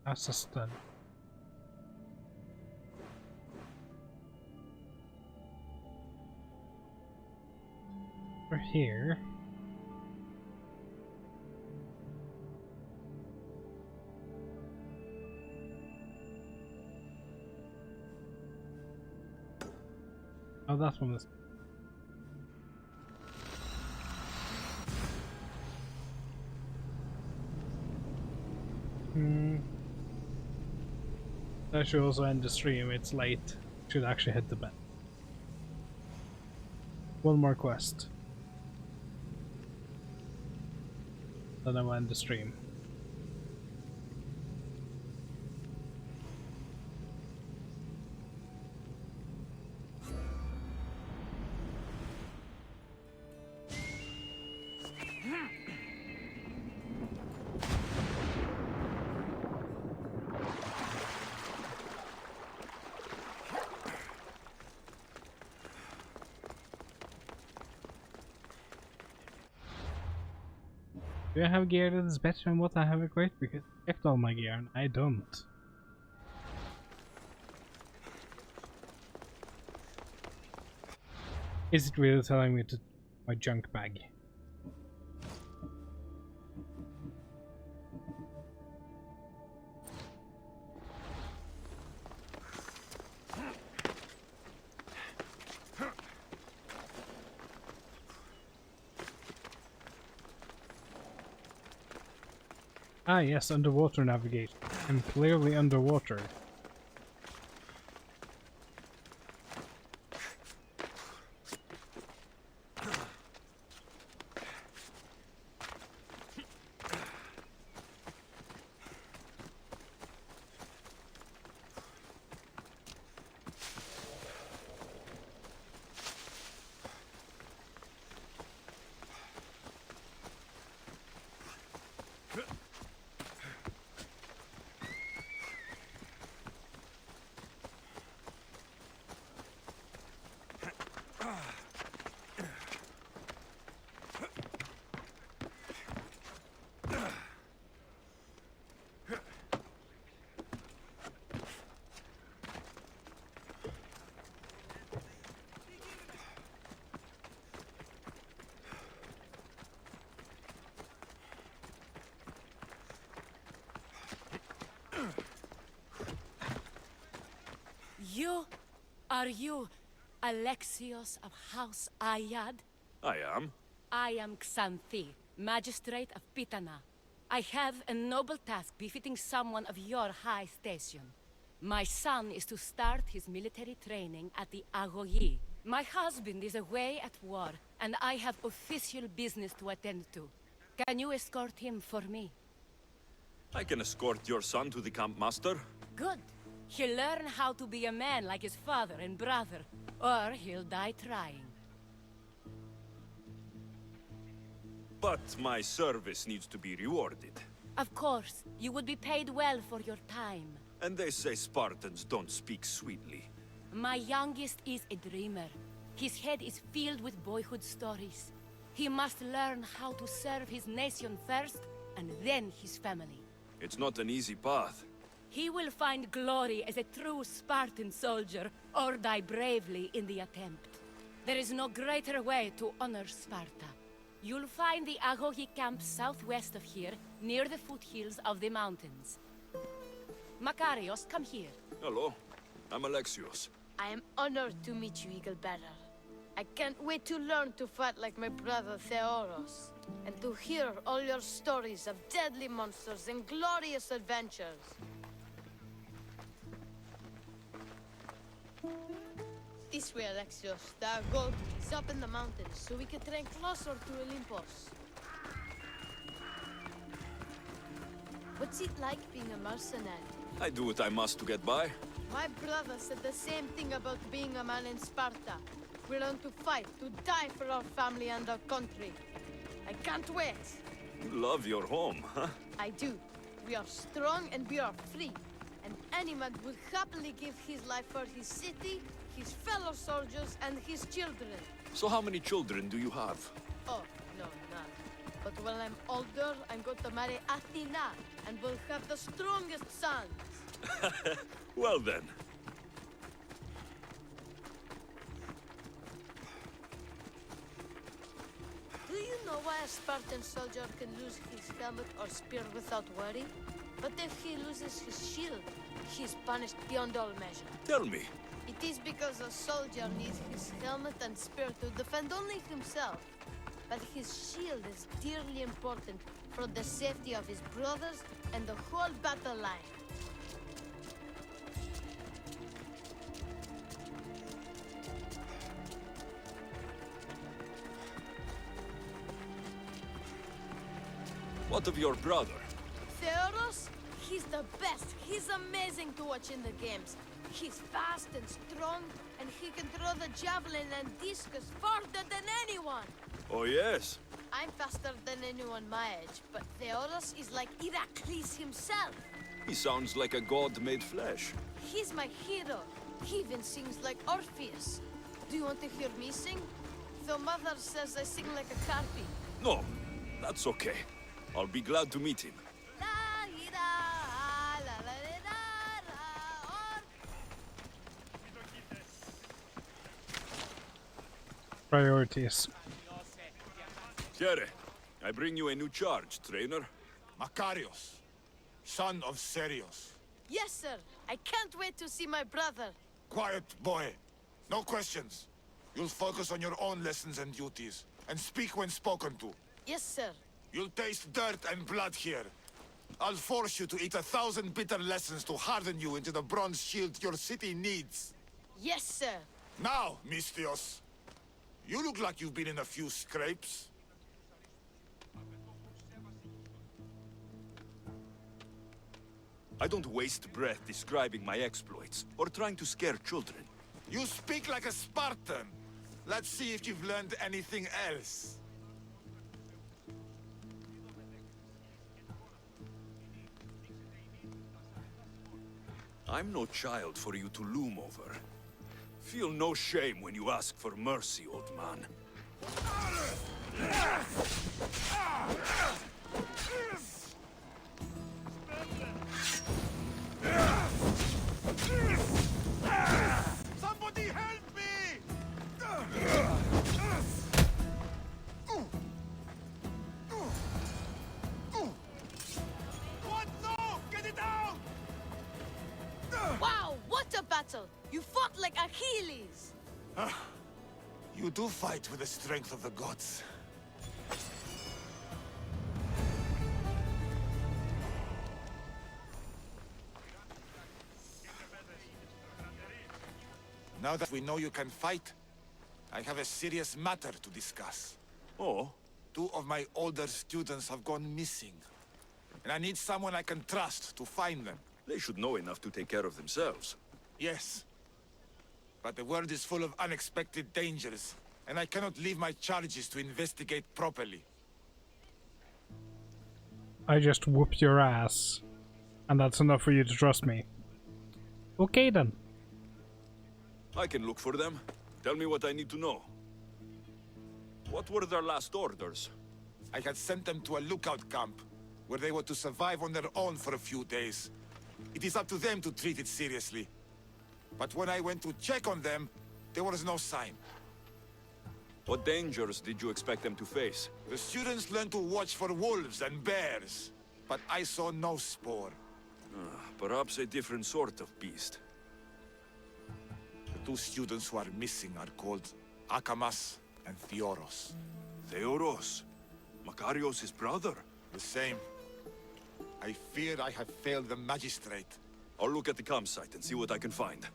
Assistant. We're here. Oh, that's one. That should also end the stream. It's late. Should actually hit the bed. one more quest. Then I will end the stream. Do I have gear that is better than what I have equipped? Because I checked all my gear and I don't. Is it really telling me to my junk bag? Ah yes, underwater navigation. I'm clearly underwater. Are you Alexios of House Ayad? I am. I am Xanthi, Magistrate of Pitana. I have a noble task befitting someone of your high station. My son is to start his military training at the Agoyi. My husband is away at war, and I have official business to attend to. Can you escort him for me? I can escort your son to the camp master. Good. He'll learn how to be a man like his father and brother, or he'll die trying. But my service needs to be rewarded. Of course, you would be paid well for your time. And they say Spartans don't speak sweetly. My youngest is a dreamer. His head is filled with boyhood stories. He must learn how to serve his nation first, and then his family. It's not an easy path. He will find glory as a true Spartan soldier, or die bravely in the attempt. There is no greater way to honor Sparta. You'll find the Agogi camp southwest of here, near the foothills of the mountains. Makarios, come here. Hello, I'm Alexios. I am honored to meet you, Eagle Bearer. I can't wait to learn to fight like my brother Theoros, and to hear all your stories of deadly monsters and glorious adventures. This way, Alexios. The Agogi is up in the mountains, so we can train closer to Olympus. What's it like being a mercenary? I do what I must to get by. My brother said the same thing about being a man in Sparta. We learn to fight, to die for our family and our country. I can't wait. You love your home, huh? I do. We are strong and we are free. And any man would happily give his life for his city, his fellow soldiers, and his children. So how many children do you have? Oh, no, none. But when I'm older, I'm going to marry Athena, and we'll have the strongest sons. Well then. Do you know why a Spartan soldier can lose his helmet or spear without worry? But if he loses his shield, he is punished beyond all measure. Tell me. It is because a soldier needs his helmet and spear to defend only himself. But his shield is dearly important for the safety of his brothers and the whole battle line. What of your brother? Theodos? He's the best. He's amazing to watch in the games. He's fast and strong, and he can throw the javelin and discus farther than anyone. Oh, yes? I'm faster than anyone my age, but Theodos is like Heracles himself. He sounds like a god made flesh. He's my hero. He even sings like Orpheus. Do you want to hear me sing? Though Mother says I sing like a carpy. No, that's okay. I'll be glad to meet him. Priorities. Chiere, I bring you a new charge, trainer. Makarios, son of Serios. Yes, sir. I can't wait to see my brother. Quiet, boy. No questions. You'll focus on your own lessons and duties, and speak when spoken to. Yes, sir. You'll taste dirt and blood here. I'll force you to eat 1,000 bitter lessons to harden you into the bronze shield your city needs. Yes, sir. Now, Mistios. You look like you've been in a few scrapes. I don't waste breath describing my exploits, or trying to scare children. You speak like a Spartan. Let's see if you've learned anything else. I'm no child for you to loom over. Feel no shame when you ask for mercy, old man. Somebody help me! What? No! Get it out! Wow, what a battle! You fought like Achilles! You do fight with the strength of the gods. Now that we know you can fight, I have a serious matter to discuss. Oh? 2 of my older students have gone missing. And I need someone I can trust to find them. They should know enough to take care of themselves. Yes. But the world is full of unexpected dangers, and I cannot leave my charges to investigate properly. I just whoop your ass. And that's enough for you to trust me. Okay then. I can look for them. Tell me what I need to know. What were their last orders? I had sent them to a lookout camp, where they were to survive on their own for a few days. It is up to them to treat it seriously. But when I went to check on them, there was no sign. What dangers did you expect them to face? The students learned to watch for wolves and bears, but I saw no spore. Perhaps a different sort of beast. The 2 students who are missing are called Akamas and Theoros. Theoros? Makarios' brother? The same. I fear I have failed the magistrate. I'll look at the campsite and see what I can find.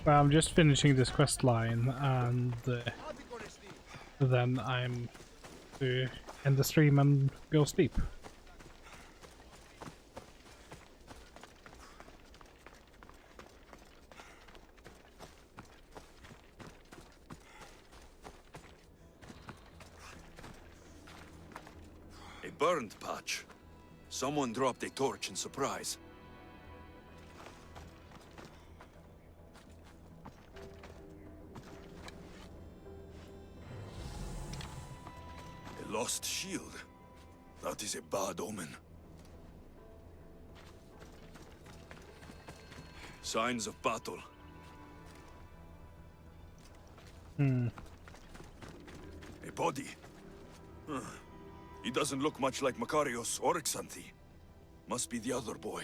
Well, I'm just finishing this quest line, and then I'm to end the stream and go sleep. A burned patch. Someone dropped a torch in surprise. A lost shield. That is a bad omen. Signs of battle. Hmm. A body. He doesn't look much like Makarios or Xanthi. Must be the other boy.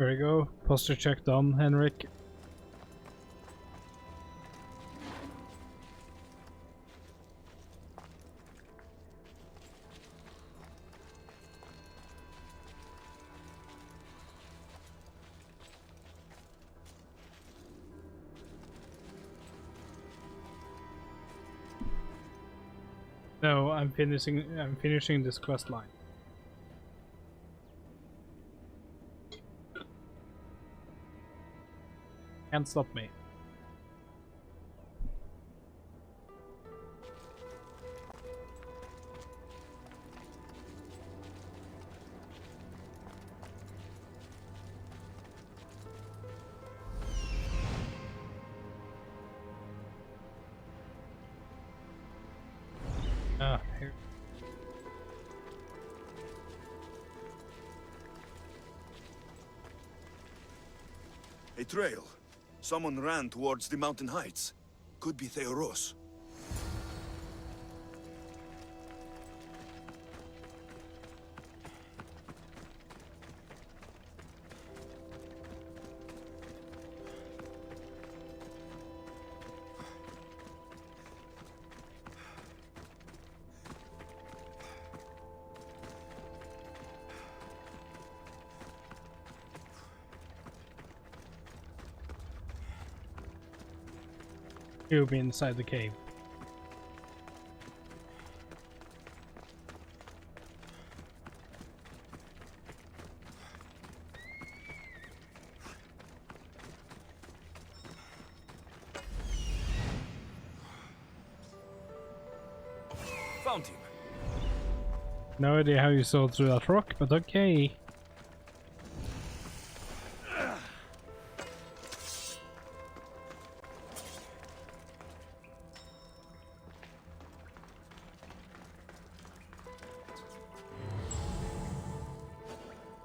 There we go. Posture check done, Henrik. No, I'm finishing this quest line. Can't stop me. Here. A trail. Someone ran towards the mountain heights. Could be Theoros. He'll be inside the cave. Found him. No idea how you saw through that rock, but okay.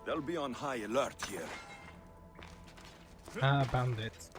They'll be on high alert here. Ah, bandits.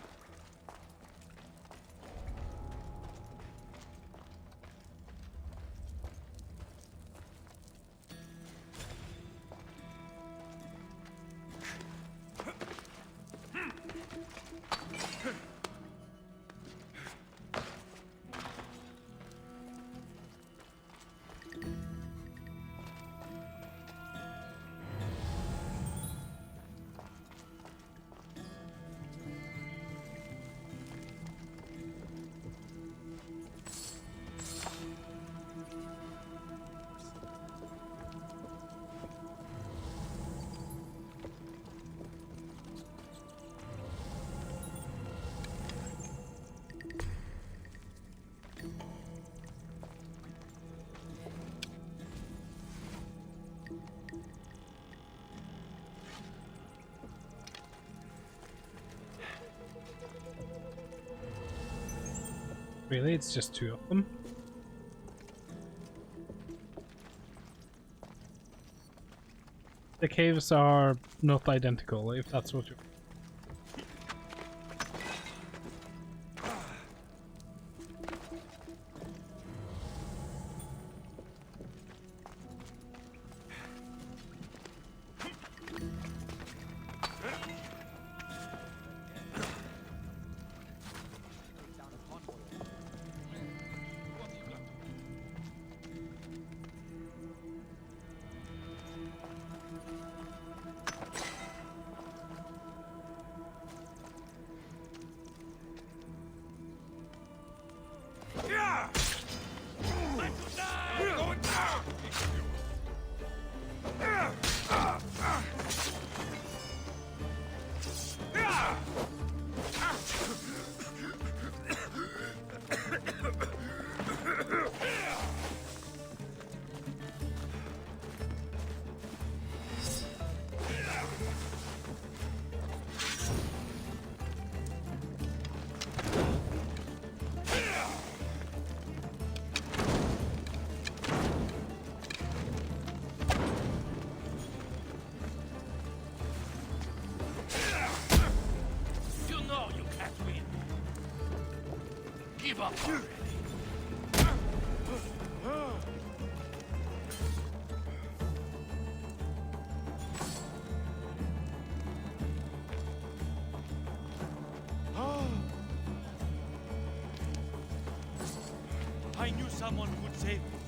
Really? It's just two of them? The caves are not identical, if that's what you... Give up already. I knew someone would save me.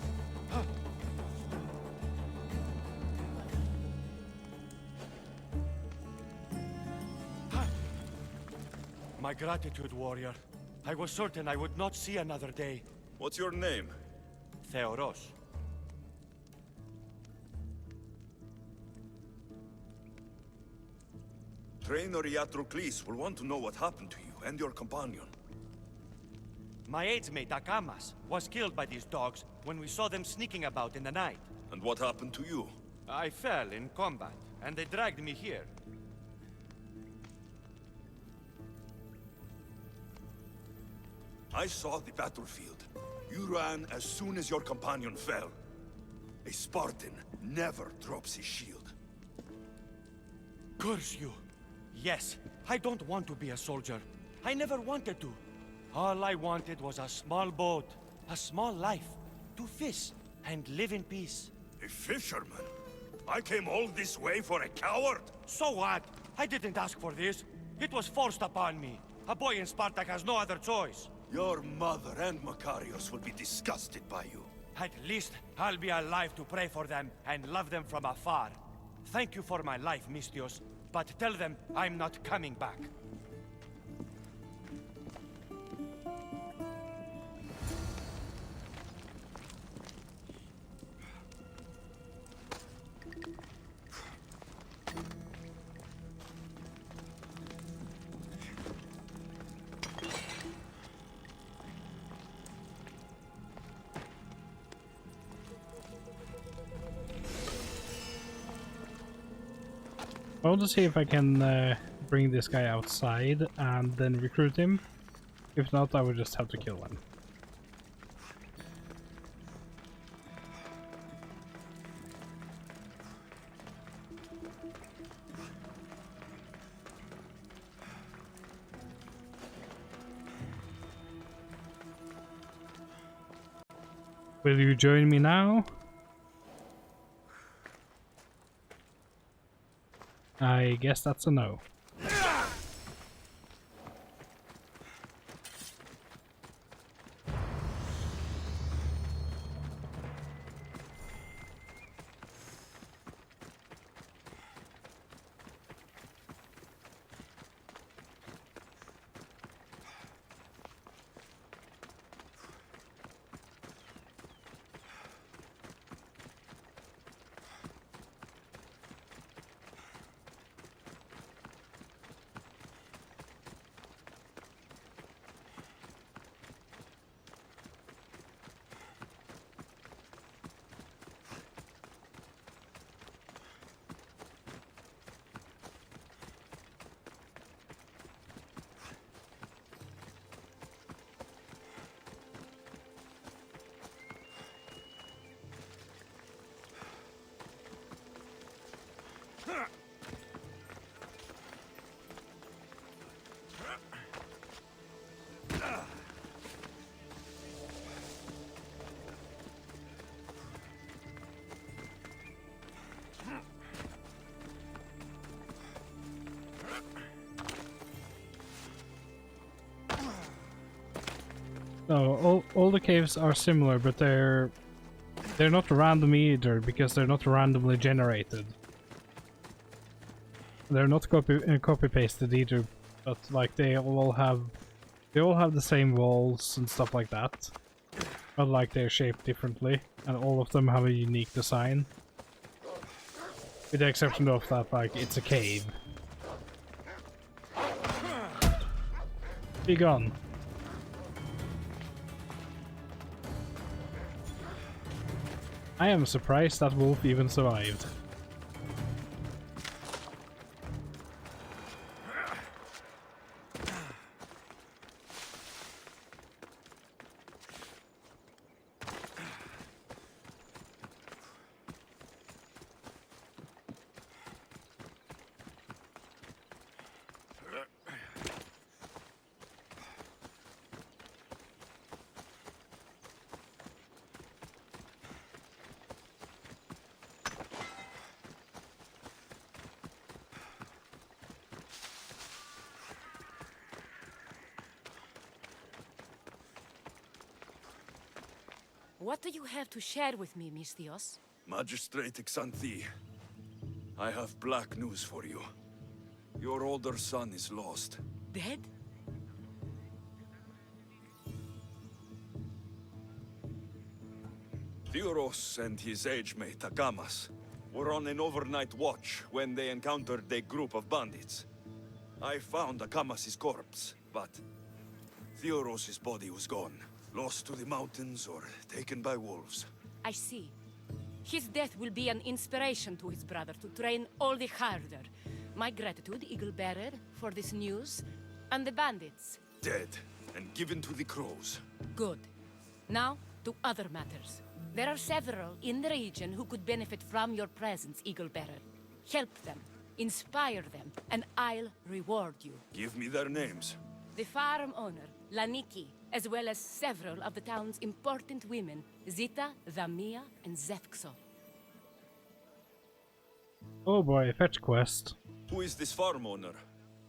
My gratitude, warrior. I was certain I would not see another day. What's your name? Theoros. Trainer Iatrocles will want to know what happened to you and your companion. My aidsmate, Akamas, was killed by these dogs when we saw them sneaking about in the night. And what happened to you? I fell in combat, and they dragged me here. I saw the battlefield. You ran as soon as your companion fell. A Spartan never drops his shield. Curse you! Yes, I don't want to be a soldier. I never wanted to. All I wanted was a small boat, a small life, to fish and live in peace. A fisherman? I came all this way for a coward? So what? I didn't ask for this. It was forced upon me. A boy in Spartak has no other choice. Your mother and Makarios will be disgusted by you. At least I'll be alive to pray for them and love them from afar. Thank you for my life, Mistios, but tell them I'm not coming back. I want to see if I can bring this guy outside and then recruit him. If not, I would just have to kill him. Will you join me now? I guess that's a no. So all the caves are similar, but they're not random either because they're not randomly generated. They're not copy pasted either, but like they all have the same walls and stuff like that. But like they're shaped differently, and all of them have a unique design. With the exception of that, like it's a cave. Be gone. I am surprised that wolf even survived. What do you have to share with me, Misthios? Magistrate Xanthi, I have black news for you. Your older son is lost. Dead? Theoros and his age-mate, Agamas, were on an overnight watch when they encountered a group of bandits. I found Agamas' corpse, but Theoros' body was gone. Lost to the mountains or taken by wolves. I see. His death will be an inspiration to his brother to train all the harder. My gratitude, Eagle Bearer, for this news. And the bandits. Dead, and given to the crows. Good. Now, to other matters. There are several in the region who could benefit from your presence, Eagle Bearer. Help them, inspire them, and I'll reward you. Give me their names. The farm owner, Laniki, as well as several of the town's important women, Zita, Zamia, and Zefxo. Oh boy, fetch quest. Who is this farm owner?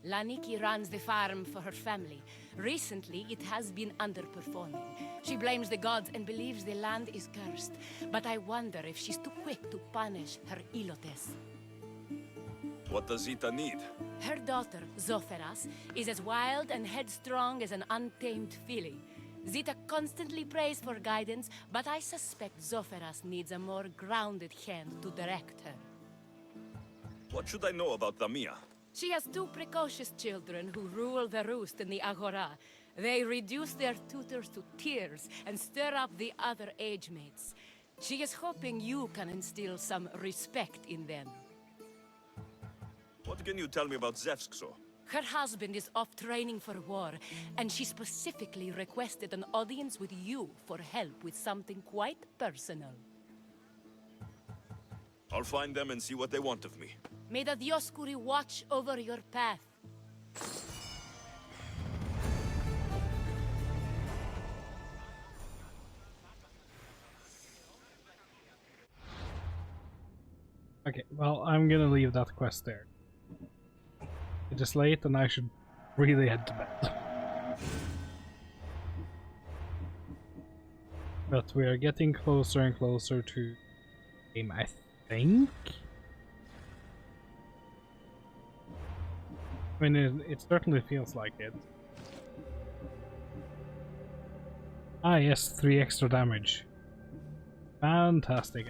Laniki runs the farm for her family. Recently, it has been underperforming. She blames the gods and believes the land is cursed. But I wonder if she's too quick to punish her ilotes. What does Zita need? Her daughter, Zoferas, is as wild and headstrong as an untamed filly. Zita constantly prays for guidance, but I suspect Zoferas needs a more grounded hand to direct her. What should I know about Zamia? She has two precocious children who rule the roost in the Agora. They reduce their tutors to tears and stir up the other age mates. She is hoping you can instill some respect in them. What can you tell me about Zefxo? Her husband is off training for war, and she specifically requested an audience with you for help with something quite personal. I'll find them and see what they want of me. May the Dioscuri watch over your path. Okay, well, I'm gonna leave that quest there. It is late and I should really head to bed. But we are getting closer and closer to game, I think? I mean, it certainly feels like it. Ah yes, 3 extra damage. Fantastic.